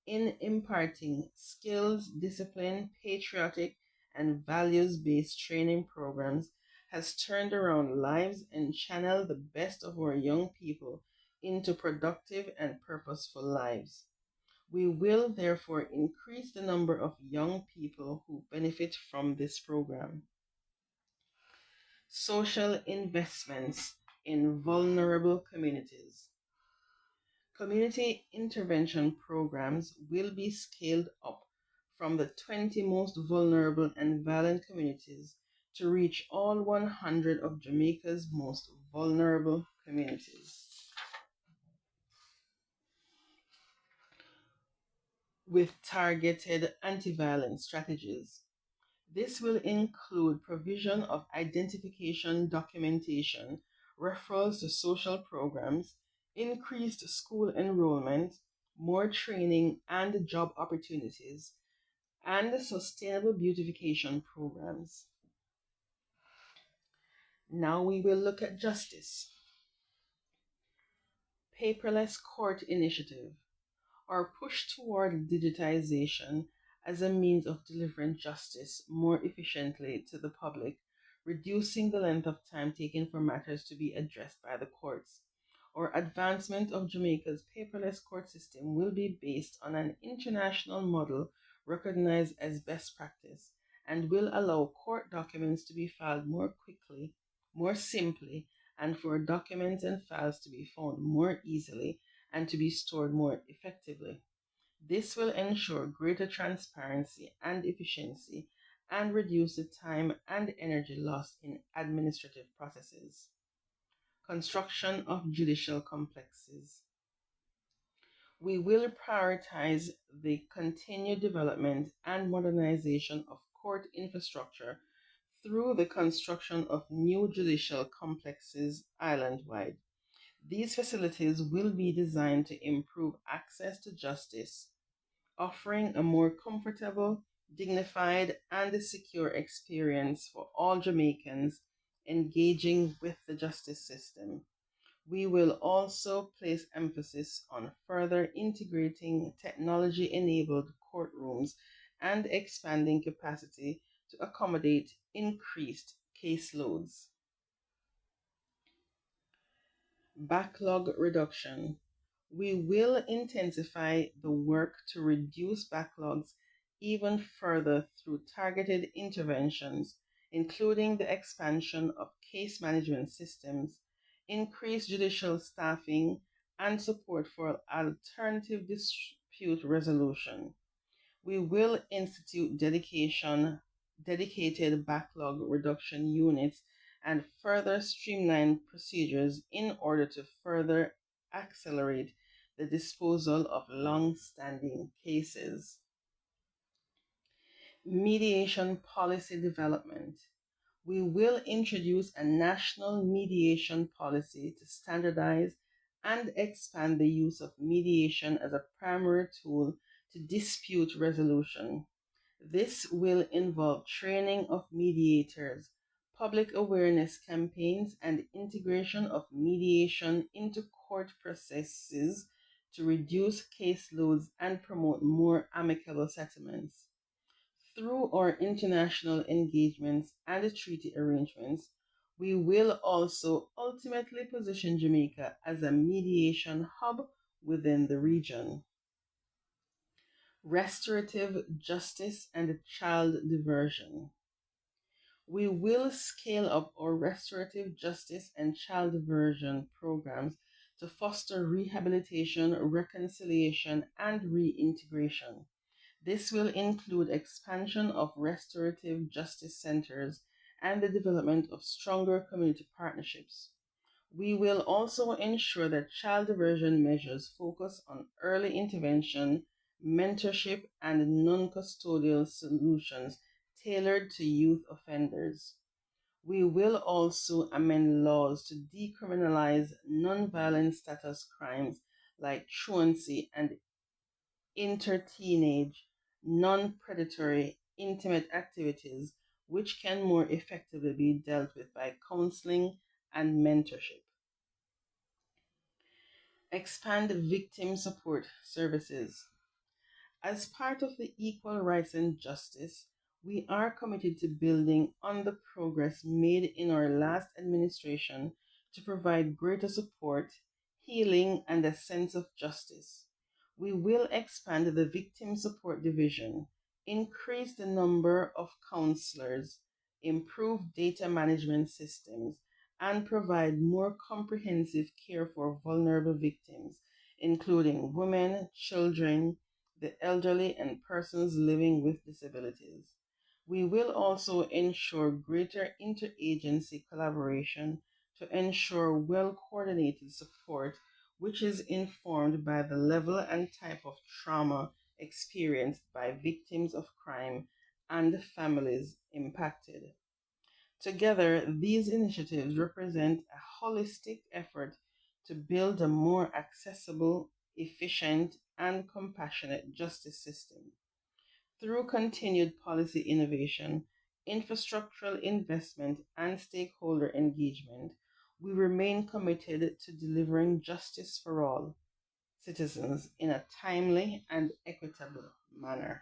in imparting skills, discipline, patriotic, and values based training programs has turned around lives and channeled the best of our young people into productive and purposeful lives. We will therefore increase the number of young people who benefit from this program. Social investments in vulnerable communities. Community intervention programs will be scaled up from the 20 most vulnerable and violent communities to reach all 100 of Jamaica's most vulnerable communities with targeted anti-violence strategies. This will include provision of identification documentation, referrals to social programs, increased school enrollment, more training and job opportunities, and sustainable beautification programs. Now we will look at justice. Paperless court initiative, or push toward digitization as a means of delivering justice more efficiently to the public, reducing the length of time taken for matters to be addressed by the courts. Or advancement of Jamaica's paperless court system will be based on an international model recognized as best practice and will allow court documents to be filed more quickly, more simply, and for documents and files to be found more easily and to be stored more effectively. This will ensure greater transparency and efficiency and reduce the time and energy lost in administrative processes. Construction of judicial complexes. We will prioritize the continued development and modernization of court infrastructure through the construction of new judicial complexes island-wide. These facilities will be designed to improve access to justice, offering a more comfortable, dignified, and secure experience for all Jamaicans engaging with the justice system. We will also place emphasis on further integrating technology enabled courtrooms and expanding capacity to accommodate increased caseloads. Backlog reduction. We will intensify the work to reduce backlogs even further through targeted interventions, including the expansion of case management systems, increased judicial staffing, and support for alternative dispute resolution. We will institute dedicated backlog reduction units and further streamline procedures in order to further accelerate the disposal of long-standing cases. Mediation policy development. We will introduce a national mediation policy to standardize and expand the use of mediation as a primary tool to dispute resolution. This will involve training of mediators, public awareness campaigns, and integration of mediation into court processes to reduce caseloads and promote more amicable settlements. Through our international engagements and treaty arrangements, we will also ultimately position Jamaica as a mediation hub within the region. Restorative justice and child diversion. We will scale up our restorative justice and child diversion programs to foster rehabilitation, reconciliation, and reintegration. This will include expansion of restorative justice centers and the development of stronger community partnerships. We will also ensure that child diversion measures focus on early intervention, mentorship, and non custodial solutions tailored to youth offenders. We will also amend laws to decriminalize nonviolent status crimes like truancy and interteenage, non predatory, intimate activities, which can more effectively be dealt with by counseling and mentorship. Expand victim support services. As part of the Equal Rights and Justice, we are committed to building on the progress made in our last administration to provide greater support, healing, and a sense of justice. We will expand the Victim Support Division, increase the number of counselors, improve data management systems, and provide more comprehensive care for vulnerable victims, including women, children, the elderly, and persons living with disabilities. We will also ensure greater interagency collaboration to ensure well coordinated support, which is informed by the level and type of trauma experienced by victims of crime and families impacted. Together, these initiatives represent a holistic effort to build a more accessible, efficient, and compassionate justice system. Through continued policy innovation, infrastructural investment, and stakeholder engagement, we remain committed to delivering justice for all citizens in a timely and equitable manner.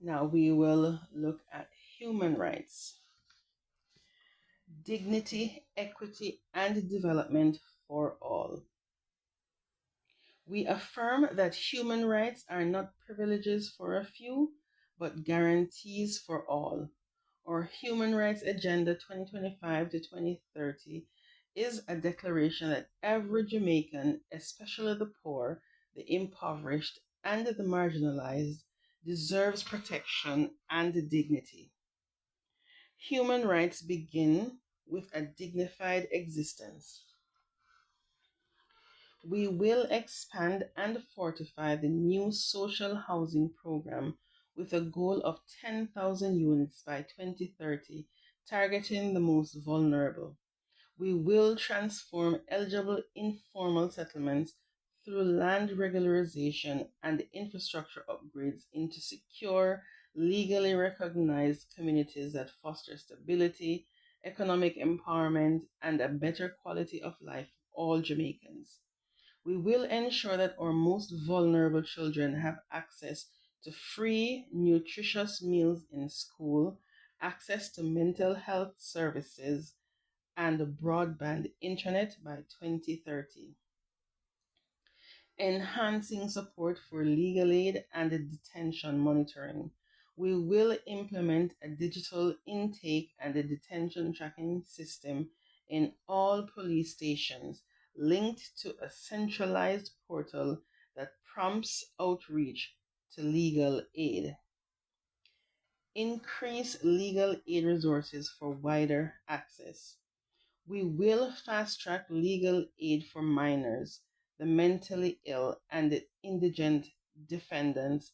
Now we will look at human rights, dignity, equity, and development for all. We affirm that human rights are not privileges for a few, but guarantees for all. Our Human Rights Agenda 2025 to 2030 is a declaration that every Jamaican, especially the poor, the impoverished, and the marginalized, deserves protection and dignity. Human rights begin with a dignified existence. We will expand and fortify the new social housing program with a goal of 10,000 units by 2030, targeting the most vulnerable. We will transform eligible informal settlements through land regularization and infrastructure upgrades into secure, legally recognized communities that foster stability, economic empowerment, and a better quality of life for all Jamaicans. We will ensure that our most vulnerable children have access to free, nutritious meals in school, access to mental health services, and broadband internet by 2030. Enhancing support for legal aid and detention monitoring. We will implement a digital intake and a detention tracking system in all police stations linked to a centralized portal that prompts outreach to legal aid. Increase legal aid resources for wider access. We will fast track legal aid for minors, the mentally ill, and the indigent defendants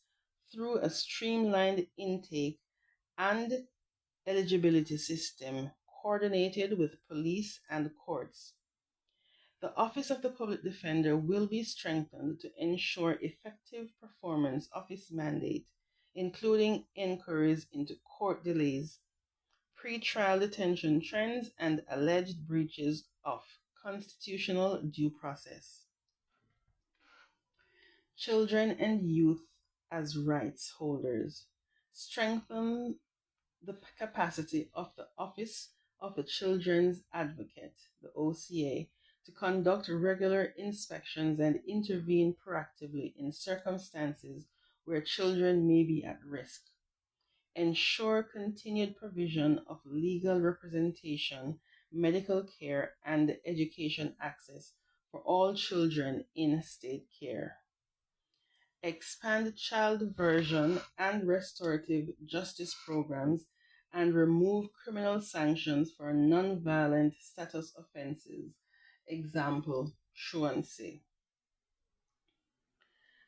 through a streamlined intake and eligibility system coordinated with police and courts. The Office of the Public Defender will be strengthened to ensure effective performance of its mandate, including inquiries into court delays, pre-trial detention trends, and alleged breaches of constitutional due process. Children and youth as rights holders. Strengthen the capacity of the Office of the Children's Advocate, the OCA, to conduct regular inspections and intervene proactively in circumstances where children may be at risk. Ensure continued provision of legal representation, medical care, and education access for all children in state care. Expand child diversion and restorative justice programs and remove criminal sanctions for nonviolent status offenses. Example, truancy.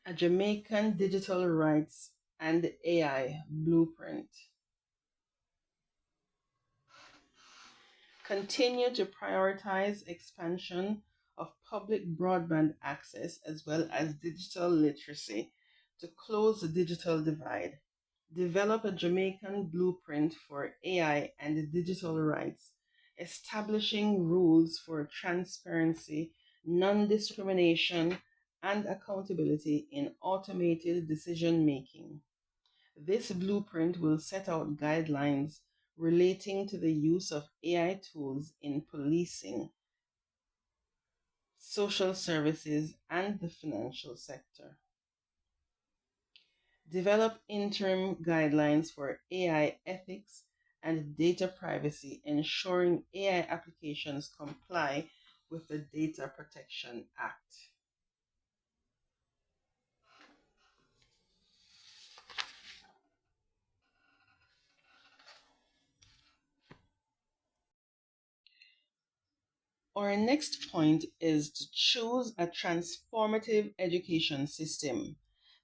A Jamaican Digital Rights and AI Blueprint. Continue to prioritize expansion of public broadband access as well as digital literacy to close the digital divide. Develop a Jamaican blueprint for AI and digital rights, establishing rules for transparency, non discrimination, and accountability in automated decision making. This blueprint will set out guidelines relating to the use of AI tools in policing, social services, and the financial sector. Develop interim guidelines for AI ethics and data privacy, ensuring AI applications comply with the Data Protection Act. Our next point is to choose a transformative education system.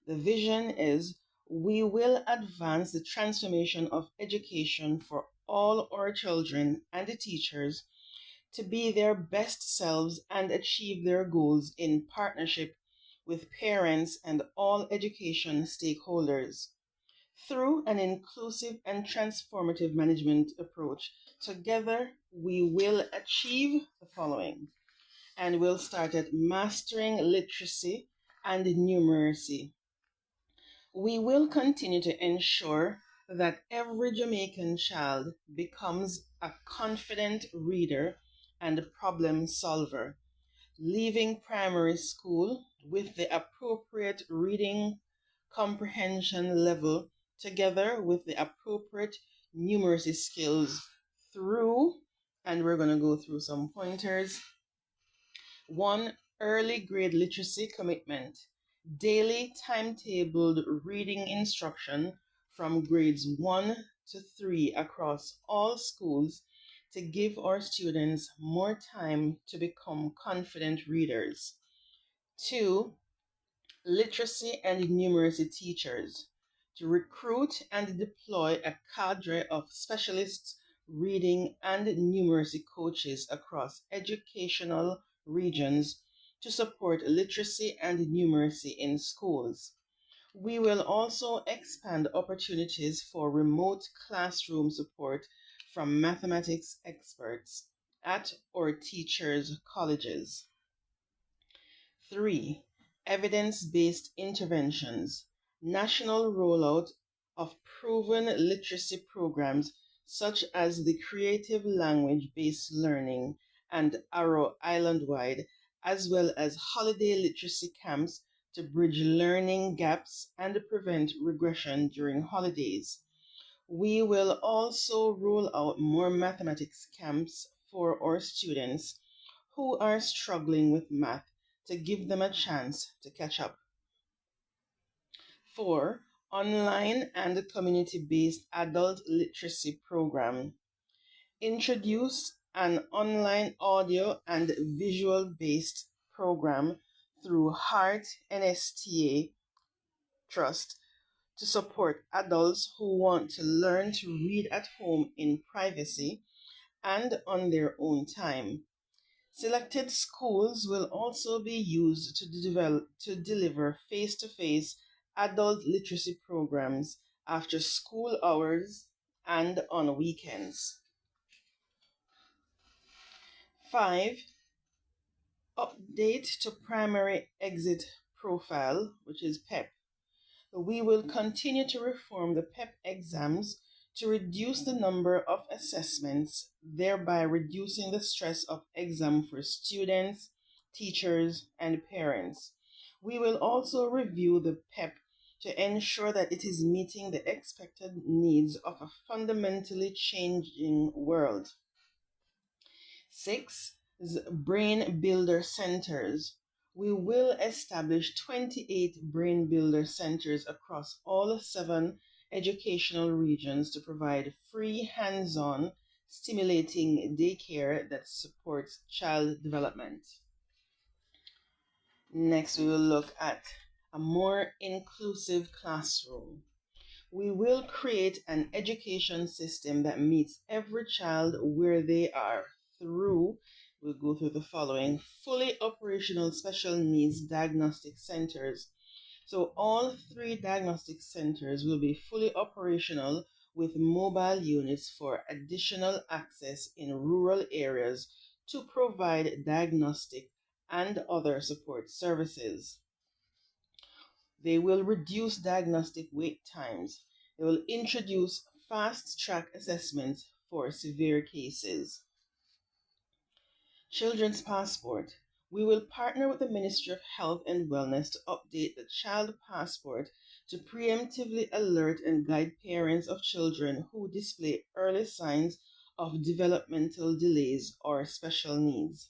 The vision is we will advance the transformation of education for all our children and the teachers to be their best selves and achieve their goals in partnership with parents and all education stakeholders. Through an inclusive and transformative management approach, together we will achieve the following. And we'll start at mastering literacy and numeracy. We will continue to ensure that every Jamaican child becomes a confident reader and problem solver, leaving primary school with the appropriate reading comprehension level together with the appropriate numeracy skills through, and we're going to go through some pointers. 1. Early grade literacy commitment. Daily timetabled reading instruction from grades 1 to 3 across all schools to give our students more time to become confident readers. 2. Literacy and numeracy teachers. To recruit and deploy a cadre of specialists, reading and numeracy coaches across educational regions to support literacy and numeracy in schools. We will also expand opportunities for remote classroom support from mathematics experts at our teachers' colleges. 3. Evidence-based interventions. National rollout of proven literacy programs such as the Creative Language-Based Learning and Arrow Island-wide, as well as holiday literacy camps to bridge learning gaps and prevent regression during holidays. We will also roll out more mathematics camps for our students who are struggling with math to give them a chance to catch up. 4. Online and community-based adult literacy program. Introduce an online audio and visual-based program through Heart NSTA Trust to support adults who want to learn to read at home in privacy and on their own time. Selected schools will also be used to deliver face-to-face adult literacy programs after school hours and on weekends. 5. Update to primary exit profile, which is PEP. We will continue to reform the PEP exams to reduce the number of assessments, thereby reducing the stress of exam for students, teachers, and parents. We will also review the PEP to ensure that it is meeting the expected needs of a fundamentally changing world. 6. Brain Builder Centers. We will establish 28 Brain Builder Centers across all 7 educational regions to provide free hands-on, stimulating daycare that supports child development. Next, we will look at a more inclusive classroom. We will create an education system that meets every child where they are through, we'll go through the following: fully operational special needs diagnostic centers. So all 3 diagnostic centers will be fully operational with mobile units for additional access in rural areas to provide diagnostic and other support services. They will reduce diagnostic wait times. They will introduce fast-track assessments for severe cases. Children's Passport. We will partner with the Ministry of Health and Wellness to update the Child Passport to preemptively alert and guide parents of children who display early signs of developmental delays or special needs.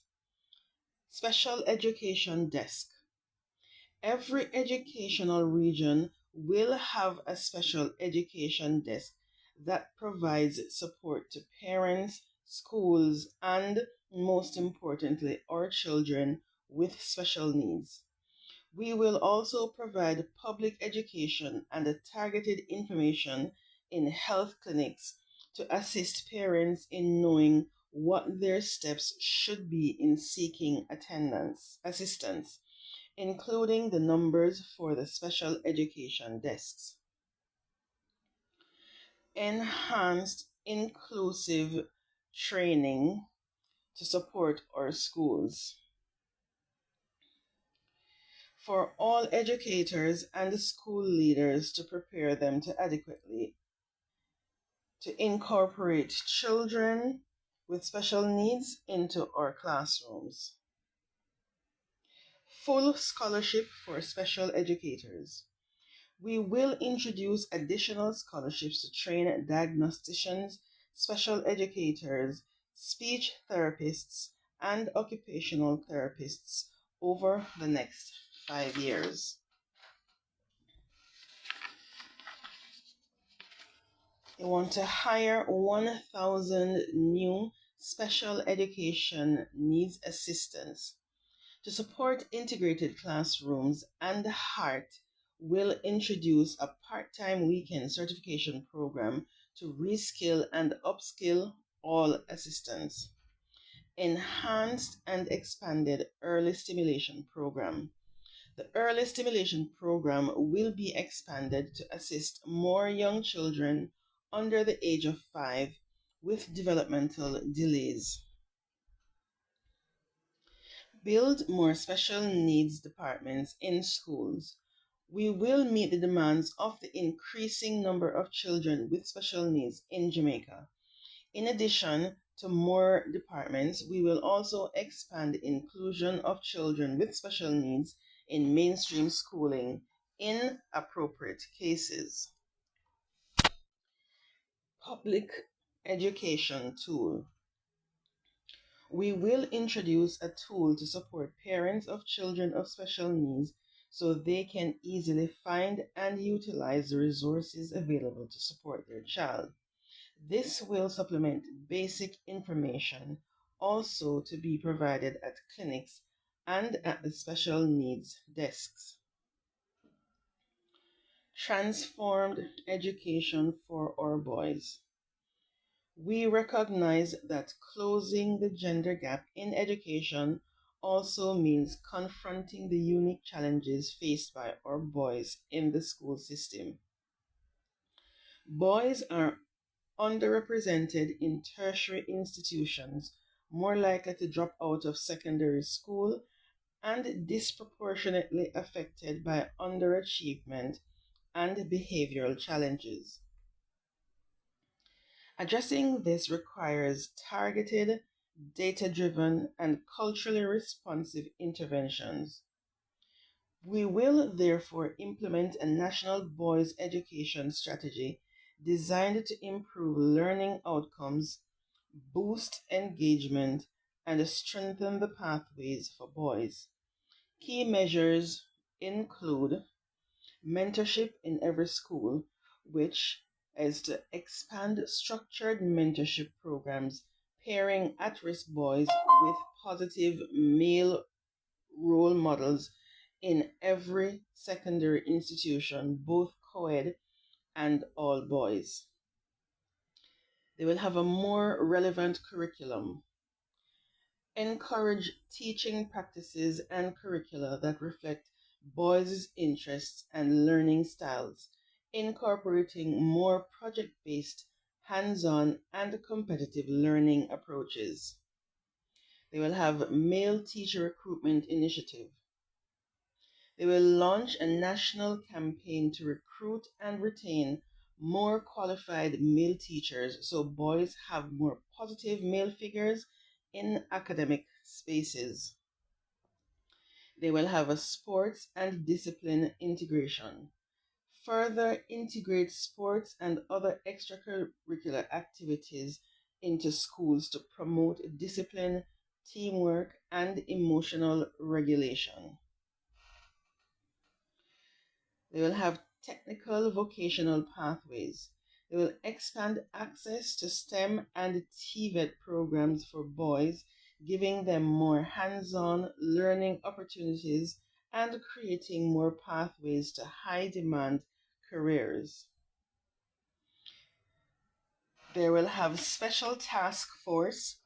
Special Education Desk. Every educational region will have a special education desk that provides support to parents, schools, and most importantly, our children with special needs. We will also provide public education and targeted information in health clinics to assist parents in knowing what their steps should be in seeking attendance assistance, including the numbers for the special education desks. Enhanced inclusive training to support our schools. For all educators and school leaders to prepare them to adequately to incorporate children with special needs into our classrooms. Full scholarship for special educators. We will introduce additional scholarships to train diagnosticians, special educators, speech therapists, and occupational therapists over the next 5 years. They want to hire 1,000 new special education needs assistants to support integrated classrooms, and HEART will introduce a part-time weekend certification program to reskill and upskill all assistants. Enhanced and expanded early stimulation program. The early stimulation program will be expanded to assist more young children under the age of 5 with developmental delays. Build more special needs departments in schools. We will meet the demands of the increasing number of children with special needs in Jamaica. In addition to more departments, we will also expand the inclusion of children with special needs in mainstream schooling in appropriate cases. Public education tool. We will introduce a tool to support parents of children of special needs so they can easily find and utilize the resources available to support their child. This will supplement basic information also to be provided at clinics and at the special needs desks. Transformed education for our boys. We recognize that closing the gender gap in education also means confronting the unique challenges faced by our boys in the school system. Boys are underrepresented in tertiary institutions, more likely to drop out of secondary school, and disproportionately affected by underachievement and behavioral challenges. Addressing this requires targeted, data-driven, and culturally responsive interventions. We will therefore implement a national boys' education strategy designed to improve learning outcomes, boost engagement, and strengthen the pathways for boys. Key measures include mentorship in every school, which is to expand structured mentorship programs pairing at-risk boys with positive male role models in every secondary institution, both co-ed and all boys. They will have a more relevant curriculum. Encourage teaching practices and curricula that reflect boys' interests and learning styles, incorporating more project-based, hands-on, and competitive learning approaches. They will have male teacher recruitment initiative. They will launch a national campaign to recruit and retain more qualified male teachers so boys have more positive male figures in academic spaces. They will have a sports and discipline integration. Further integrate sports and other extracurricular activities into schools to promote discipline teamwork, and emotional regulation. They will have technical vocational pathways. They will expand access to STEM and TVET programs for boys, giving them more hands on learning opportunities and creating more pathways to high demand careers. They will have special task force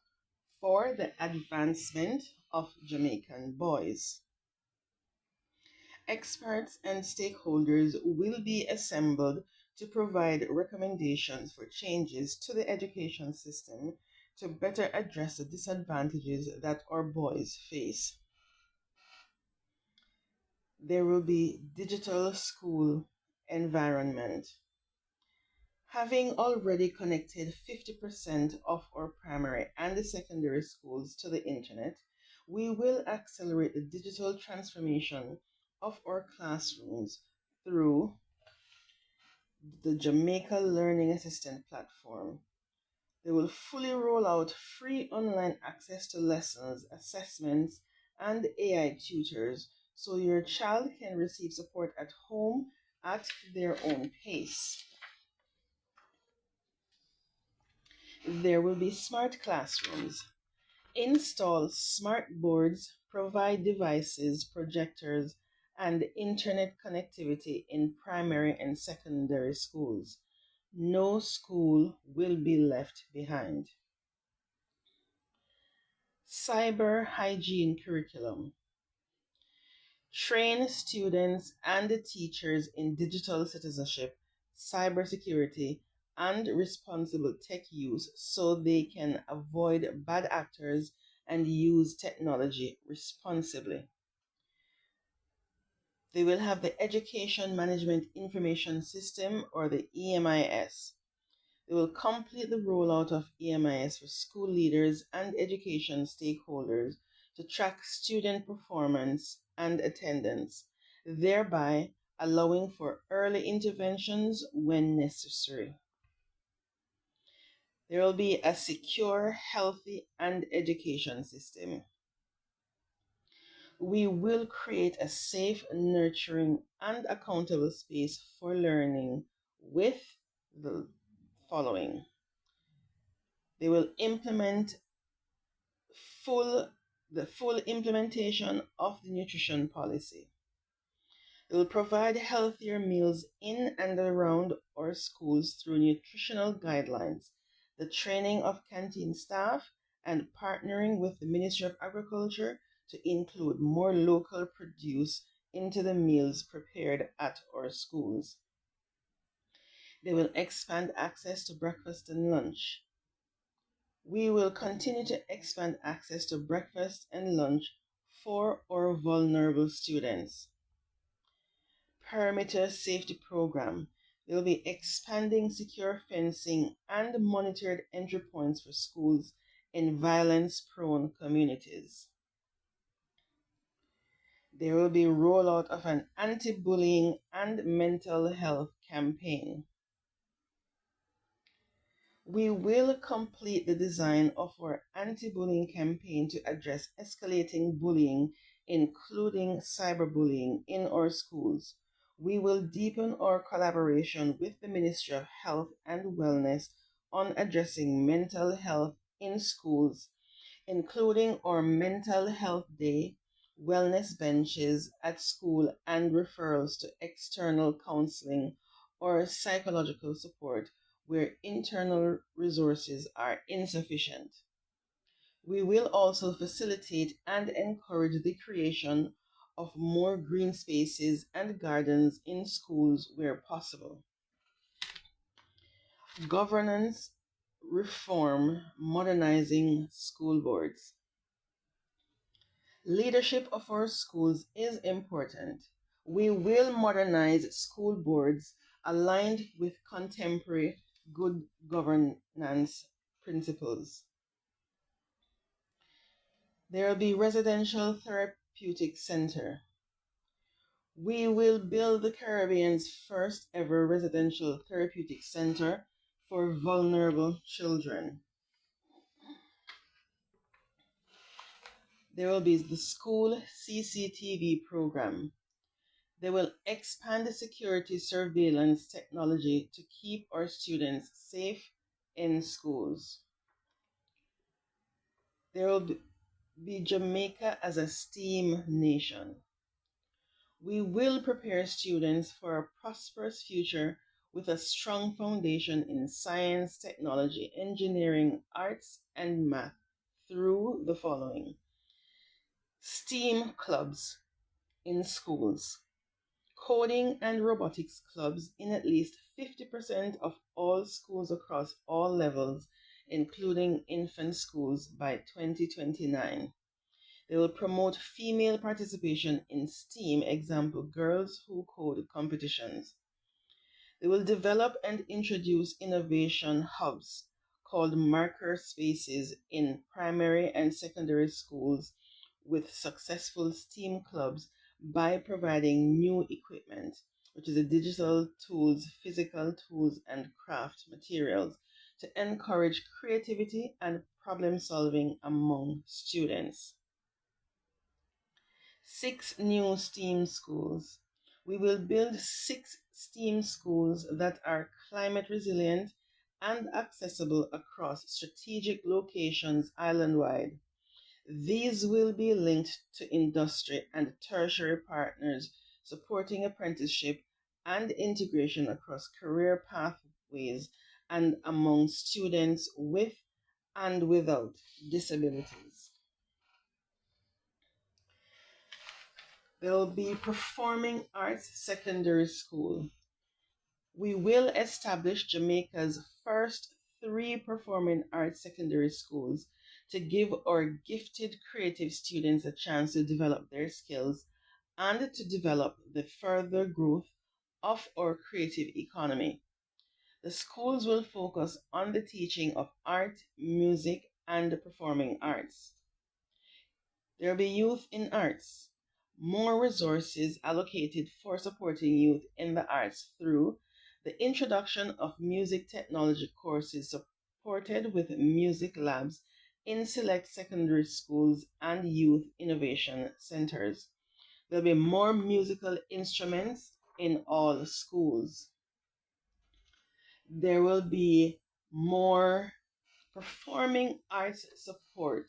for the advancement of Jamaican boys. Experts and stakeholders will be assembled to provide recommendations for changes to the education system to better address the disadvantages that our boys face. There will be digital school environment. Having already connected 50% of our primary and secondary schools to the internet, we will accelerate the digital transformation of our classrooms through the Jamaica Learning Assistant platform. They will fully roll out free online access to lessons, assessments, and AI tutors so your child can receive support at home at their own pace. There will be smart classrooms. Install smart boards, provide devices, projectors, and internet connectivity in primary and secondary schools. No school will be left behind. Cyber hygiene curriculum. Train students and teachers in digital citizenship, cybersecurity, and responsible tech use so they can avoid bad actors and use technology responsibly. They will have the Education Management Information System, or the EMIS. They will complete the rollout of EMIS for school leaders and education stakeholders to track student performance and attendance, thereby allowing for early interventions when necessary. There will be a secure, healthy, and education system. We will create a safe, nurturing, and accountable space for learning with the following. They will implement full the full implementation of the nutrition policy. They will provide healthier meals in and around our schools through nutritional guidelines, the training of canteen staff, and partnering with the Ministry of Agriculture to include more local produce into the meals prepared at our schools. They will expand access to breakfast and lunch. We will continue to expand access to breakfast and lunch for our vulnerable students. Perimeter safety program. They will be expanding secure fencing and monitored entry points for schools in violence-prone communities. There will be rollout of an anti-bullying and mental health campaign. We will complete the design of our anti-bullying campaign to address escalating bullying, including cyberbullying, in our schools. We will deepen our collaboration with the Ministry of Health and Wellness on addressing mental health in schools, including our Mental Health Day, wellness benches at school, and referrals to external counseling or psychological support where internal resources are insufficient. We will also facilitate and encourage the creation of more green spaces and gardens in schools where possible. Governance reform, modernizing school boards. Leadership of our schools is important. We will modernize school boards aligned with contemporary good governance principles. There will be residential therapeutic center. We will build the Caribbean's first ever residential therapeutic center for vulnerable children. There will be the school CCTV program. They will expand the security surveillance technology to keep our students safe in schools. There will be Jamaica as a STEAM nation. We will prepare students for a prosperous future with a strong foundation in science, technology, engineering, arts, and math through the following: STEAM clubs in schools, coding and robotics clubs in at least 50% of all schools across all levels, including infant schools by 2029. They will promote female participation in STEAM, example, girls who code competitions. They will develop and introduce innovation hubs called marker spaces in primary and secondary schools with successful STEAM clubs by providing new equipment, which is the digital tools, physical tools, and craft materials to encourage creativity and problem solving among students. 6 new STEAM schools. We will build 6 STEAM schools that are climate resilient and accessible across strategic locations island-wide. These will be linked to industry and tertiary partners, supporting apprenticeship and integration across career pathways and among students with and without disabilities. There will be Performing Arts Secondary School. We will establish Jamaica's first 3 performing arts secondary schools to give our gifted creative students a chance to develop their skills and to develop the further growth of our creative economy. The schools will focus on the teaching of art, music, and performing arts. There will be Youth in Arts. More resources allocated for supporting youth in the arts through the introduction of music technology courses supported with music labs in select secondary schools and youth innovation centers. There'll be more musical instruments in all schools. There will be more performing arts support,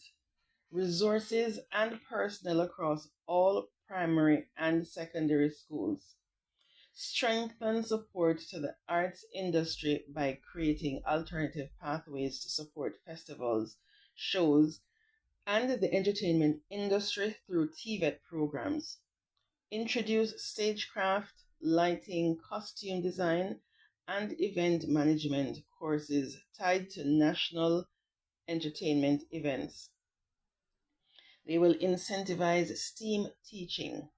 resources, and personnel across all primary and secondary schools. Strengthen support to the arts industry by creating alternative pathways to support festivals, shows, and the entertainment industry through TVET programs. Introduce stagecraft, lighting, costume design, and event management courses tied to national entertainment events. They will incentivize STEAM teaching.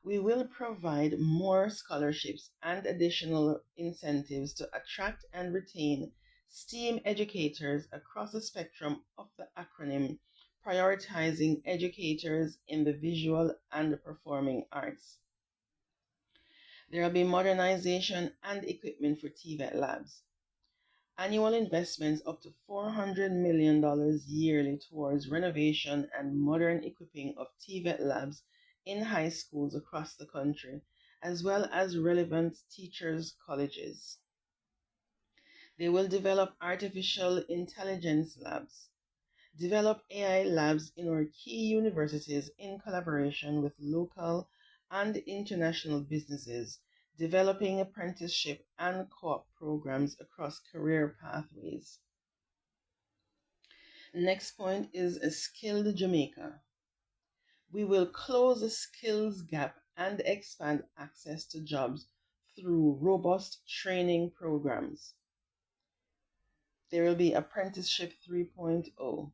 We will provide more scholarships and additional incentives to attract and retain STEAM educators across the spectrum of the acronym, prioritizing educators in the visual and performing arts. There will be modernization and equipment for TVET labs. Annual investments up to $400 million yearly towards renovation and modern equipping of TVET labs in high schools across the country, as well as relevant teachers' colleges. They will develop artificial intelligence labs, develop AI labs in our key universities in collaboration with local and international businesses, developing apprenticeship and co-op programs across career pathways. Next point is a skilled Jamaica. We will close the skills gap and expand access to jobs through robust training programs. There will be Apprenticeship 3.0.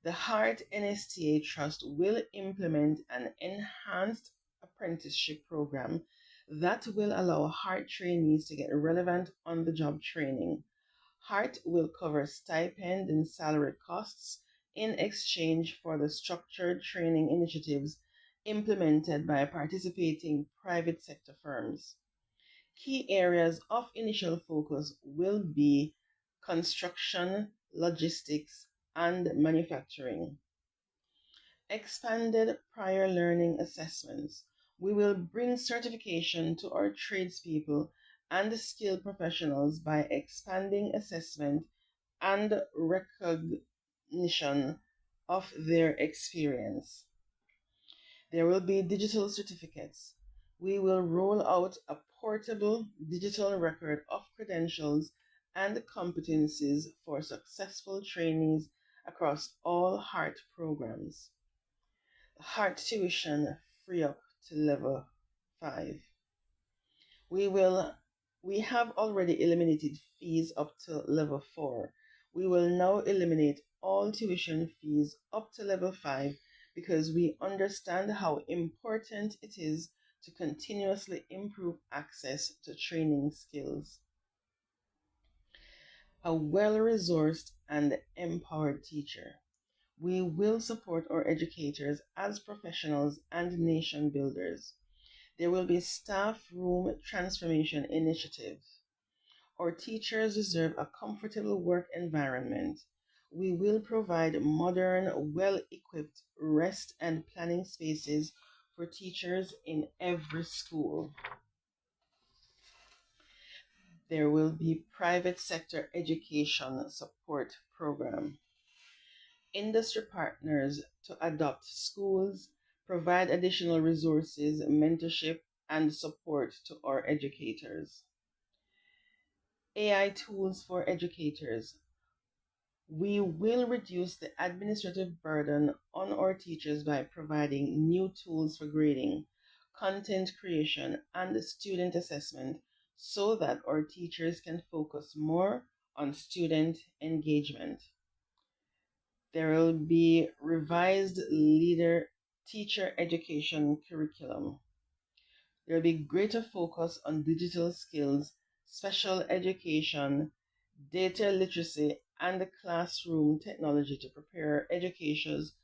The Heart NSTA Trust will implement an enhanced apprenticeship program that will allow Heart trainees to get relevant on-the-job training. Heart will cover stipend and salary costs in exchange for the structured training initiatives implemented by participating private sector firms. Key areas of initial focus will be construction, logistics, and manufacturing. Expanded prior learning assessments. We will bring certification to our tradespeople and skilled professionals by expanding assessment and recognition of their experience. There will be digital certificates. We will roll out a portable digital record of credentials and competencies for successful trainees across all HEART programs. HEART tuition free up to level 5. We will we have already eliminated fees up to level 4. We will now eliminate all tuition fees up to level 5 because we understand how important it is to continuously improve access to training skills. A well-resourced and empowered teacher. We will support our educators as professionals and nation builders. There will be staff room transformation initiatives. Our teachers deserve a comfortable work environment. We will provide modern, well-equipped rest and planning spaces for teachers in every school. There will be private sector education support program. Industry partners to adopt schools, provide additional resources, mentorship, and support to our educators. AI tools for educators. We will reduce the administrative burden on our teachers by providing new tools for grading, content creation, and student assessment so that our teachers can focus more on student engagement. There will be revised leader teacher education curriculum. There will be greater focus on digital skills, special education, data literacy, and classroom technology to prepare educators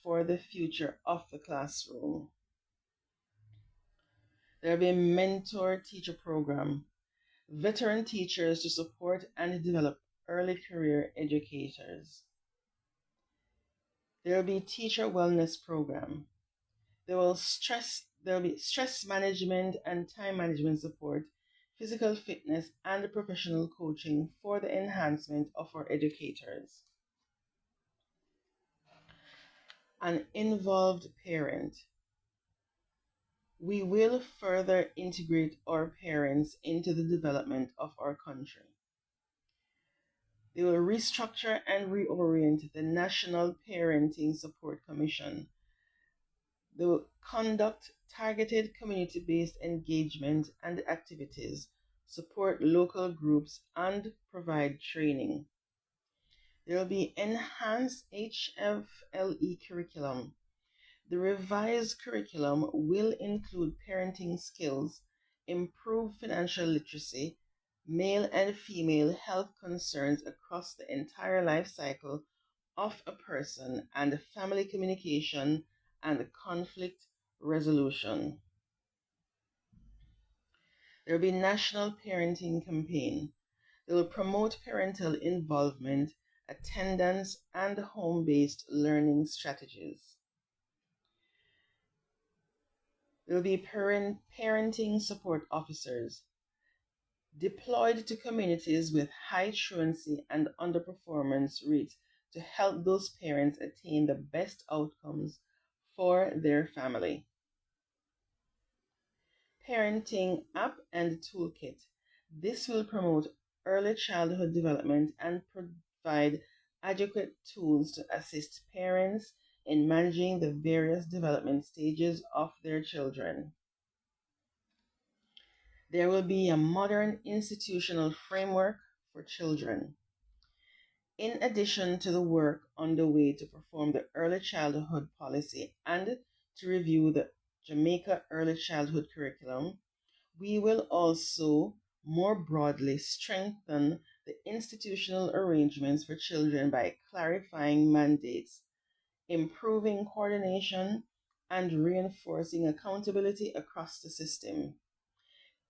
for the future of the classroom. There will be a mentor teacher program, veteran teachers to support and develop early career educators. There will be teacher wellness program. There will be stress management and time management support, physical fitness, and professional coaching for the enhancement of our educators. An involved parent. We will further integrate our parents into the development of our country. They will restructure and reorient the National Parenting Support Commission. They will conduct targeted community-based engagement and activities, support local groups, and provide training. There will be enhanced HFLE curriculum. The revised curriculum will include parenting skills, improved financial literacy, male and female health concerns across the entire life cycle of a person, and family communication and conflict resolution. There will be national parenting campaign. They will promote parental involvement, attendance, and home-based learning strategies. There will be parenting support officers deployed to communities with high truancy and underperformance rates to help those parents attain the best outcomes for their family. Parenting app and toolkit. This will promote early childhood development and provide adequate tools to assist parents in managing the various development stages of their children. There will be a modern institutional framework for children. In addition to the work underway to perform the early childhood policy and to review the Jamaica early childhood curriculum, we will also more broadly strengthen the institutional arrangements for children by clarifying mandates, improving coordination, and reinforcing accountability across the system.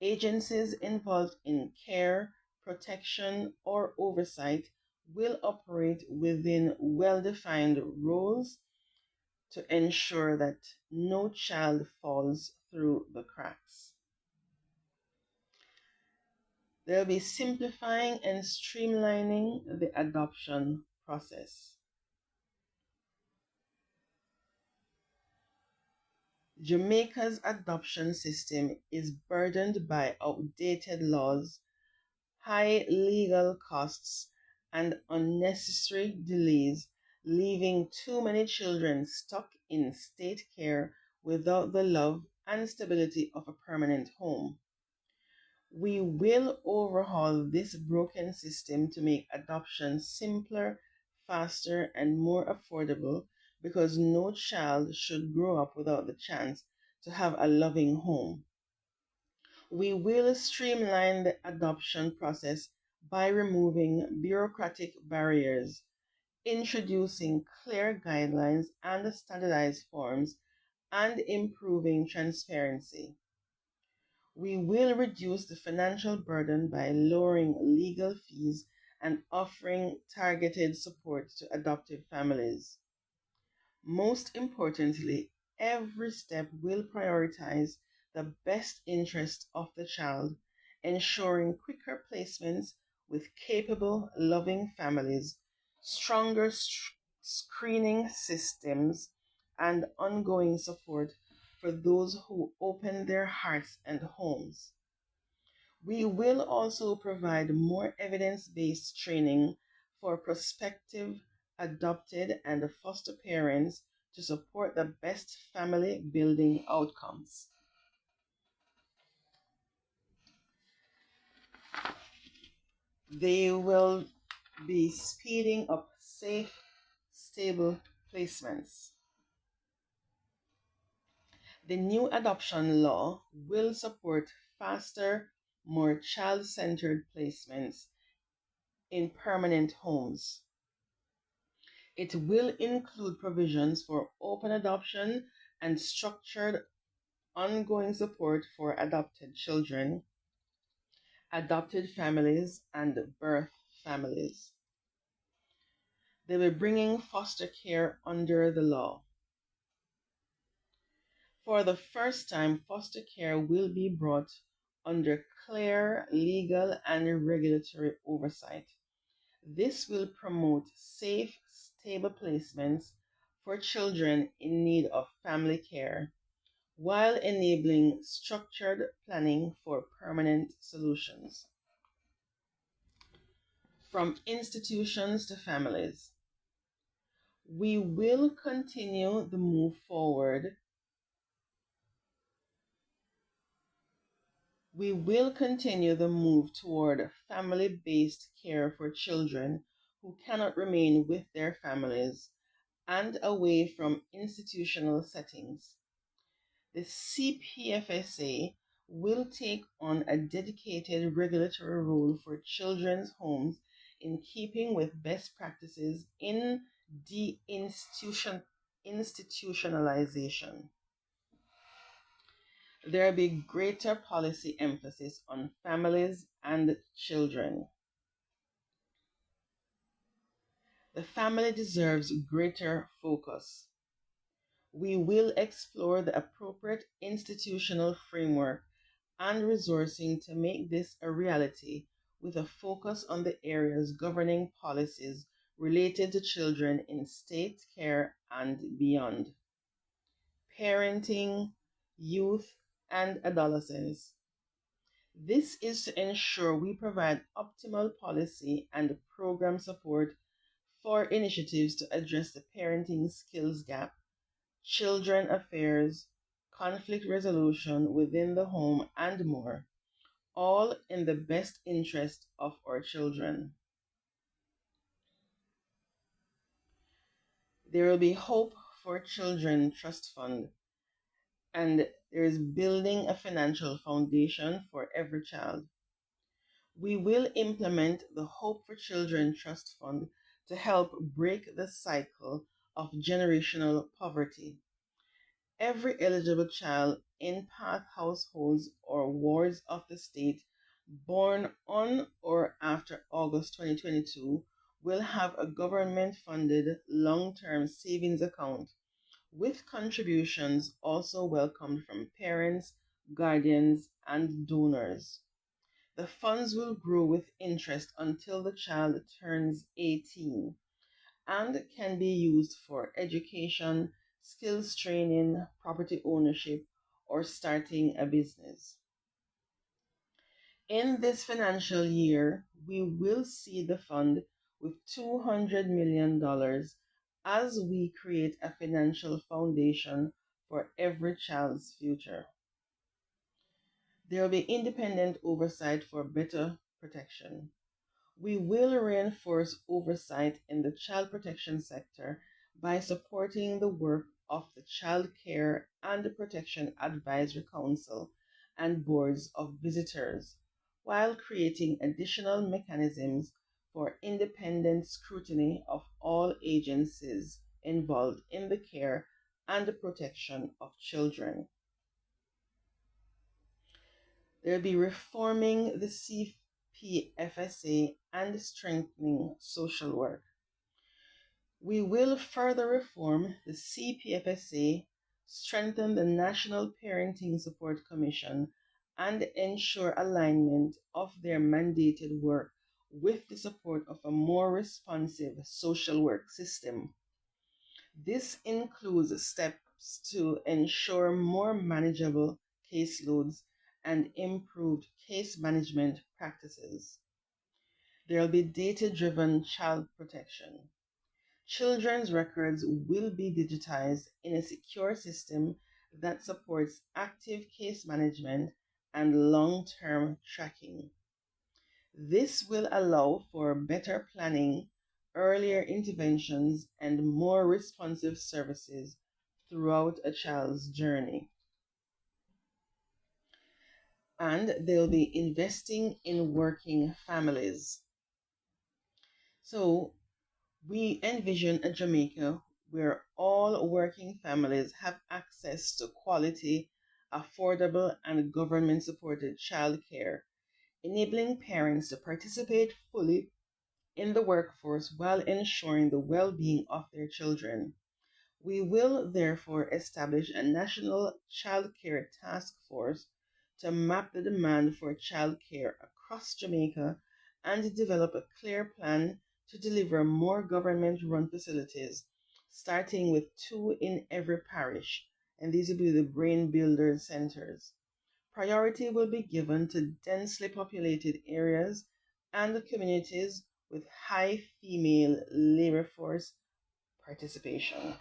Agencies involved in care, protection, or oversight will operate within well-defined roles to ensure that no child falls through the cracks. They'll be simplifying and streamlining the adoption process. Jamaica's adoption system is burdened by outdated laws, high legal costs, and unnecessary delays, leaving too many children stuck in state care without the love and stability of a permanent home. We will overhaul this broken system to make adoption simpler, faster, and more affordable because no child should grow up without the chance to have a loving home. We will streamline the adoption process by removing bureaucratic barriers, introducing clear guidelines and standardized forms, and improving transparency. We will reduce the financial burden by lowering legal fees and offering targeted support to adoptive families. Most importantly, every step will prioritize the best interest of the child, ensuring quicker placements with capable, loving families, stronger screening systems, and ongoing support for those who open their hearts and homes. We will also provide more evidence based training for prospective, adopted, and foster parents to support the best family building outcomes. They will be speeding up safe, stable placements. The new adoption law will support faster, more child centered placements in permanent homes. It will include provisions for open adoption and structured ongoing support for adopted children, adopted families, and birth families. They will be bringing foster care under the law. For the first time, foster care will be brought under clear legal and regulatory oversight. This will promote safe, stable placements for children in need of family care, while enabling structured planning for permanent solutions. From institutions to families, we will continue the move forward. We will continue the move toward family based care for children who cannot remain with their families and away from institutional settings. The CPFSA will take on a dedicated regulatory role for children's homes in keeping with best practices in institutionalization. There will be greater policy emphasis on families and children. The family deserves greater focus. We will explore the appropriate institutional framework and resourcing to make this a reality with a focus on the areas governing policies related to children in state care and beyond. Parenting, youth, and adolescence. This is to ensure we provide optimal policy and program support for initiatives to address the parenting skills gap, children affairs, conflict resolution within the home, and more, all in the best interest of our children. There will be Hope for Children Trust Fund, and there is building a financial foundation for every child. We will implement the Hope for Children Trust Fund to help break the cycle of generational poverty. Every eligible child in PATH households or wards of the state born on or after August 2022 will have a government funded long term savings account with contributions also welcomed from parents, guardians, and donors. The funds will grow with interest until the child turns 18 and can be used for education, skills training, property ownership, or starting a business. In this financial year, we will see the fund with $200 million as we create a financial foundation for every child's future. There will be independent oversight for better protection. We will reinforce oversight in the child protection sector by supporting the work of the Child Care and Protection Advisory Council and boards of visitors, while creating additional mechanisms for independent scrutiny of all agencies involved in the care and protection of children. They'll be reforming the CPFSA and strengthening social work. We will further reform the CPFSA, strengthen the National Parenting Support Commission, and ensure alignment of their mandated work with the support of a more responsive social work system. This includes steps to ensure more manageable caseloads and improved case management practices. There will be data driven child protection. Children's records will be digitized in a secure system that supports active case management and long term tracking. This will allow for better planning, earlier interventions, and more responsive services throughout a child's journey. And they'll be investing in working families. So, we envision a Jamaica where all working families have access to quality, affordable, and government supported childcare, enabling parents to participate fully in the workforce while ensuring the well being of their children. We will therefore establish a national child care task force to map the demand for child care across Jamaica and develop a clear plan to deliver more government run facilities, starting with two in every parish, and these will be the brain builder centers. Priority will be given to densely populated areas and communities with high female labor force participation.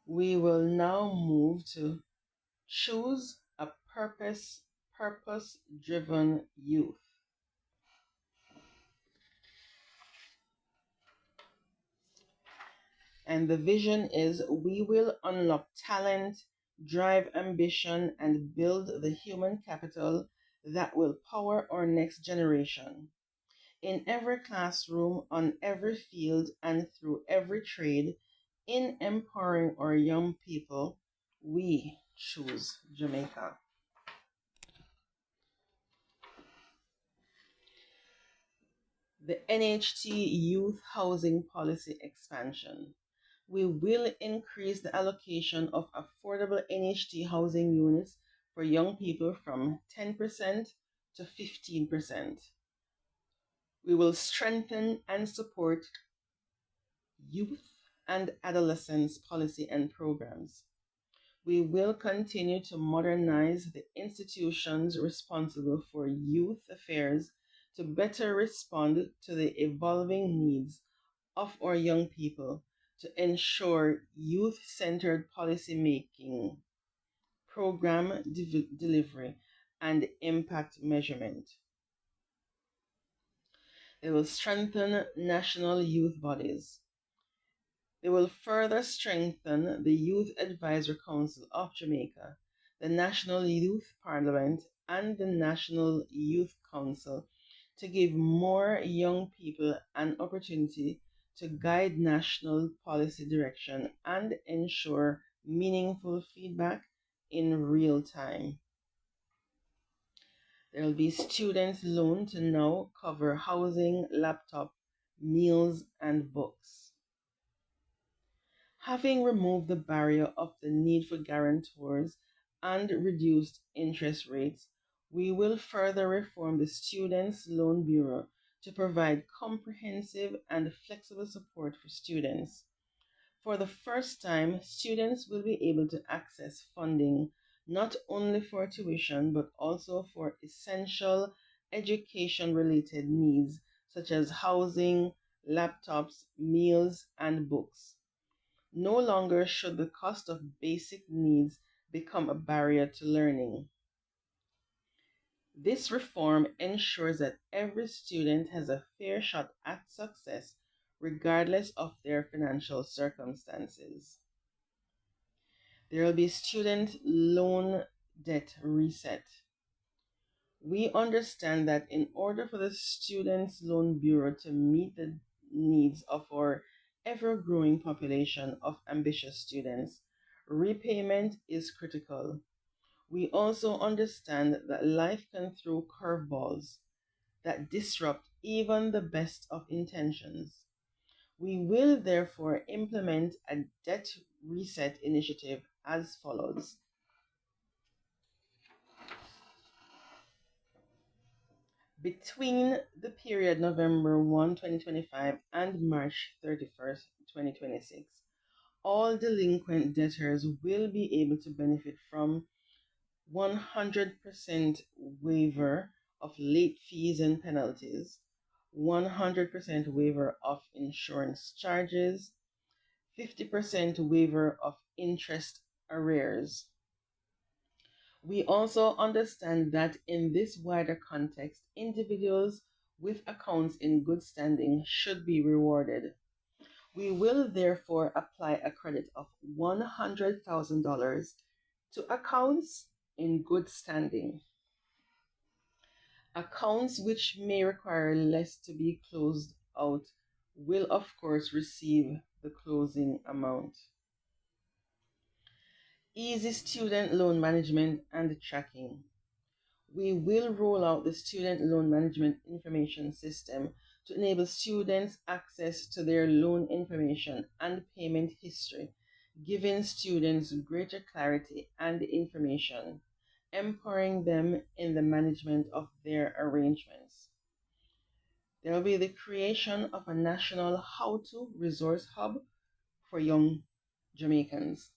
We will now move to choose a purpose driven youth. And the vision is we will unlock talent, drive ambition, and build the human capital that will power our next generation. In every classroom, on every field, and through every trade, in empowering our young people, we choose Jamaica. The NHT Youth Housing Policy Expansion. We will increase the allocation of affordable NHT housing units for young people from 10% to 15%. We will strengthen and support youth and adolescents policy and programs. We will continue to modernize the institutions responsible for youth affairs to better respond to the evolving needs of our young people to ensure youth centered policy making, program delivery, and impact measurement. They will strengthen national youth bodies. They will further strengthen the Youth Advisory Council of Jamaica, the National Youth Parliament, and the National Youth Council to give more young people an opportunity to guide national policy direction and ensure meaningful feedback in real time. There will be student loan to now cover housing, laptop, meals, and books. Having removed the barrier of the need for guarantors and reduced interest rates, we will further reform the Students' Loan Bureau to provide comprehensive and flexible support for students. For the first time, students will be able to access funding not only for tuition but also for essential education related needs such as housing, laptops, meals, and books. No longer should the cost of basic needs become a barrier to learning. This reform ensures that every student has a fair shot at success, regardless of their financial circumstances. There will be student loan debt reset. We understand that in order for the Students' Loan Bureau to meet the needs of our ever growing population of ambitious students, repayment is critical. We also understand that life can throw curveballs that disrupt even the best of intentions. We will therefore implement a debt reset initiative as follows. Between the period November 1, 2025 and March 31st, 2026, all delinquent debtors will be able to benefit from 100% waiver of late fees and penalties, 100% waiver of insurance charges, 50% waiver of interest arrears. We also understand that in this wider context, individuals with accounts in good standing should be rewarded. We will therefore apply a credit of $100,000 to accounts in good standing. Accounts which may require less to be closed out will, of course, receive the closing amount. Easy student loan management and tracking. We will roll out the Student Loan Management Information System to enable students access to their loan information and payment history, giving students greater clarity and information, empowering them in the management of their arrangements. There will be the creation of a national how-to resource hub for young Jamaicans.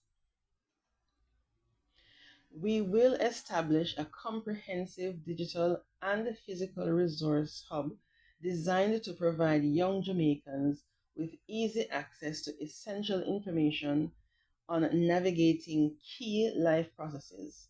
We will establish a comprehensive digital and physical resource hub designed to provide young Jamaicans with easy access to essential information on navigating key life processes.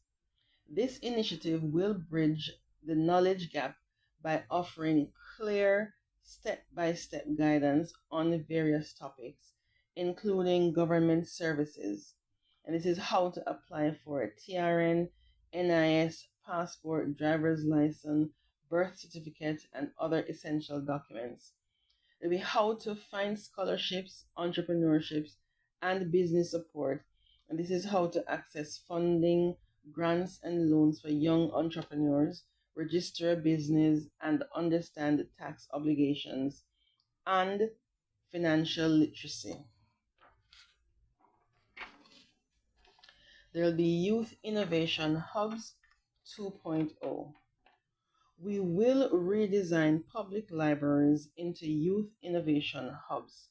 This initiative will bridge the knowledge gap by offering clear step by step guidance on various topics, including government services. And this is how to apply for a TRN, NIS, passport, driver's license, birth certificate, and other essential documents. It'll be how to find scholarships, entrepreneurships, and business support. And this is how to access funding, grants, and loans for young entrepreneurs, register a business, and understand tax obligations, and financial literacy. There will be Youth Innovation Hubs 2.0. We will redesign public libraries into youth innovation hubs.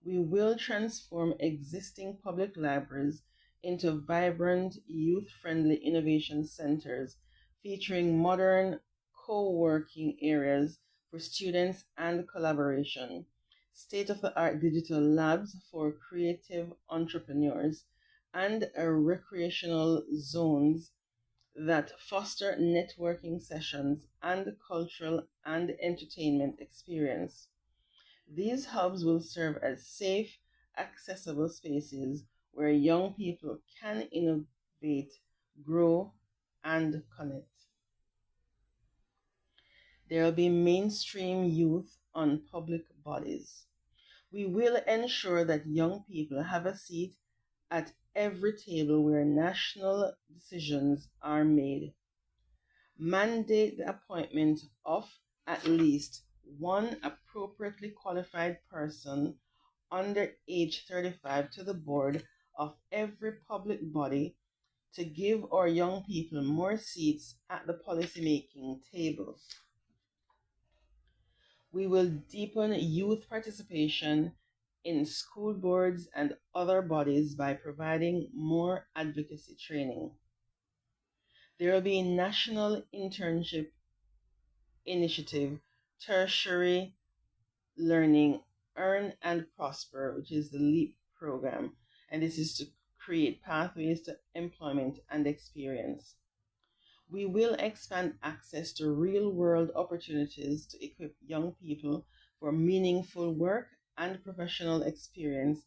We will transform existing public libraries into vibrant, youth friendly innovation centers featuring modern co working areas for students and collaboration, state of the art digital labs for creative entrepreneurs, and recreational zones that foster networking sessions and cultural and entertainment experience. These hubs will serve as safe, accessible spaces where young people can innovate, grow, and connect. There will be mainstream youth on public bodies. We will ensure that young people have a seat at every table where national decisions are made. mandate the appointment of at least one appropriately qualified person under age 35 to the board of every public body to give our young people more seats at the policymaking table. We will deepen youth participation in school boards and other bodies by providing more advocacy training. There will be a national internship initiative, tertiary learning, Earn and Prosper, which is the LEAP program, and this is to create pathways to employment and experience. We will expand access to real world opportunities to equip young people for meaningful work and professional experience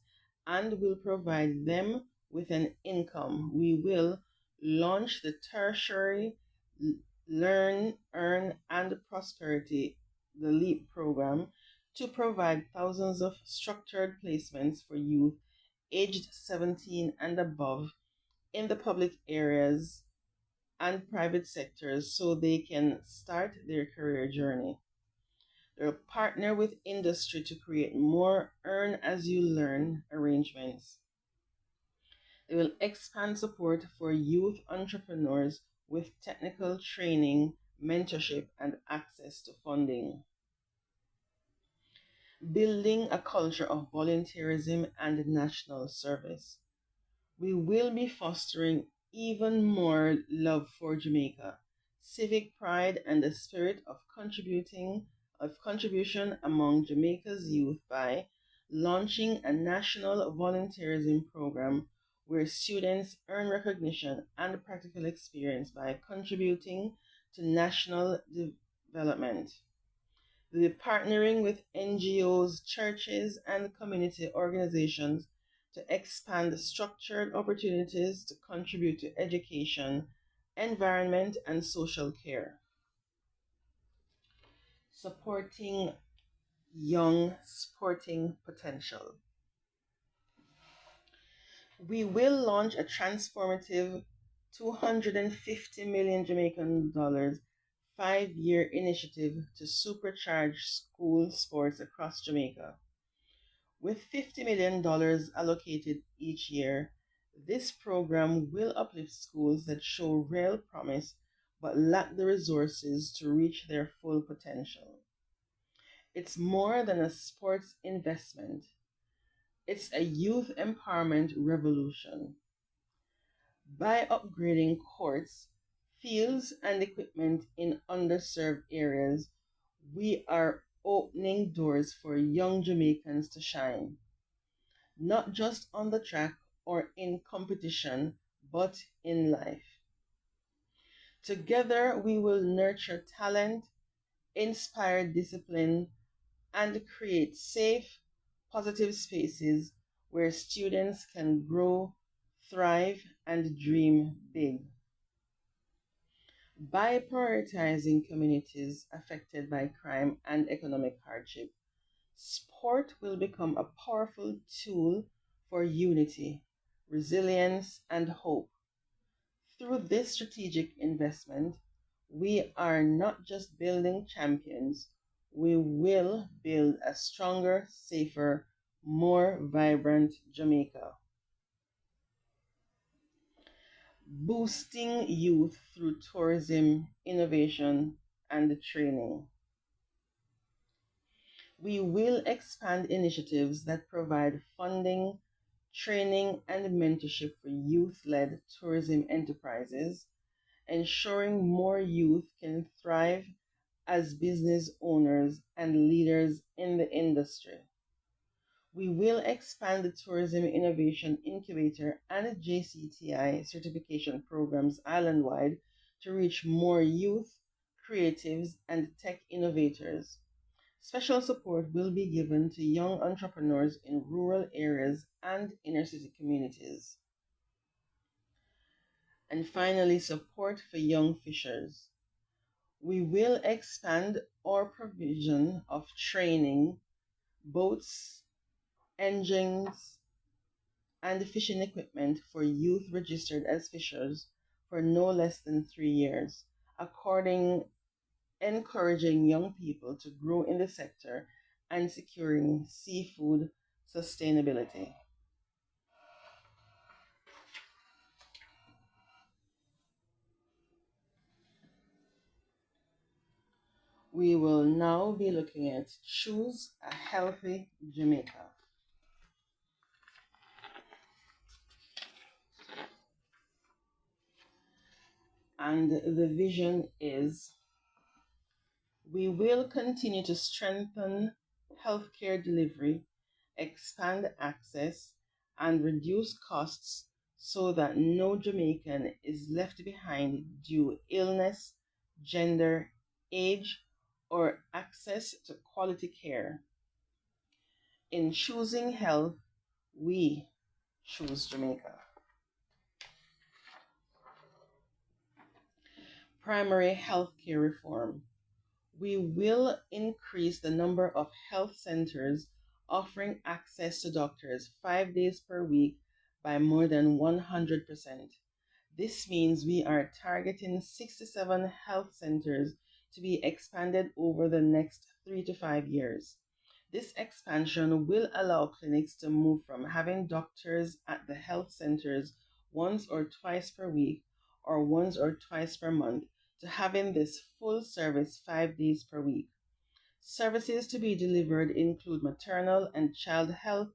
and will provide them with an income. We will launch the tertiary Learn, Earn, and Prosperity, the LEAP program, to provide thousands of structured placements for youth aged 17 and above in the public areas and private sectors so they can start their career journey. They'll partner with industry to create more earn as you learn arrangements. They will expand support for youth entrepreneurs with technical training, mentorship, and access to funding. Building a culture of volunteerism and national service. We will be fostering even more love for Jamaica, civic pride, and the spirit of contribution among Jamaica's youth by launching a national volunteerism program where students earn recognition and practical experience by contributing to national development. We're partnering with NGOs, churches, and community organizations to expand structured opportunities to contribute to education, environment, and social care. Supporting young sporting potential. We will launch a transformative 250 million Jamaican dollars 5-year initiative to supercharge school sports across Jamaica. With $50 million allocated each year, this program will uplift schools that show real promise but lack the resources to reach their full potential. It's more than a sports investment, it's a youth empowerment revolution. By upgrading courts, fields, and equipment in underserved areas, we are opening doors for young Jamaicans to shine, not just on the track or in competition, but in life. Together, we will nurture talent, inspire discipline, and create safe, positive spaces where students can grow, thrive, and dream big. By prioritizing communities affected by crime and economic hardship, sport will become a powerful tool for unity, resilience, and hope. Through this strategic investment, we are not just building champions, we will build a stronger, safer, more vibrant Jamaica. Boosting youth through tourism, innovation, and training. We will expand initiatives that provide funding, training, and mentorship for youth led tourism enterprises, ensuring more youth can thrive as business owners and leaders in the industry. We will expand the Tourism Innovation Incubator and JCTI certification programs island-wide to reach more youth, creatives, and tech innovators. Special support will be given to young entrepreneurs in rural areas and inner city communities. And finally, support for young fishers. We will expand our provision of training, boats, engines, and fishing equipment for youth registered as fishers for no less than 3 years, according encouraging young people to grow in the sector and securing seafood sustainability. We will now be looking at Choose a Healthy Jamaica. And the vision is we will continue to strengthen healthcare delivery, expand access, and reduce costs so that no Jamaican is left behind due illness, gender, age, or access to quality care. In choosing health, we choose Jamaica. Primary healthcare reform. We will increase the number of health centers offering access to doctors 5 days per week by more than 100%. This means we are targeting 67 health centers to be expanded over the next 3 to 5 years. This expansion will allow clinics to move from having doctors at the health centers once or twice per week or once or twice per month to having this full service 5 days per week. Services to be delivered include maternal and child health,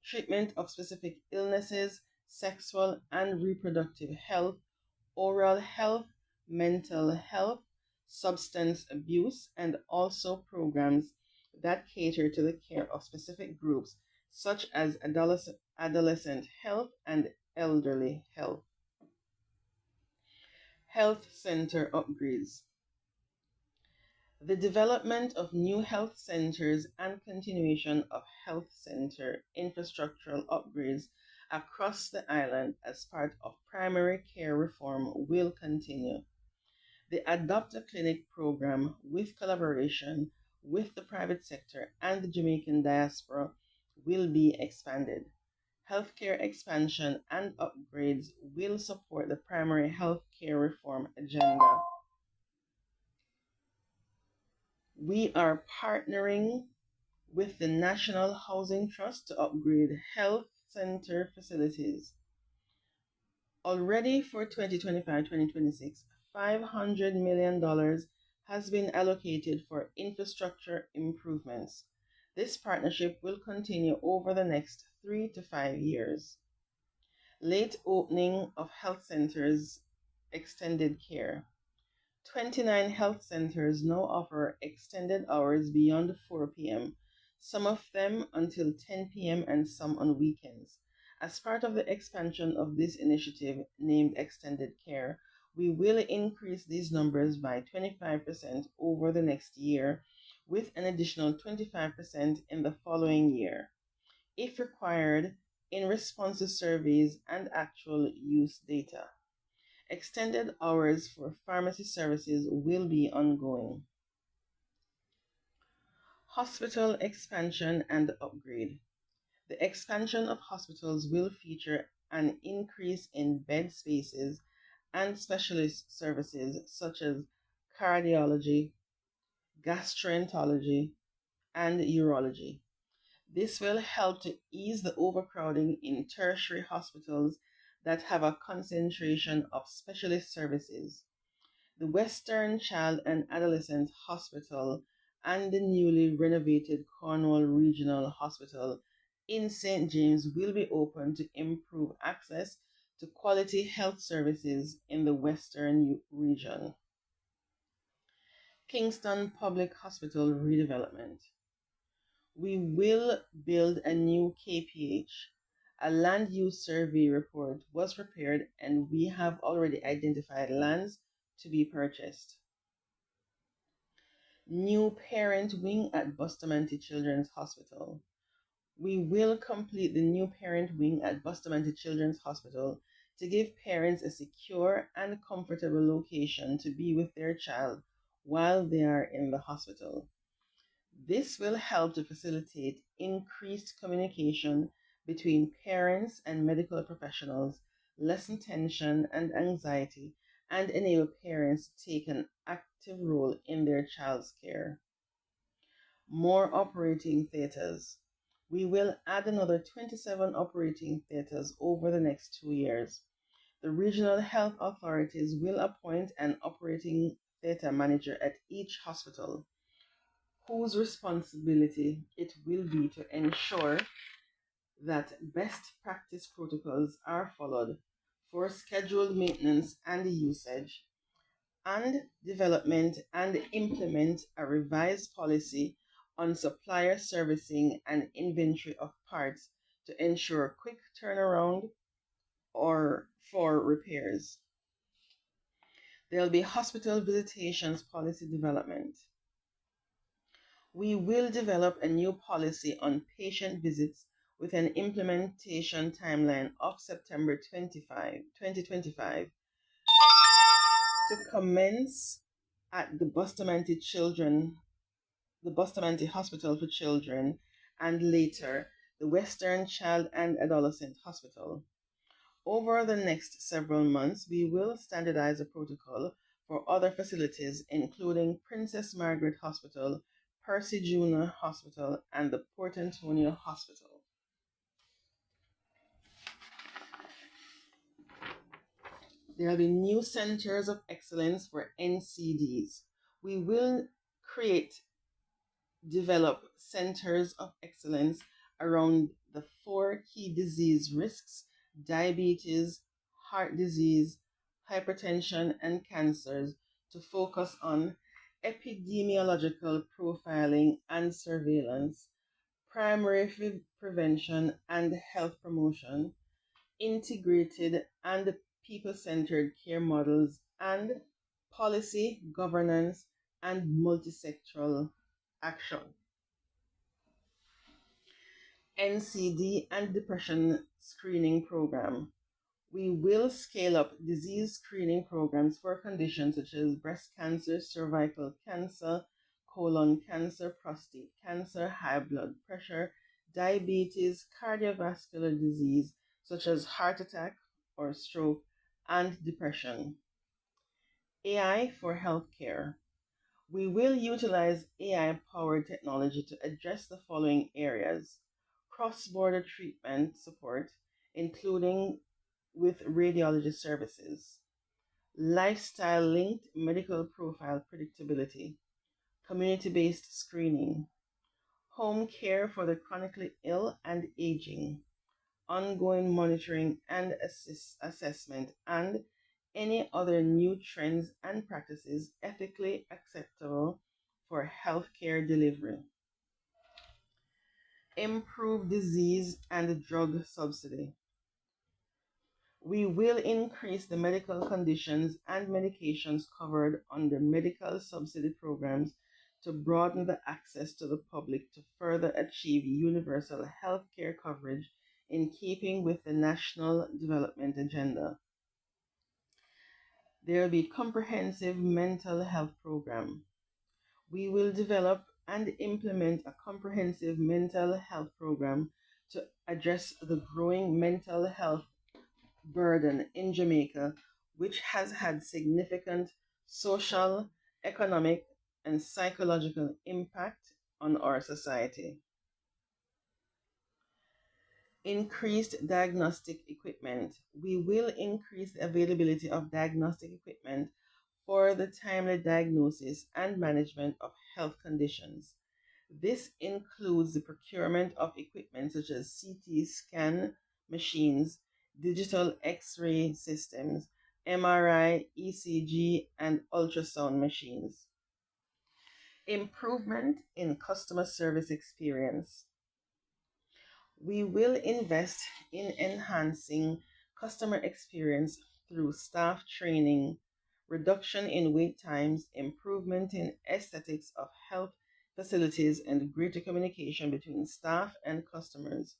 treatment of specific illnesses, sexual and reproductive health, oral health, mental health, substance abuse, and also programs that cater to the care of specific groups such as adolescent health and elderly health. Health center upgrades. The development of new health centers and continuation of health center infrastructural upgrades across the island as part of primary care reform will continue. The Adopt a Clinic program, with collaboration with the private sector and the Jamaican diaspora, will be expanded. Healthcare expansion and upgrades will support the primary healthcare reform agenda. We are partnering with the National Housing Trust to upgrade health center facilities. Already for 2025-2026, $500 million has been allocated for infrastructure improvements. This partnership will continue over the next 3 to 5 years. Late opening of health centers, extended care. 29 health centers now offer extended hours beyond 4 p.m., some of them until 10 p.m. and some on weekends. As part of the expansion of this initiative named Extended Care, we will increase these numbers by 25% over the next year, with an additional 25% in the following year, if required, in response to surveys and actual use data. Extended hours for pharmacy services will be ongoing. Hospital expansion and upgrade. The expansion of hospitals will feature an increase in bed spaces and specialist services such as cardiology, gastroenterology, and urology. This will help to ease the overcrowding in tertiary hospitals that have a concentration of specialist services. The Western Child and Adolescent Hospital and the newly renovated Cornwall Regional Hospital in St. James will be open to improve access to quality health services in the Western region. Kingston Public Hospital redevelopment. We will build a new KPH. A land use survey report was prepared and we have already identified lands to be purchased. New parent wing at Bustamante Children's Hospital. We will complete the new parent wing at Bustamante Children's Hospital to give parents a secure and comfortable location to be with their child while they are in the hospital. This will help to facilitate increased communication between parents and medical professionals, lessen tension and anxiety, and enable parents to take an active role in their child's care. More operating theatres. We will add another 27 operating theatres over the next 2 years. The regional health authorities will appoint an operating theatre manager at each hospital, whose responsibility it will be to ensure that best practice protocols are followed for scheduled maintenance and usage, and development and implement a revised policy on supplier servicing and inventory of parts to ensure quick turnaround or for repairs. There will be hospital visitations policy development. We will develop a new policy on patient visits with an implementation timeline of September 2025 to commence at the Bustamante Hospital for Children, and later the Western Child and Adolescent Hospital. Over the next several months, we will standardize a protocol for other facilities, including Princess Margaret Hospital, Percy Junior Hospital, and the Port Antonio Hospital. There will be new centers of excellence for NCDs. We will develop centers of excellence around the four key disease risks: diabetes, heart disease, hypertension, and cancers, to focus on epidemiological profiling and surveillance, primary prevention and health promotion, integrated and people centered care models, and policy, governance, and multisectoral action. NCD and depression screening program. We will scale up disease screening programs for conditions such as breast cancer, cervical cancer, colon cancer, prostate cancer, high blood pressure, diabetes, cardiovascular disease such as heart attack or stroke, and depression. AI for healthcare. We will utilize AI powered technology to address the following areas: cross border treatment support, including with radiology services, lifestyle linked medical profile predictability, community based screening, home care for the chronically ill and aging, ongoing monitoring and assessment, and any other new trends and practices ethically acceptable for healthcare delivery. Improve disease and drug subsidy. We will increase the medical conditions and medications covered under medical subsidy programs to broaden the access to the public to further achieve universal health care coverage in keeping with the National Development Agenda. There will be comprehensive mental health program. We will develop and implement a comprehensive mental health program to address the growing mental health burden in Jamaica, which has had significant social, economic, and psychological impact on our society. Increased diagnostic equipment. We will increase the availability of diagnostic equipment for the timely diagnosis and management of health conditions. This includes the procurement of equipment such as CT scan machines, digital X-ray systems, MRI, ECG, and ultrasound machines. Improvement in customer service experience. We will invest in enhancing customer experience through staff training, reduction in wait times, improvement in aesthetics of health facilities, and greater communication between staff and customers.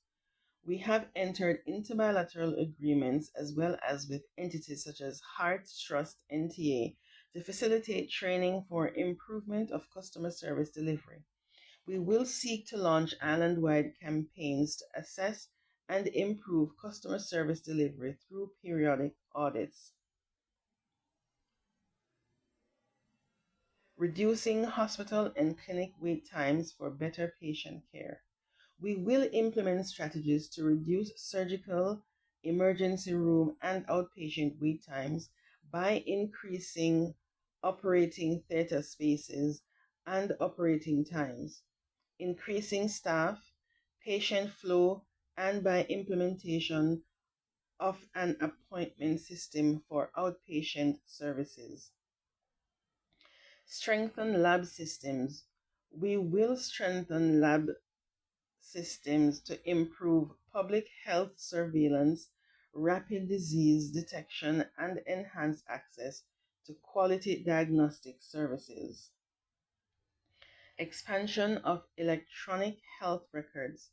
We have entered into bilateral agreements as well as with entities such as Heart Trust NTA to facilitate training for improvement of customer service delivery. We will seek to launch island-wide campaigns to assess and improve customer service delivery through periodic audits. reducing hospital and clinic wait times for better patient care. We will implement strategies to reduce surgical, emergency room, and outpatient wait times by increasing operating theater spaces and operating times, increasing staff, patient flow, and by implementation of an appointment system for outpatient services. Strengthen lab systems. We will strengthen lab systems to improve public health surveillance, rapid disease detection, and enhance access to quality diagnostic services. Expansion of electronic health records.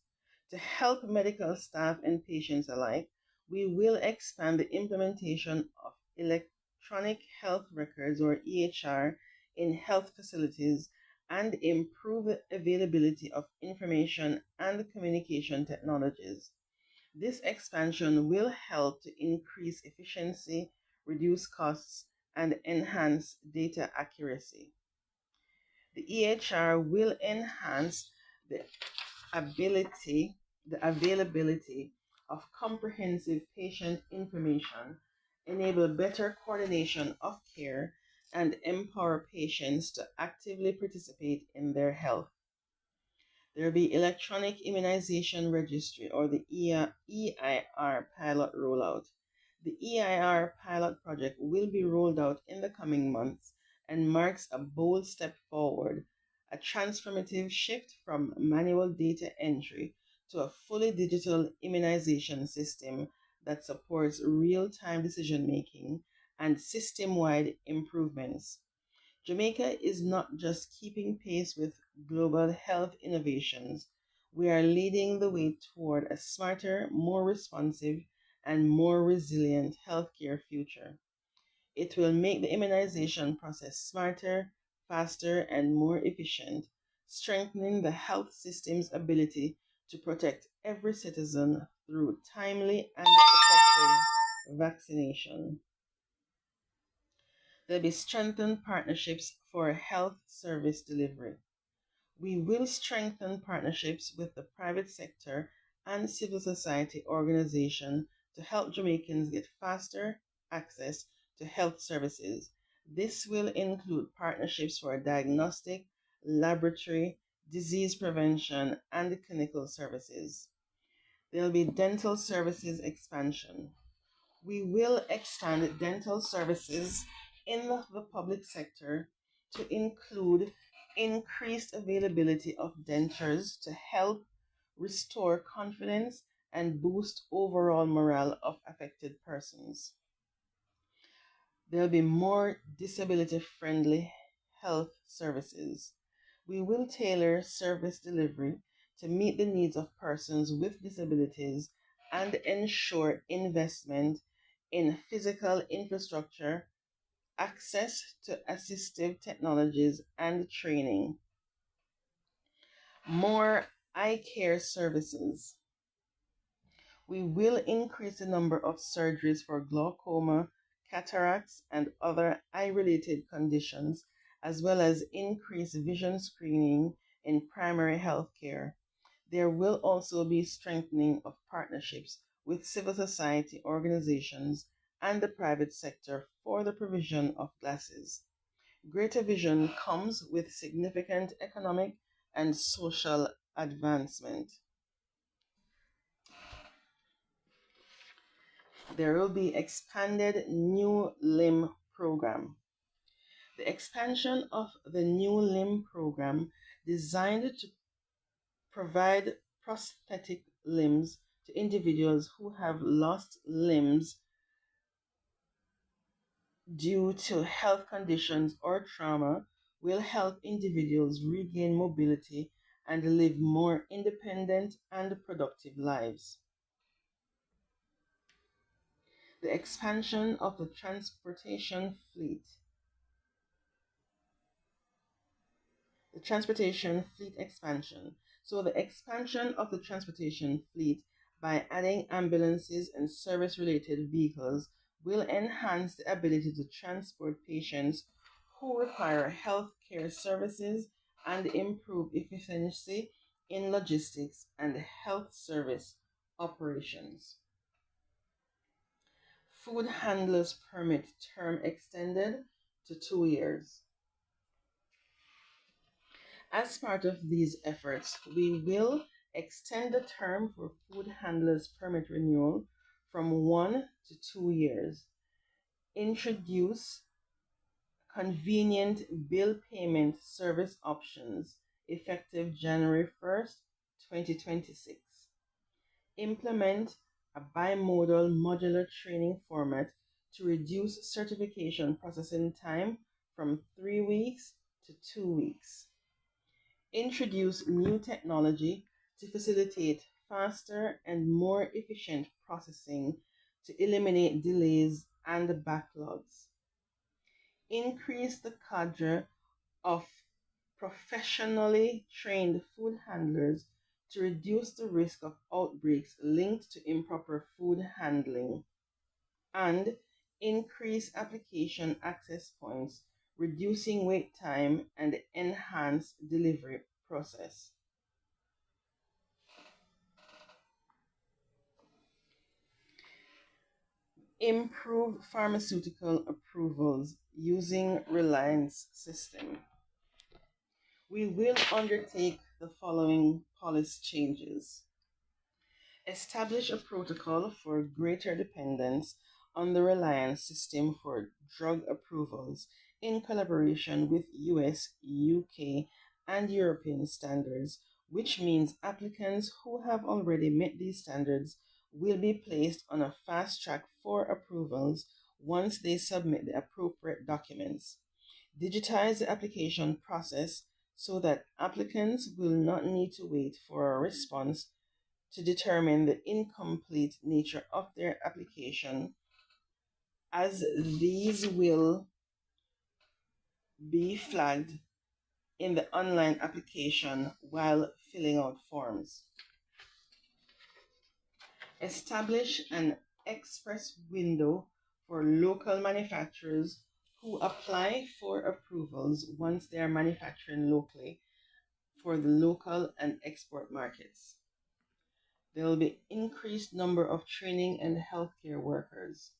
To help medical staff and patients alike, we will expand the implementation of electronic health records or EHR in health facilities and improve the availability of information and communication technologies. This expansion will help to increase efficiency, reduce costs, and enhance data accuracy. The EHR will enhance the ability, the availability of comprehensive patient information, enable better coordination of care, and empower patients to actively participate in their health. There will be electronic immunization registry or the EIR pilot rollout. The EIR pilot project will be rolled out in the coming months and marks a bold step forward, a transformative shift from manual data entry to a fully digital immunization system that supports real-time decision making and system-wide improvements. Jamaica is not just keeping pace with global health innovations, we are leading the way toward a smarter, more responsive, and more resilient healthcare future. It will make the immunization process smarter, faster, and more efficient, strengthening the health system's ability to protect every citizen through timely and effective vaccination. There'll be strengthened partnerships for health service delivery. We will strengthen partnerships with the private sector and civil society organizations to help Jamaicans get faster access to health services. This will include partnerships for diagnostic, laboratory, disease prevention, and clinical services. There will be dental services expansion. We will expand dental services in the public sector to include increased availability of dentures to help restore confidence and boost overall morale of affected persons. There'll be more disability friendly health services. We will tailor service delivery to meet the needs of persons with disabilities and ensure investment in physical infrastructure, access to assistive technologies, and training. More eye care services. We will increase the number of surgeries for glaucoma, cataracts, and other eye-related conditions, as well as increase vision screening in primary health care. There will also be strengthening of partnerships with civil society organizations and the private sector for the provision of glasses. Greater vision comes with significant economic and social advancement. There will be expanded new limb program. The expansion of the new limb program designed to provide prosthetic limbs to individuals who have lost limbs due to health conditions or trauma will help individuals regain mobility and live more independent and productive lives. The expansion of the transportation fleet. The transportation fleet expansion. So the expansion of the transportation fleet by adding ambulances and service-related vehicles will enhance the ability to transport patients who require healthcare services and improve efficiency in logistics and health service operations. Food handlers permit term extended to 2 years. As part of these efforts, we will extend the term for food handlers permit renewal from 1 to 2 years, introduce convenient bill payment service options effective January 1st, 2026. Implement a bimodal modular training format to reduce certification processing time from 3 weeks to 2 weeks. Introduce new technology to facilitate faster and more efficient processing to eliminate delays and backlogs. Increase the cadre of professionally trained food handlers to reduce the risk of outbreaks linked to improper food handling, and increase application access points, reducing wait time and enhance delivery process. Improve pharmaceutical approvals using Reliance system. We will undertake the following policy changes. Establish a protocol for greater dependence on the Reliance system for drug approvals in collaboration with US, UK, and European standards, which means applicants who have already met these standards will be placed on a fast track for approvals once they submit the appropriate documents. Digitize the application process so that applicants will not need to wait for a response to determine the incomplete nature of their application, as these will be flagged in the online application while filling out forms. Establish an express window for local manufacturers who apply for approvals once they are manufacturing locally for the local and export markets. There will be increased number of training and healthcare workers.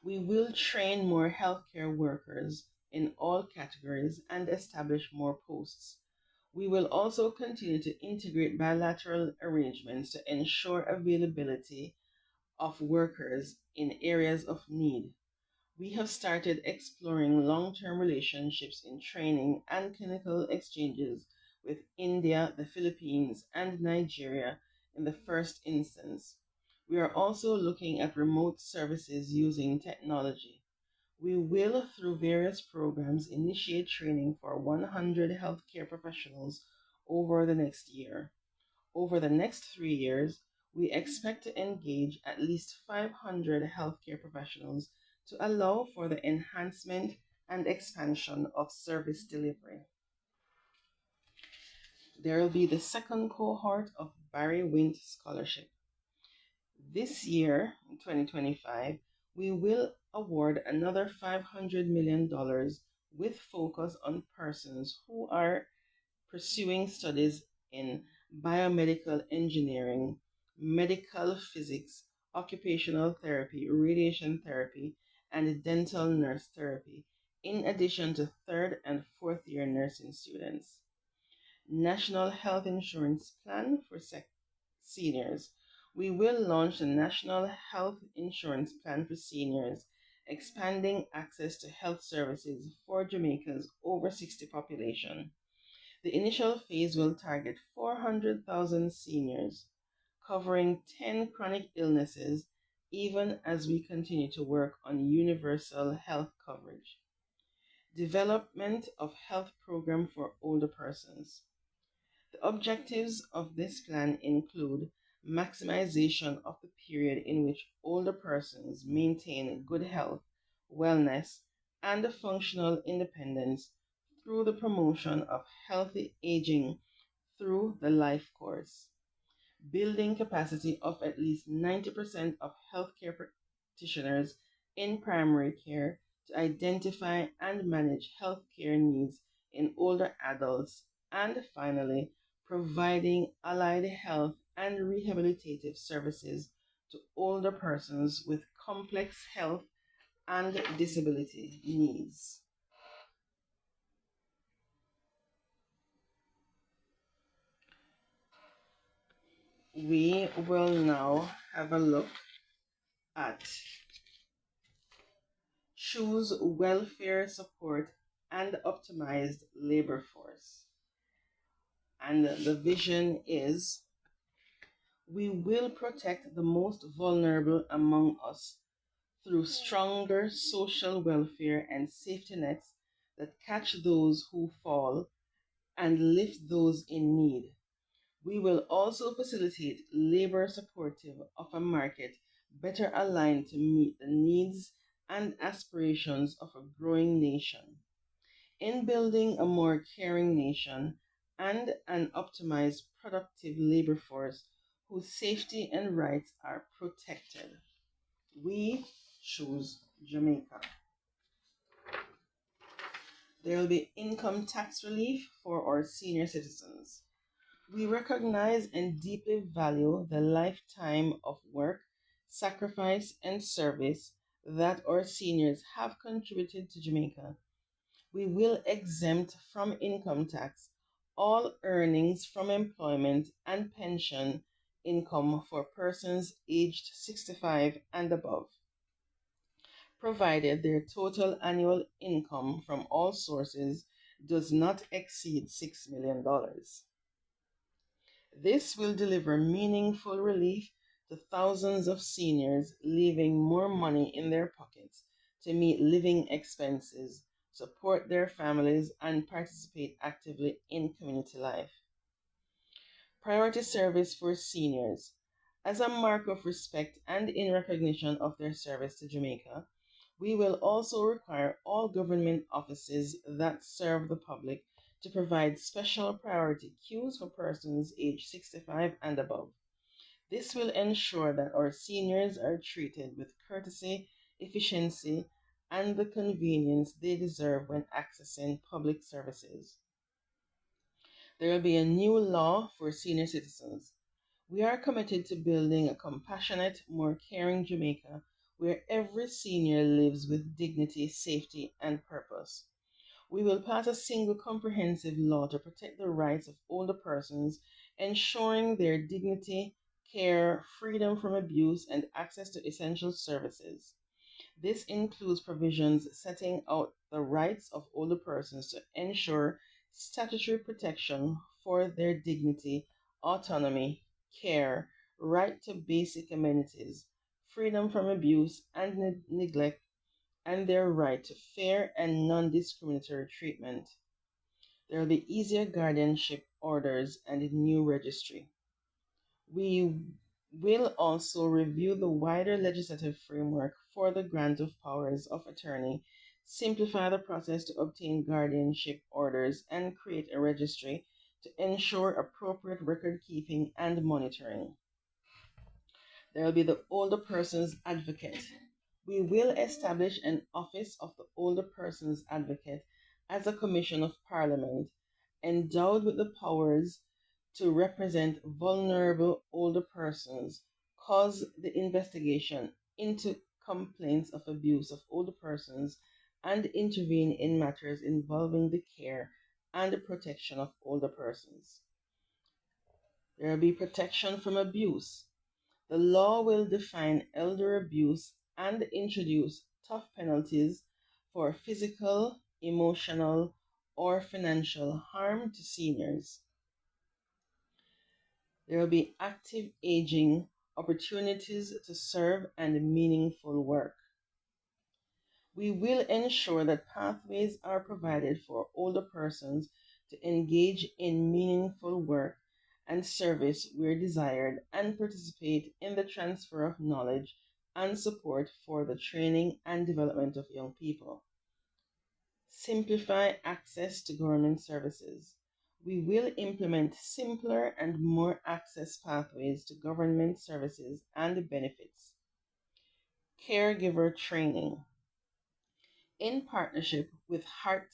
We will train more healthcare workers in all categories and establish more posts. We will also continue to integrate bilateral arrangements to ensure availability of workers in areas of need. We have started exploring long-term relationships in training and clinical exchanges with India, the Philippines, and Nigeria in the first instance. We are also looking at remote services using technology. We will, through various programs, initiate training for 100 healthcare professionals over the next year. Over the next 3 years, we expect to engage at least 500 healthcare professionals to allow for the enhancement and expansion of service delivery. There will be the second cohort of Barry Wint Scholarship. This year, in 2025, we will award another $500 million with focus on persons who are pursuing studies in biomedical engineering, medical physics, occupational therapy, radiation therapy, and dental nurse therapy, in addition to third and fourth year nursing students. National Health Insurance Plan for Seniors. We will launch a National Health Insurance Plan for seniors, expanding access to health services for Jamaica's over 60 population. The initial phase will target 400,000 seniors, covering 10 chronic illnesses, even as we continue to work on universal health coverage. Development of health program for older persons. The objectives of this plan include maximization of the period in which older persons maintain good health, wellness, and functional independence through the promotion of healthy aging through the life course, building capacity of at least 90% of healthcare practitioners in primary care to identify and manage healthcare needs in older adults, and finally, providing allied health and rehabilitative services to older persons with complex health and disability needs. We will now have a look at choose welfare support and optimized labor force. And the vision is we will protect the most vulnerable among us through stronger social welfare and safety nets that catch those who fall and lift those in need. We will also facilitate labor supportive of a market better aligned to meet the needs and aspirations of a growing nation. In building a more caring nation and an optimized productive labor force whose safety and rights are protected, we choose Jamaica. There will be income tax relief for our senior citizens. We recognize and deeply value the lifetime of work, sacrifice, and service that our seniors have contributed to Jamaica. We will exempt from income tax all earnings from employment and pension income for persons aged 65 and above, provided their total annual income from all sources does not exceed $6 million. This will deliver meaningful relief to thousands of seniors, leaving more money in their pockets to meet living expenses, support their families, and participate actively in community life. Priority service for seniors. As a mark of respect and in recognition of their service to Jamaica, we will also require all government offices that serve the public to provide special priority queues for persons aged 65 and above. This will ensure that our seniors are treated with courtesy, efficiency, and the convenience they deserve when accessing public services. There will be a new law for senior citizens. We are committed to building a compassionate, more caring Jamaica where every senior lives with dignity, safety, and purpose. We will pass a single comprehensive law to protect the rights of older persons, ensuring their dignity, care, freedom from abuse, and access to essential services. This includes provisions setting out the rights of older persons to ensure statutory protection for their dignity, autonomy, care, right to basic amenities, freedom from abuse and neglect, and their right to fair and non discriminatory treatment. There will be easier guardianship orders and a new registry. We will also review the wider legislative framework for the grant of powers of attorney, simplify the process to obtain guardianship orders, and create a registry to ensure appropriate record keeping and monitoring. There will be the Older Persons Advocate. We will establish an Office of the Older Persons Advocate as a commission of Parliament, endowed with the powers to represent vulnerable older persons, cause the investigation into complaints of abuse of older persons, and intervene in matters involving the care and the protection of older persons. There will be protection from abuse. The law will define elder abuse and introduce tough penalties for physical, emotional, or financial harm to seniors. There will be active aging, opportunities to serve, and meaningful work. We will ensure that pathways are provided for older persons to engage in meaningful work and service where desired and participate in the transfer of knowledge and support for the training and development of young people. Simplify access to government services. We will implement simpler and more access pathways to government services and benefits. Caregiver training. In partnership with Heart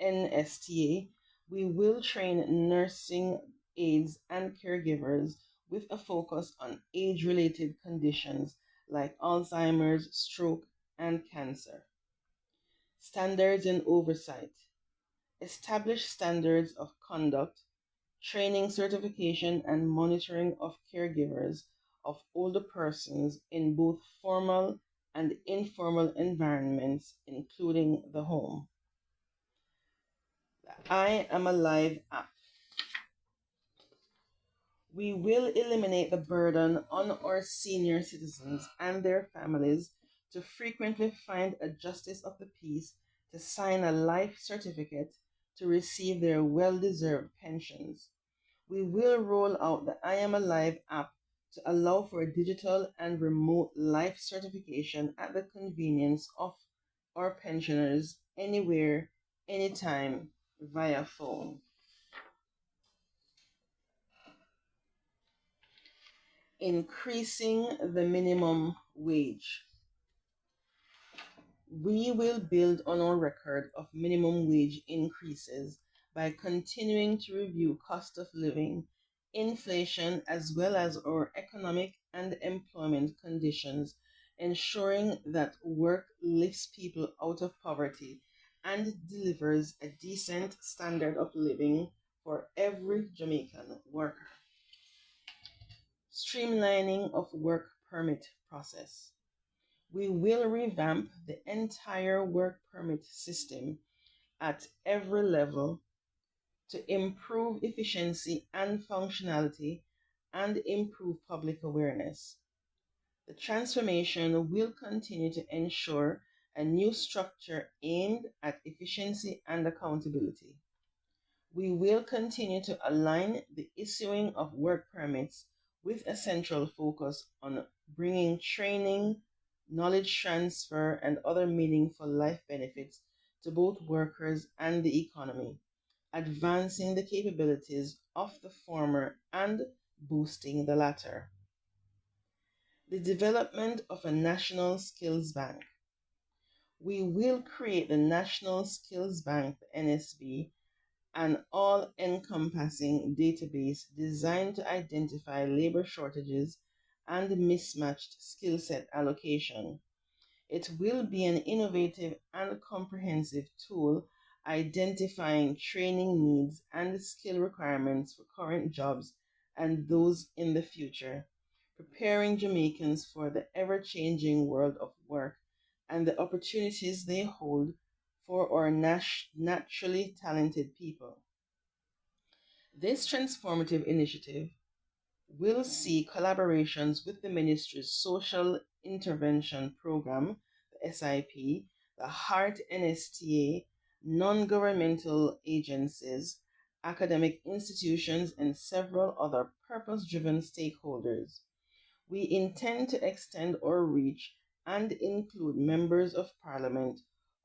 NSTA, we will train nursing aides and caregivers with a focus on age related conditions like Alzheimer's, stroke, and cancer. Standards and oversight. Establish standards of conduct, training, certification, and monitoring of caregivers of older persons in both formal and informal environments, including the home. The I Am Alive app. We will eliminate the burden on our senior citizens and their families to frequently find a justice of the peace to sign a life certificate to receive their well deserved pensions. We will roll out the I Am Alive app to allow for digital and remote life certification at the convenience of our pensioners anywhere, anytime via phone. Increasing the minimum wage. We will build on our record of minimum wage increases by continuing to review cost of living, inflation, as well as our economic and employment conditions, ensuring that work lifts people out of poverty and delivers a decent standard of living for every Jamaican worker. Streamlining of work permit process. We will revamp the entire work permit system at every level to improve efficiency and functionality and improve public awareness. The transformation will continue to ensure a new structure aimed at efficiency and accountability. We will continue to align the issuing of work permits with a central focus on bringing training, knowledge transfer, and other meaningful life benefits to both workers and the economy, advancing the capabilities of the former and boosting the latter. The development of a national skills bank. We will create the National Skills Bank, the NSB, an all encompassing database designed to identify labor shortages and mismatched skill set allocation. It will be an innovative and comprehensive tool identifying training needs and skill requirements for current jobs and those in the future, preparing Jamaicans for the ever changing world of work and the opportunities they hold for our naturally talented people. This transformative initiative will see collaborations with the Ministry's Social Intervention Program, the SIP, the Heart NSTA, non governmental agencies, academic institutions, and several other purpose driven stakeholders. We intend to extend our reach and include members of Parliament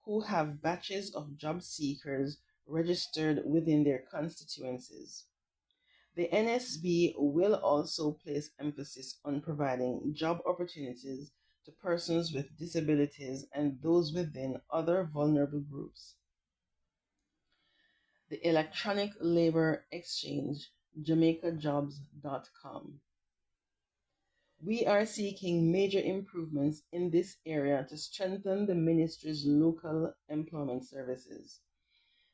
who have batches of job seekers registered within their constituencies. The NSB will also place emphasis on providing job opportunities to persons with disabilities and those within other vulnerable groups. The Electronic Labor Exchange, JamaicaJobs.com. We are seeking major improvements in this area to strengthen the ministry's local employment services.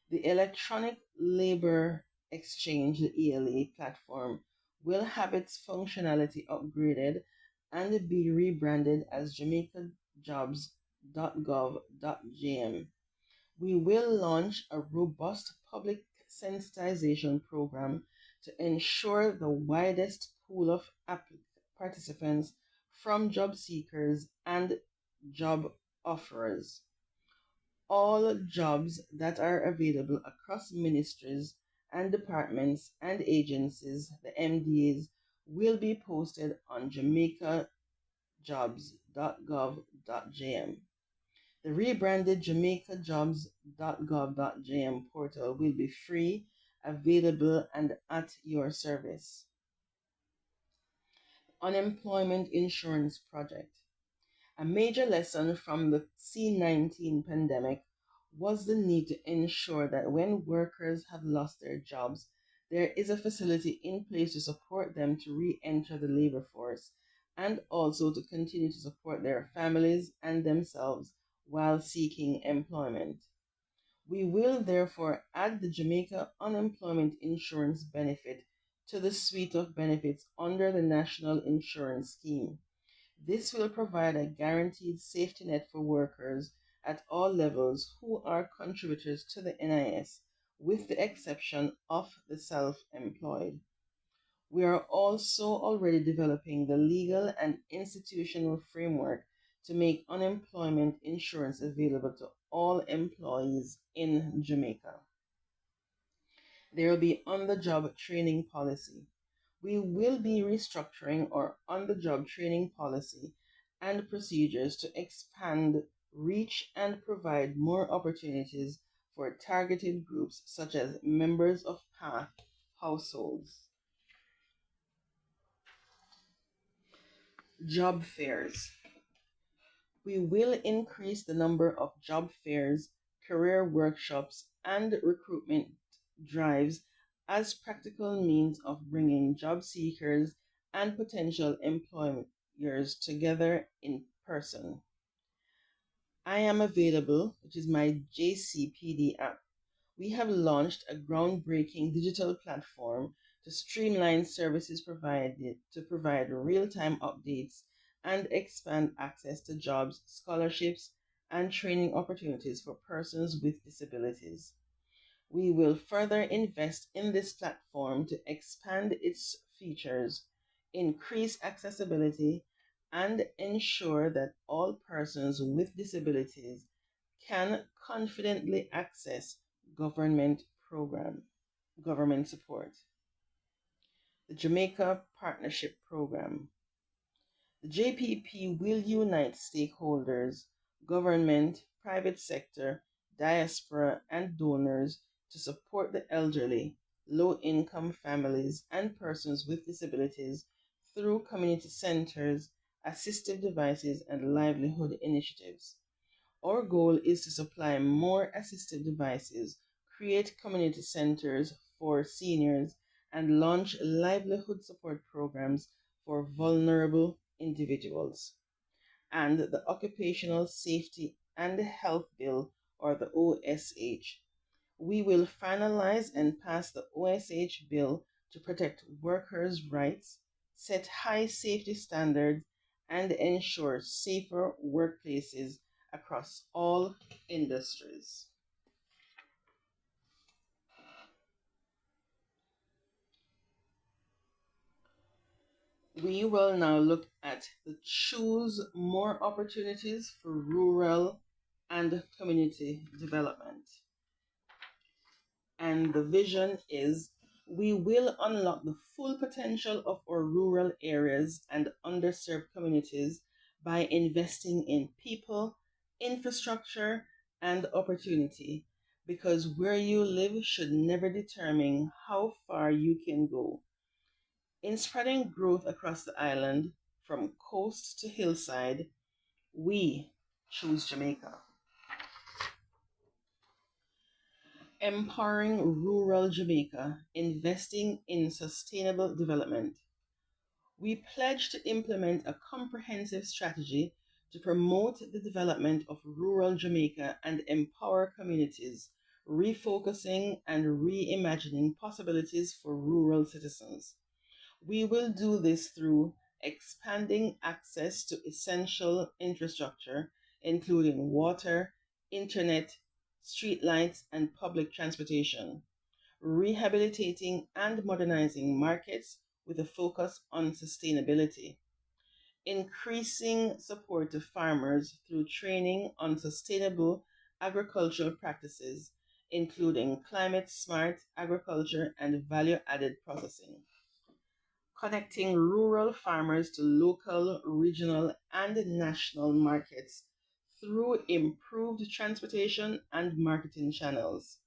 The Electronic Labor Exchange, the ELA platform, will have its functionality upgraded and be rebranded as jamaicajobs.gov.jm. We will launch a robust public sensitization program to ensure the widest pool of participants from job seekers and job offerers. All jobs that are available across ministries and departments and agencies, the MDAs, will be posted on jamaicajobs.gov.jm. The rebranded jamaicajobs.gov.jm portal will be free, available, and at your service. Unemployment Insurance Project. A major lesson from the C-19 pandemic was the need to ensure that when workers have lost their jobs, there is a facility in place to support them to re enter the labor force and also to continue to support their families and themselves while seeking employment. We will therefore add the Jamaica Unemployment Insurance Benefit to the suite of benefits under the National Insurance Scheme. This will provide a guaranteed safety net for workers at all levels who are contributors to the NIS, with the exception of the self employed. We are also already developing the legal and institutional framework to make unemployment insurance available to all employees in Jamaica. There will be on the job training policy. We will be restructuring our on the job training policy and procedures to expand reach and provide more opportunities for targeted groups such as members of PATH households. Job fairs. We will increase the number of job fairs, career workshops, and recruitment drives as practical means of bringing job seekers and potential employers together in person. I am available, which is my JCPD app. We have launched a groundbreaking digital platform to streamline services provided to provide real-time updates and expand access to jobs, scholarships, and training opportunities for persons with disabilities. We will further invest in this platform to expand its features, increase accessibility, and ensure that all persons with disabilities can confidently access government program, government support. The Jamaica Partnership Program. The JPP will unite stakeholders, government, private sector, diaspora, and donors to support the elderly, low-income families, and persons with disabilities through community centers, assistive devices, and livelihood initiatives. Our goal is to supply more assistive devices, create community centers for seniors, and launch livelihood support programs for vulnerable individuals. And the Occupational Safety and Health Bill, or the OSH. We will finalize and pass the OSH bill to protect workers' rights, set high safety standards, and ensure safer workplaces across all industries. We will now look at the choose more opportunities for rural and community development. And the vision is we will unlock the full potential of our rural areas and underserved communities by investing in people, infrastructure, and opportunity, because where you live should never determine how far you can go. In spreading growth across the island, from coast to hillside, we choose Jamaica. Empowering rural Jamaica, investing in sustainable development. We pledge to implement a comprehensive strategy to promote the development of rural Jamaica and empower communities, refocusing and reimagining possibilities for rural citizens. We will do this through expanding access to essential infrastructure, including water, internet, streetlights, and public transportation, rehabilitating and modernizing markets with a focus on sustainability, increasing support to farmers through training on sustainable agricultural practices, including climate smart agriculture and value added processing, connecting rural farmers to local, regional, and national markets through improved transportation and marketing channels,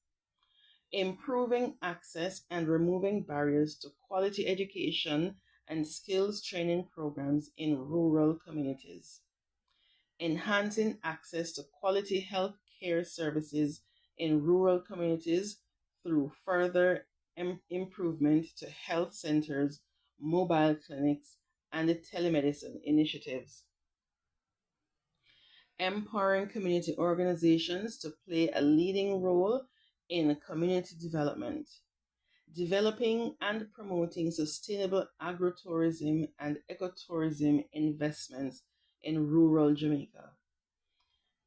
improving access and removing barriers to quality education and skills training programs in rural communities, enhancing access to quality health care services in rural communities through further improvement to health centers, mobile clinics, and telemedicine initiatives. Empowering community organizations to play a leading role in community development, developing and promoting sustainable agrotourism and ecotourism investments in rural Jamaica,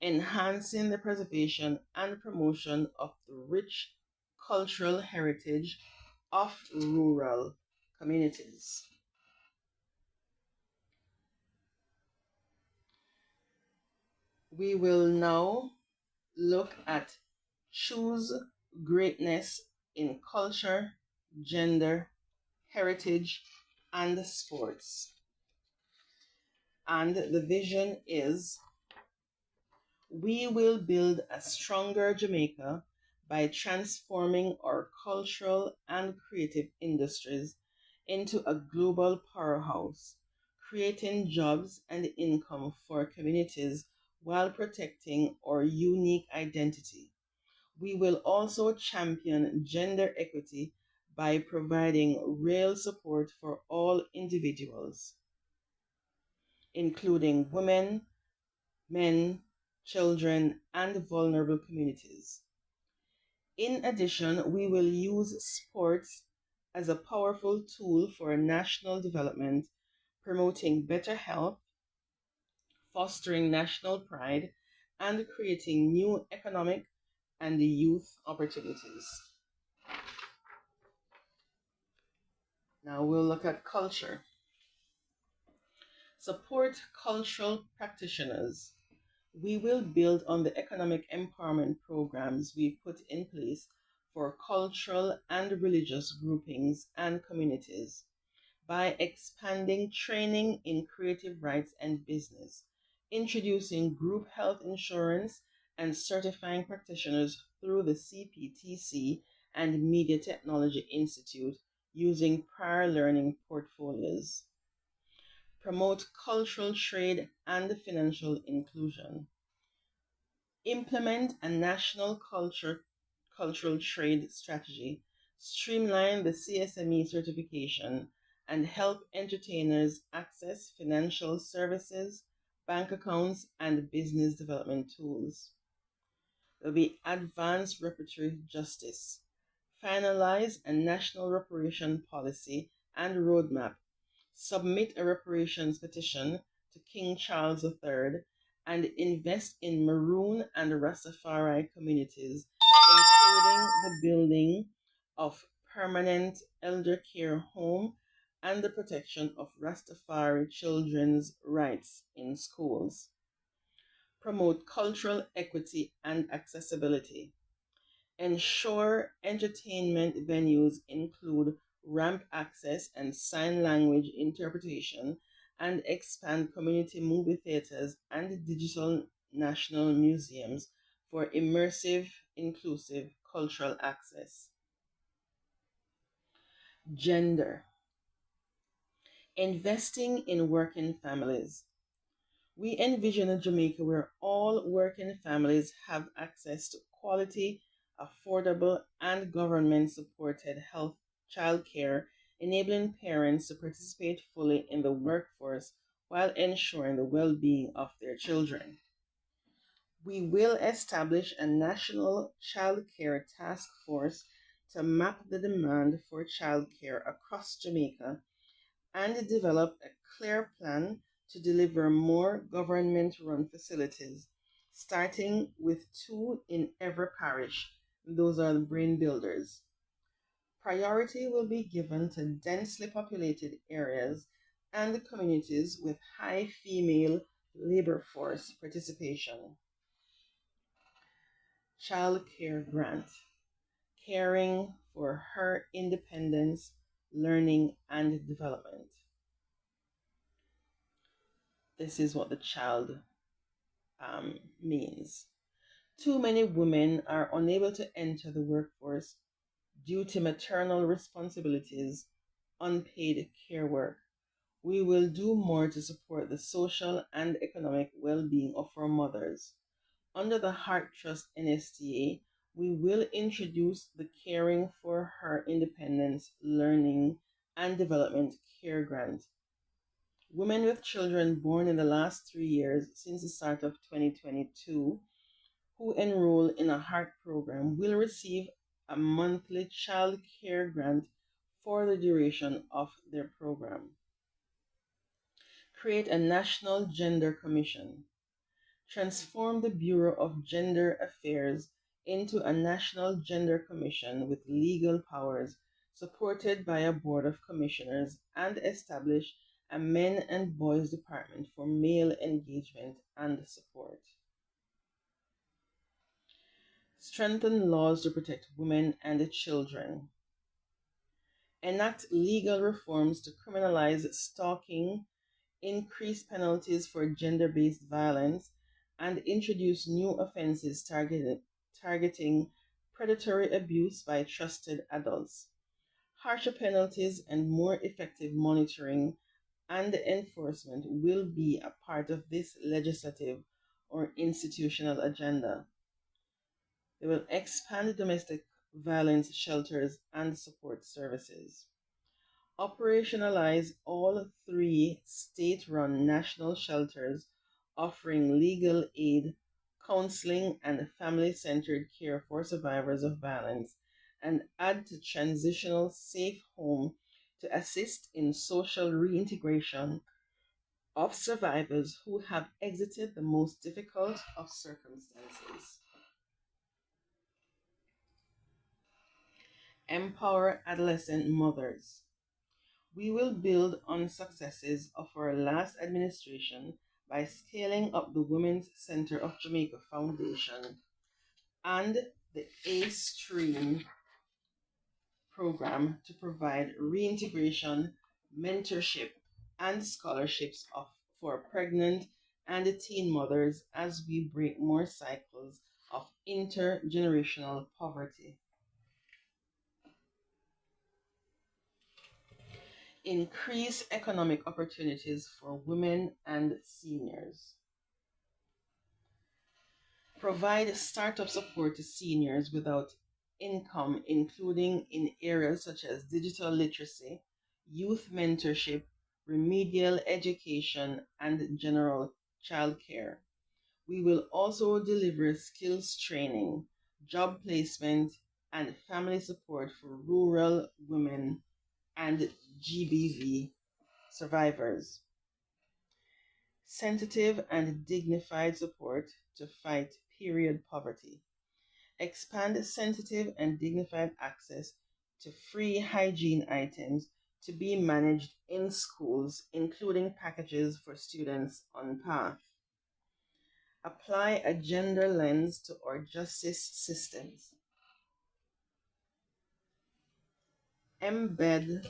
enhancing the preservation and promotion of the rich cultural heritage of rural communities. We will now look at choose greatness in culture, gender, heritage, and sports. And the vision is we will build a stronger Jamaica by transforming our cultural and creative industries into a global powerhouse, creating jobs and income for communities while protecting our unique identity. We will also champion gender equity by providing real support for all individuals, including women, men, children, and vulnerable communities. In addition, we will use sports as a powerful tool for national development, promoting better health, fostering national pride, and creating new economic and youth opportunities. Now we'll look at culture. Support cultural practitioners. We will build on the economic empowerment programs we put in place for cultural and religious groupings and communities by expanding training in creative rights and business, introducing group health insurance, and certifying practitioners through the CPTC and Media Technology Institute using prior learning portfolios. Promote cultural trade and financial inclusion. Implement a national cultural trade strategy, streamline the CSME certification, and help entertainers access financial services, bank accounts, and business development tools. There will be advanced reparatory justice. Finalize a national reparation policy and roadmap. Submit a reparations petition to King Charles III and invest in Maroon and Rastafari communities, including the building of permanent elder care home and the protection of Rastafari children's rights in schools. Promote cultural equity and accessibility. Ensure entertainment venues include ramp access and sign language interpretation, and expand community movie theaters and digital national museums for immersive, inclusive cultural access. Gender. Investing in working families. We envision a Jamaica where all working families have access to quality, affordable, and government supported health childcare, enabling parents to participate fully in the workforce while ensuring the well being of their children. We will establish a national childcare task force to map the demand for childcare across Jamaica and develop a clear plan to deliver more government run facilities, starting with 2 in every parish. Those are the brain builders. Priority will be given to densely populated areas and communities with high female labor force participation. Child Care Grant, caring for her independence, learning, and development. This is what the child means. Too many women are unable to enter the workforce due to maternal responsibilities, unpaid care work, We will do more to support the social and economic well-being of our mothers. Under the Heart Trust NSTA, we will introduce the Caring for Her Independence, Learning and Development Care Grant. Women with children born in the last 3 years since the start of 2022 who enroll in a heart program will receive a monthly child care grant for the duration of their program. Create a national gender commission. Transform the Bureau of Gender Affairs into a national gender commission with legal powers supported by a board of commissioners and establish a men and boys department for male engagement and support. Strengthen laws to protect women and children. Enact legal reforms to criminalize stalking, increase penalties for gender-based violence, and introduce new offenses targeting predatory abuse by trusted adults. Harsher penalties and more effective monitoring and enforcement will be a part of this legislative or institutional agenda. They will expand domestic violence shelters and support services. Operationalize all three state-run national shelters offering legal aid, counseling, and family-centered care for survivors of violence, and add to transitional safe home to assist in social reintegration of survivors who have exited the most difficult of circumstances. Empower adolescent mothers. We will build on successes of our last administration by scaling up the Women's Center of Jamaica Foundation and the A-Stream program to provide reintegration, mentorship, and scholarships for pregnant and teen mothers as we break more cycles of intergenerational poverty. Increase economic opportunities for women and seniors. Provide startup support to seniors without income, including in areas such as digital literacy, youth mentorship, remedial education, and general childcare. We will also deliver skills training, job placement, and family support for rural women and GBV survivors. Sensitive and dignified support to fight period poverty. Expand sensitive and dignified access to free hygiene items to be managed in schools, including packages for students on PATH. Apply a gender lens to our justice systems. Embed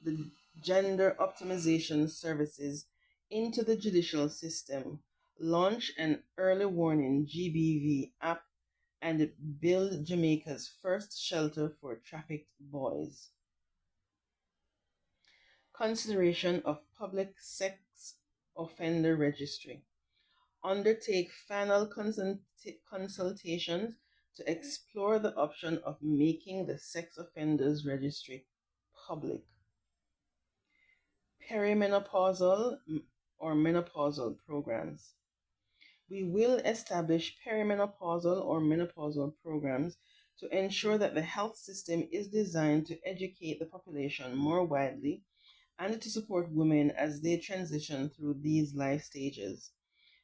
the gender optimization services into the judicial system, launch an early warning GBV app, and build Jamaica's first shelter for trafficked boys. Consideration of public sex offender registry. Undertake final consultations to explore the option of making the sex offenders registry public. Perimenopausal or menopausal programs. We will establish perimenopausal or menopausal programs to ensure that the health system is designed to educate the population more widely and to support women as they transition through these life stages.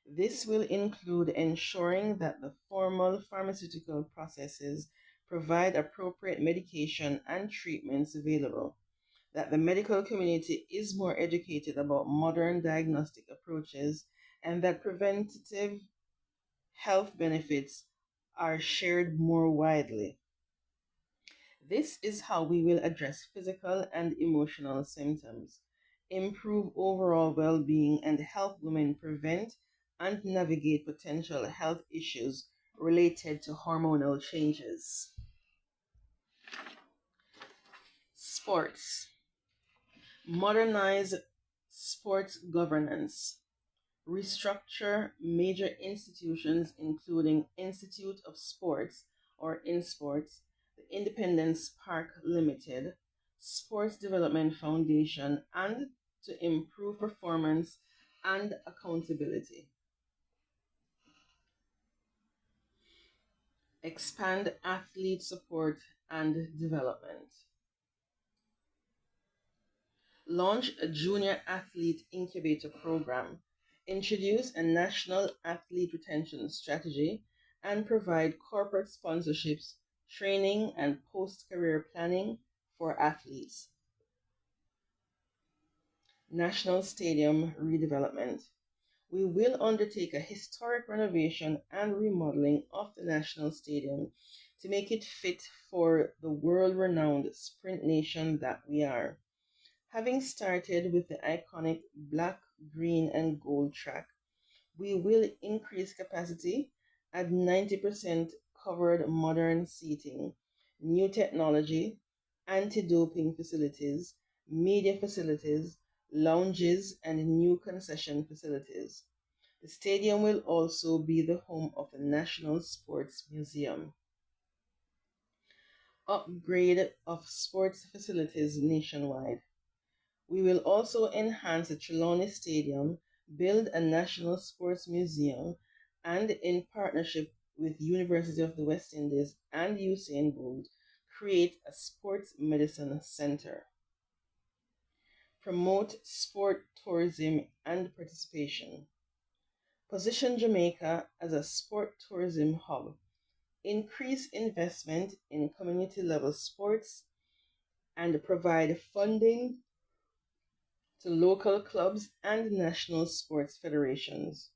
This will include ensuring that the formal pharmaceutical processes provide appropriate medication and treatments available, that the medical community is more educated about modern diagnostic approaches, and that preventative health benefits are shared more widely. This is how we will address physical and emotional symptoms, improve overall well being, and help women prevent and navigate potential health issues related to hormonal changes. Sports. Modernize Sports governance. Restructure major institutions including Institute of Sports or InSports, the Independence Park Limited, Sports Development Foundation, and to improve performance and accountability. Expand athlete support and development. Launch a junior athlete incubator program, introduce a national athlete retention strategy, and provide corporate sponsorships, training, and post career planning for athletes. National Stadium redevelopment. We will undertake a historic renovation and remodeling of the National Stadium to make it fit for the world renowned sprint nation that we are. Having started with the iconic black, green, and gold track, we will increase capacity, add 90% covered modern seating, new technology, anti doping facilities, media facilities, lounges, and new concession facilities. The stadium will also be the home of the National Sports Museum. Upgrade of sports facilities nationwide. We will also enhance the Trelawney Stadium, build a national sports museum, and in partnership with University of the West Indies and Usain Bolt, create a sports medicine center. Promote sport tourism and participation. Position Jamaica as a sport tourism hub. Increase investment in community level sports and provide funding to local clubs and national sports federations.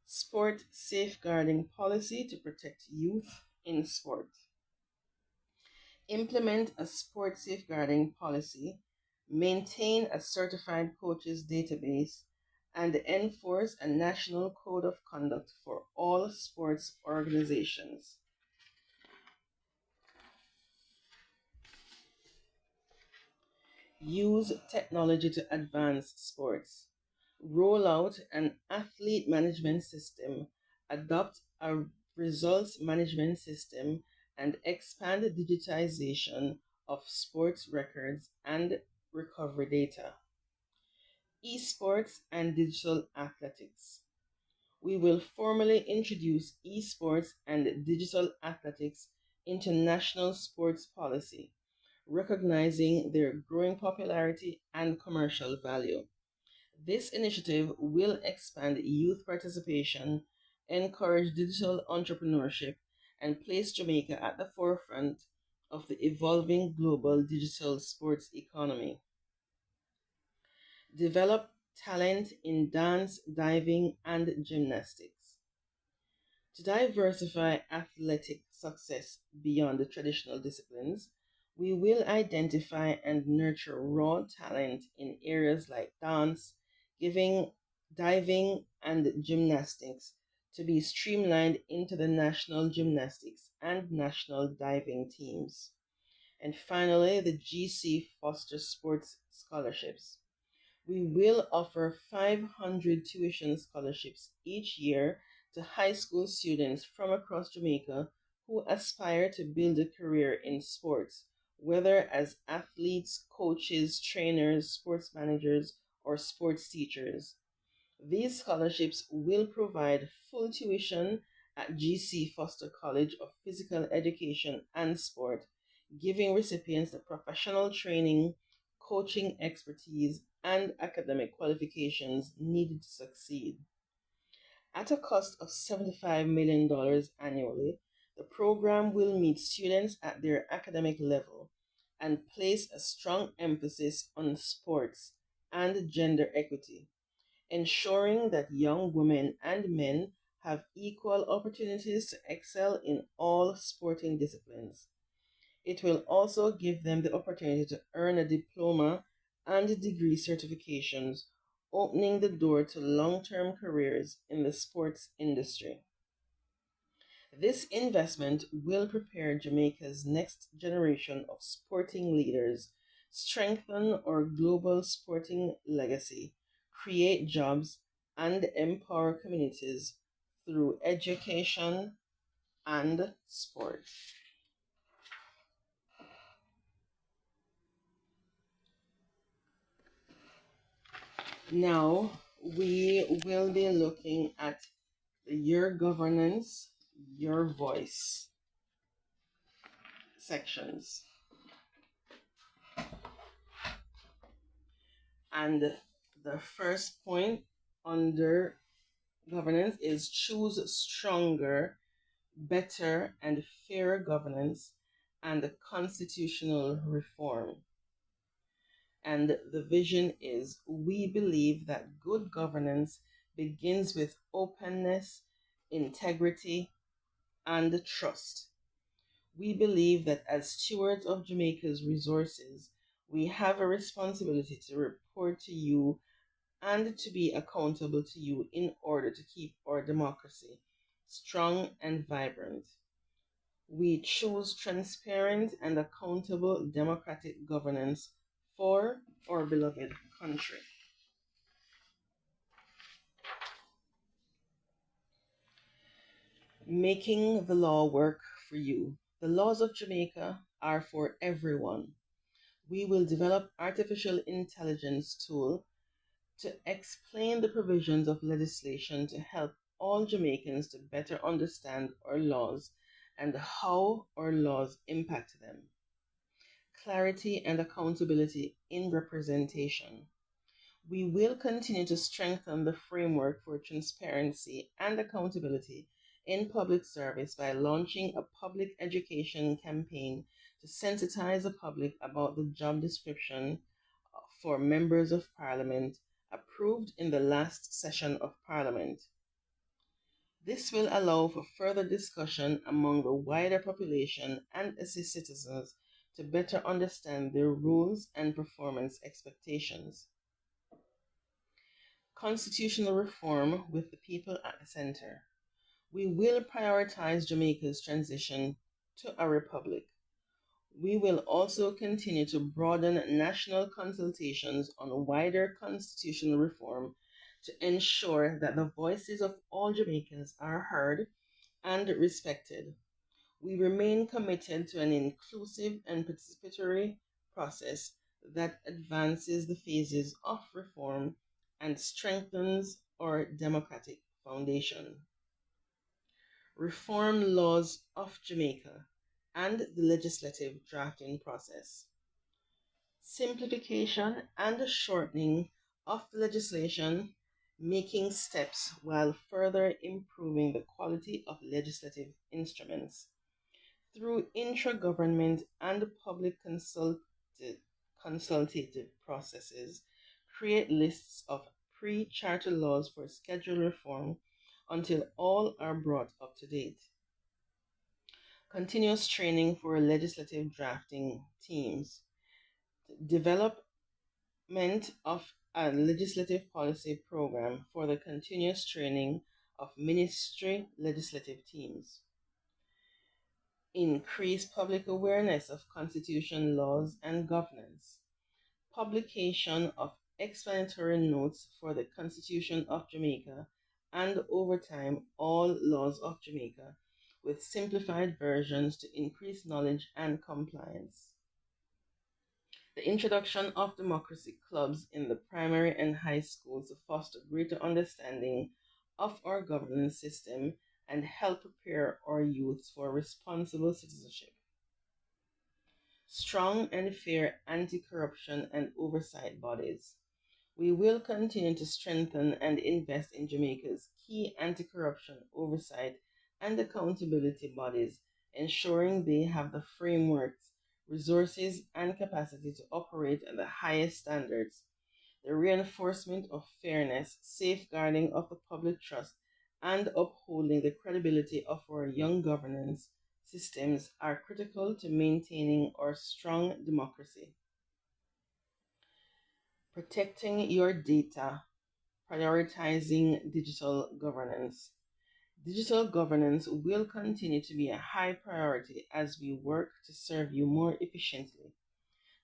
Sport safeguarding policy to protect youth in sport. Implement a sport safeguarding policy, maintain a certified coaches database, and enforce a national code of conduct for all sports organizations. Use technology to advance sports. Roll out an athlete management system, adopt a results management system, and expand the digitization of sports records and recovery data. Esports and digital athletics. We will formally introduce esports and digital athletics into national sports policy, recognizing their growing popularity and commercial value. This initiative will expand youth participation, encourage digital entrepreneurship, and place Jamaica at the forefront of the evolving global digital sports economy. Develop talent in dance, diving, and gymnastics. To diversify athletic success beyond the traditional disciplines, we will identify and nurture raw talent in areas like dance, giving, diving, and gymnastics to be streamlined into the national gymnastics and national diving teams. And finally, the GC Foster Sports Scholarships. We will offer 500 tuition scholarships each year to high school students from across Jamaica who aspire to build a career in sports, whether as athletes, coaches, trainers, sports managers, or sports teachers. These scholarships will provide full tuition at GC Foster College of Physical Education and Sport, giving recipients the professional training, coaching expertise, and academic qualifications needed to succeed. At a cost of $75 million annually, the program will meet students at their academic level and place a strong emphasis on sports and gender equity, ensuring that young women and men have equal opportunities to excel in all sporting disciplines. It will also give them the opportunity to earn a diploma and degree certifications, opening the door to long term careers in the sports industry. This investment will prepare Jamaica's next generation of sporting leaders strengthen our global sporting legacy, create jobs, and empower communities through education and sport. Now, we will be looking at your governance, your voice sections. And the first point under governance is choose stronger, better, and fairer governance and constitutional reform. And the vision is we believe that good governance begins with openness, integrity, and trust. We believe that as stewards of Jamaica's resources, we have a responsibility to report to you and to be accountable to you in order to keep our democracy strong and vibrant. We choose transparent and accountable democratic governance for our beloved country. Making the law work for you. The laws of Jamaica are for everyone. We will develop artificial intelligence tool to explain the provisions of legislation to help all Jamaicans to better understand our laws and how our laws impact them. Clarity and accountability in representation. We will continue to strengthen the framework for transparency and accountability in public service by launching a public education campaign to sensitize the public about the job description for members of parliament approved in the last session of parliament. This will allow for further discussion among the wider population and assist citizens to better understand their rules and performance expectations. Constitutional reform with the people at the center. We will prioritize Jamaica's transition to a republic. We will also continue to broaden national consultations on wider constitutional reform to ensure that the voices of all Jamaicans are heard and respected. We remain committed to an inclusive and participatory process that advances the phases of reform and strengthens our democratic foundation. Reform laws of Jamaica and the legislative drafting process. Simplification and shortening of the legislation, making steps while further improving the quality of legislative instruments. Through intra-government and public consultative processes, create lists of pre-charter laws for schedule reform until all are brought up to date. Continuous training for legislative drafting teams. Development of a legislative policy program for the continuous training of ministry legislative teams. Increase public awareness of constitution laws and governance. Publication of explanatory notes for the Constitution of Jamaica and over time all laws of Jamaica with simplified versions to increase knowledge and compliance. The introduction of democracy clubs in the primary and high schools to foster greater understanding of our governance system and help prepare our youth for responsible citizenship. Strong and fair anti-corruption and oversight bodies. We will continue to strengthen and invest in Jamaica's key anti-corruption oversight and accountability bodies, ensuring they have the frameworks, resources, and capacity to operate at the highest standards. The reinforcement of fairness, safeguarding of the public trust, and upholding the credibility of our young governance systems are critical to maintaining our strong democracy. Protecting your data, prioritizing digital governance. Digital governance will continue to be a high priority as we work to serve you more efficiently.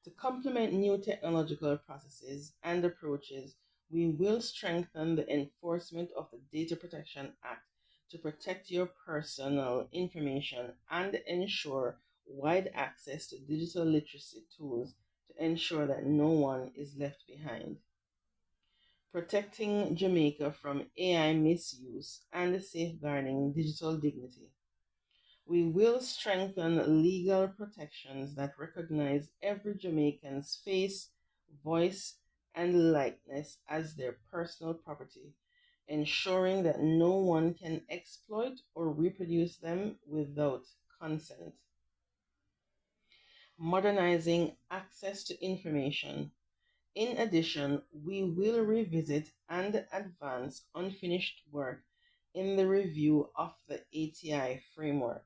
To complement new technological processes and approaches, we will strengthen the enforcement of the Data Protection Act to protect your personal information and ensure wide access to digital literacy tools to ensure that no one is left behind. Protecting Jamaica from AI misuse and safeguarding digital dignity. We will strengthen legal protections that recognize every Jamaican's face, voice, and likeness as their personal property, ensuring that no one can exploit or reproduce them without consent. Modernizing access to information. In addition, we will revisit and advance unfinished work in the review of the ATI framework.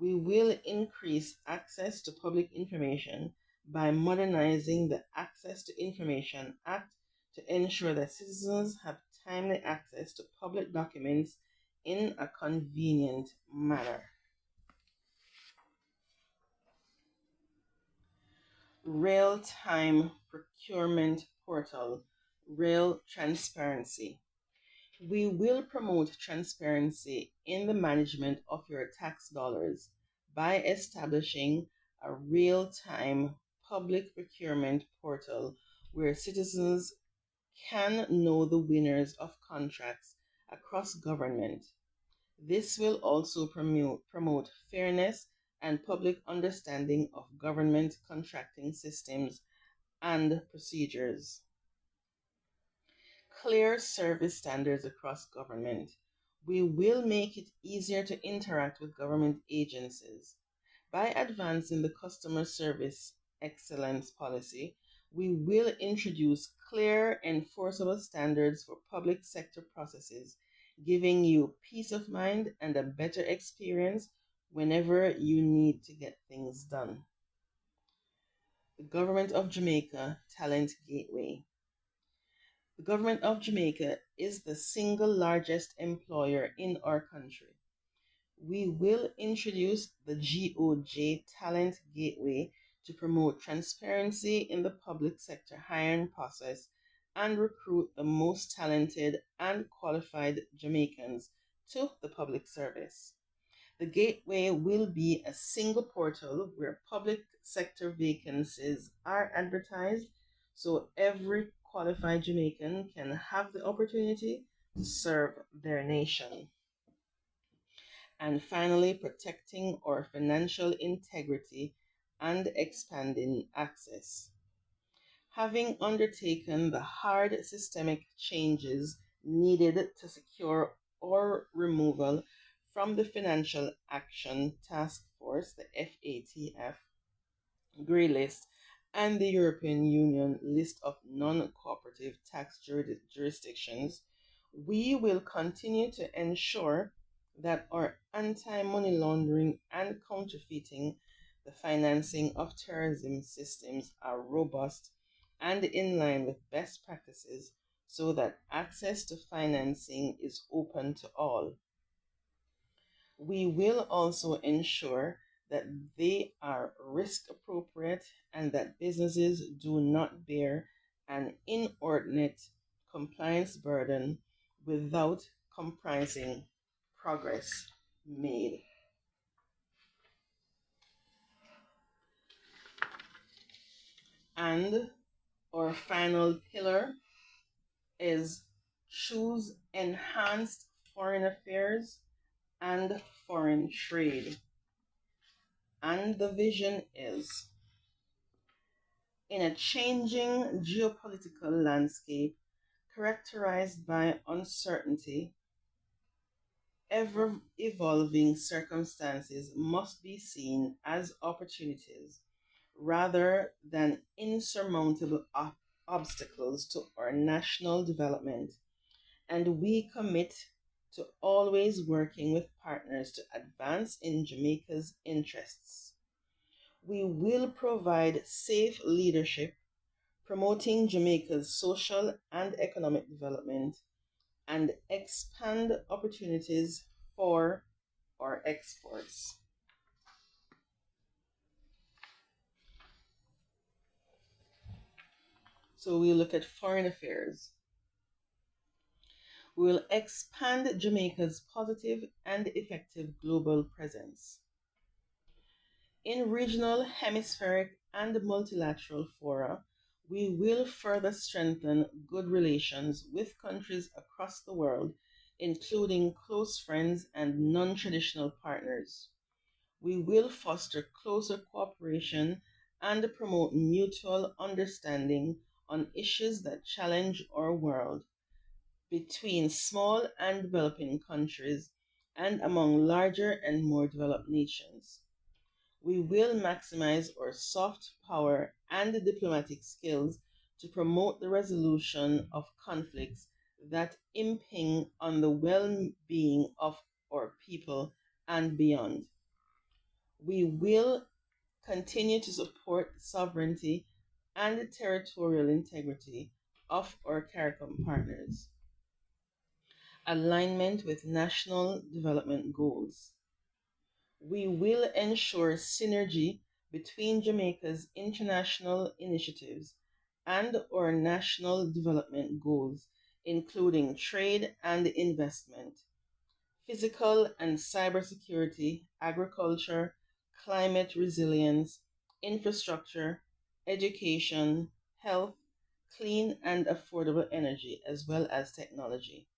We will increase access to public information by modernizing the Access to Information Act to ensure that citizens have timely access to public documents in a convenient manner. Real-time procurement portal, real transparency. We will promote transparency in the management of your tax dollars by establishing a real time public procurement portal where citizens can know the winners of contracts across government. This will also promote fairness and public understanding of government contracting systems and procedures. Clear service standards across government. We will make it easier to interact with government agencies. By advancing the customer service excellence policy, we will introduce clear, enforceable standards for public sector processes, giving you peace of mind and a better experience whenever you need to get things done. The Government of Jamaica Talent Gateway. The Government of Jamaica is the single largest employer in our country. We will introduce the GOJ Talent Gateway to promote transparency in the public sector hiring process and recruit the most talented and qualified Jamaicans to the public service. The gateway will be a single portal where public sector vacancies are advertised so every qualified Jamaican can have the opportunity to serve their nation. And finally, protecting our financial integrity and expanding access. Having undertaken the hard systemic changes needed to secure our removal from the Financial Action Task Force, the FATF, grey list, and the European Union list of non-cooperative tax jurisdictions, we will continue to ensure that our anti-money laundering and counterfeiting, the financing of terrorism systems are robust and in line with best practices so that access to financing is open to all. We will also ensure that they are risk appropriate and that businesses do not bear an inordinate compliance burden without compromising progress made. And our final pillar is choose enhanced foreign affairs and foreign trade. And the vision is in a changing geopolitical landscape characterized by uncertainty, ever evolving circumstances must be seen as opportunities rather than insurmountable obstacles to our national development, and we commit to always working with partners to advance in Jamaica's interests. We will provide safe leadership, promoting Jamaica's social and economic development, and expand opportunities for our exports. So we look at foreign affairs. We will expand Jamaica's positive and effective global presence. In regional, hemispheric, and multilateral fora, we will further strengthen good relations with countries across the world, including close friends and non traditional partners. We will foster closer cooperation and promote mutual understanding on issues that challenge our world between small and developing countries and among larger and more developed nations. We will maximize our soft power and diplomatic skills to promote the resolution of conflicts that impinge on the well being of our people and beyond. We will continue to support the sovereignty and territorial integrity of our CARICOM partners. Alignment with national development goals. We will ensure synergy between Jamaica's international initiatives and our national development goals, including trade and investment, physical and cybersecurity, agriculture, climate resilience, infrastructure, education, health, clean and affordable energy, as well as technology.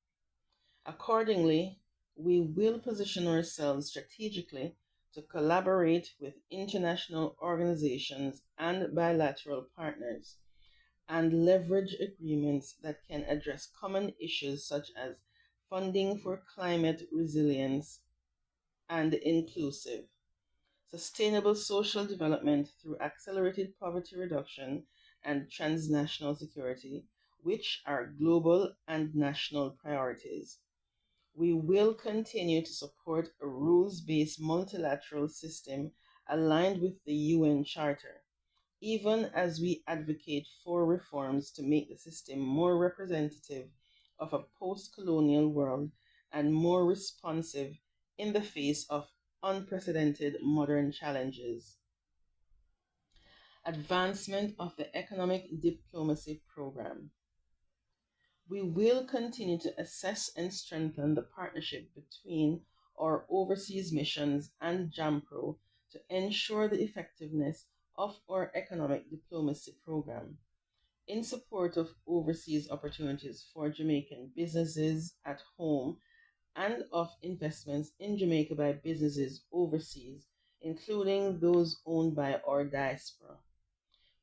Accordingly, we will position ourselves strategically to collaborate with international organizations and bilateral partners and leverage agreements that can address common issues such as funding for climate resilience and inclusive, sustainable social development through accelerated poverty reduction and transnational security, which are global and national priorities. We will continue to support a rules based multilateral system aligned with the UN Charter, even as we advocate for reforms to make the system more representative of a post colonial world and more responsive in the face of unprecedented modern challenges. Advancement of the Economic Diplomacy Program. We will continue to assess and strengthen the partnership between our overseas missions and JAMPRO to ensure the effectiveness of our economic diplomacy program in support of overseas opportunities for Jamaican businesses at home and of investments in Jamaica by businesses overseas, including those owned by our diaspora.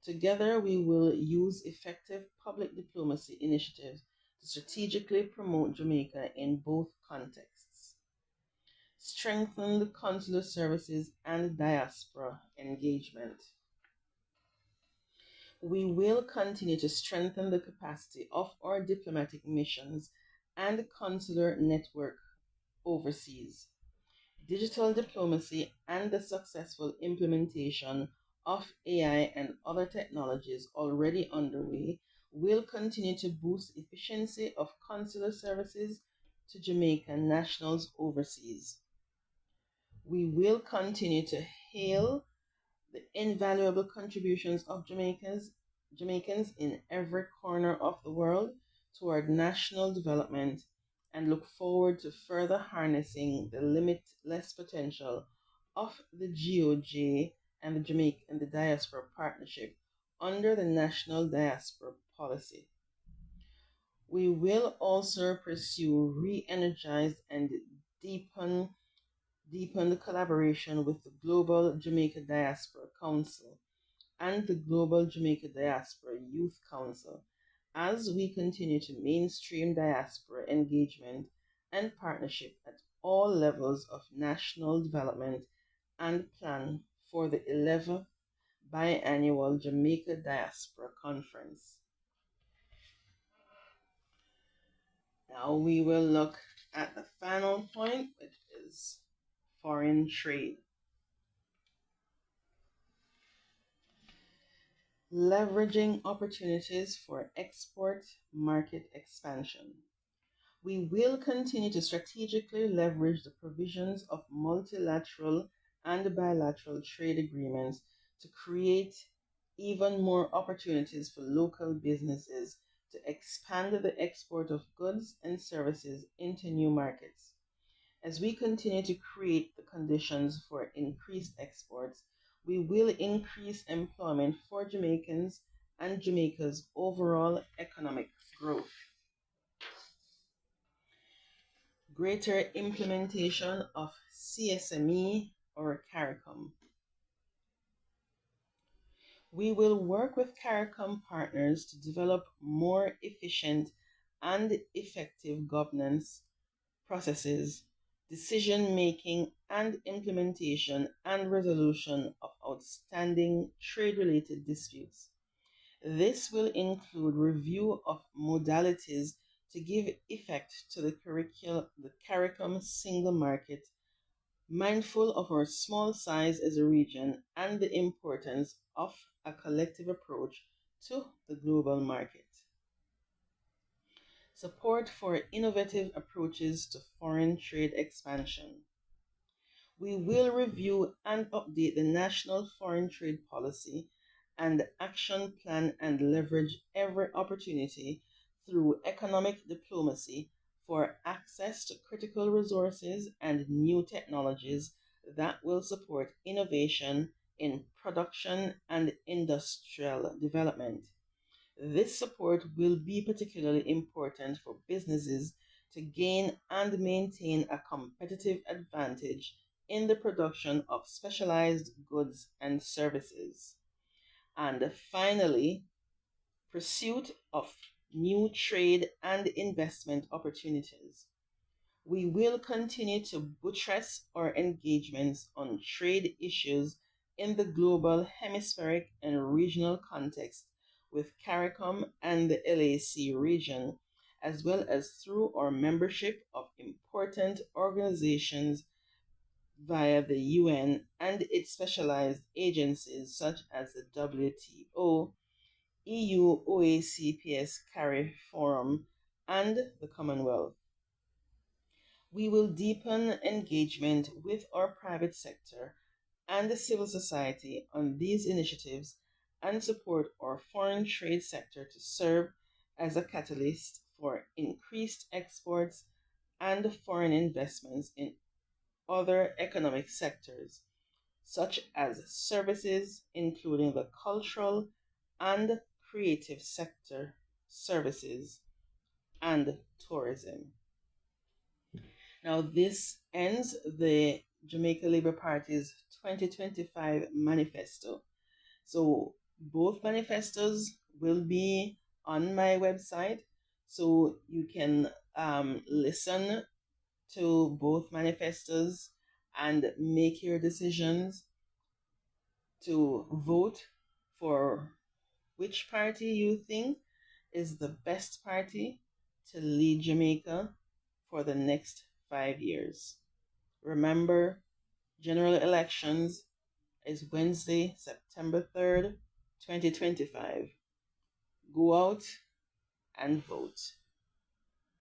Together, we will use effective public diplomacy initiatives to strategically promote Jamaica in both contexts. Strengthen the consular services and diaspora engagement. We will continue to strengthen the capacity of our diplomatic missions and consular network overseas. Digital diplomacy and the successful implementation of AI and other technologies already underway will continue to boost efficiency of consular services to Jamaican nationals overseas. We will continue to hail the invaluable contributions of Jamaicans in every corner of the world toward national development and look forward to further harnessing the limitless potential of the GOJ and the Jamaica and the Diaspora Partnership under the National Diaspora Policy. We will also pursue re-energized and deepen deepen the collaboration with the Global Jamaica Diaspora Council and the Global Jamaica Diaspora Youth Council as we continue to mainstream diaspora engagement and partnership at all levels of national development and plan for the 11th biannual Jamaica Diaspora Conference. Now we will look at the final point, which is foreign trade. Leveraging opportunities for export market expansion. We will continue to strategically leverage the provisions of multilateral and bilateral trade agreements to create even more opportunities for local businesses to expand the export of goods and services into new markets. As we continue to create the conditions for increased exports, we will increase employment for Jamaicans and Jamaica's overall economic growth. Greater implementation of CSME or CARICOM. We will work with CARICOM partners to develop more efficient and effective governance processes, decision making and implementation and resolution of outstanding trade related disputes. This will include review of modalities to give effect to the CARICOM single market, mindful of our small size as a region and the importance of a collective approach to the global market. Support for innovative approaches to foreign trade expansion. We will review and update the National Foreign Trade Policy and Action Plan and leverage every opportunity through economic diplomacy for access to critical resources and new technologies that will support innovation in production and industrial development. This support will be particularly important for businesses to gain and maintain a competitive advantage in the production of specialized goods and services. And finally, pursuit of new trade and investment opportunities. We will continue to buttress our engagements on trade issues in the global, hemispheric, and regional context with CARICOM and the LAC region, as well as through our membership of important organizations via the UN and its specialized agencies such as the WTO, EU OACPS CARI Forum, and the Commonwealth. We will deepen engagement with our private sector and the civil society on these initiatives and support our foreign trade sector to serve as a catalyst for increased exports and foreign investments in other economic sectors, such as services, including the cultural and creative sector, services, and tourism. Now, this ends the Jamaica Labour Party's 2025 manifesto. So, both manifestos will be on my website, so you can listen to both manifestos and make your decisions to vote for which party you think is the best party to lead Jamaica for the next 5 years. Remember, general elections is Wednesday, September 3rd, 2025. Go out and vote.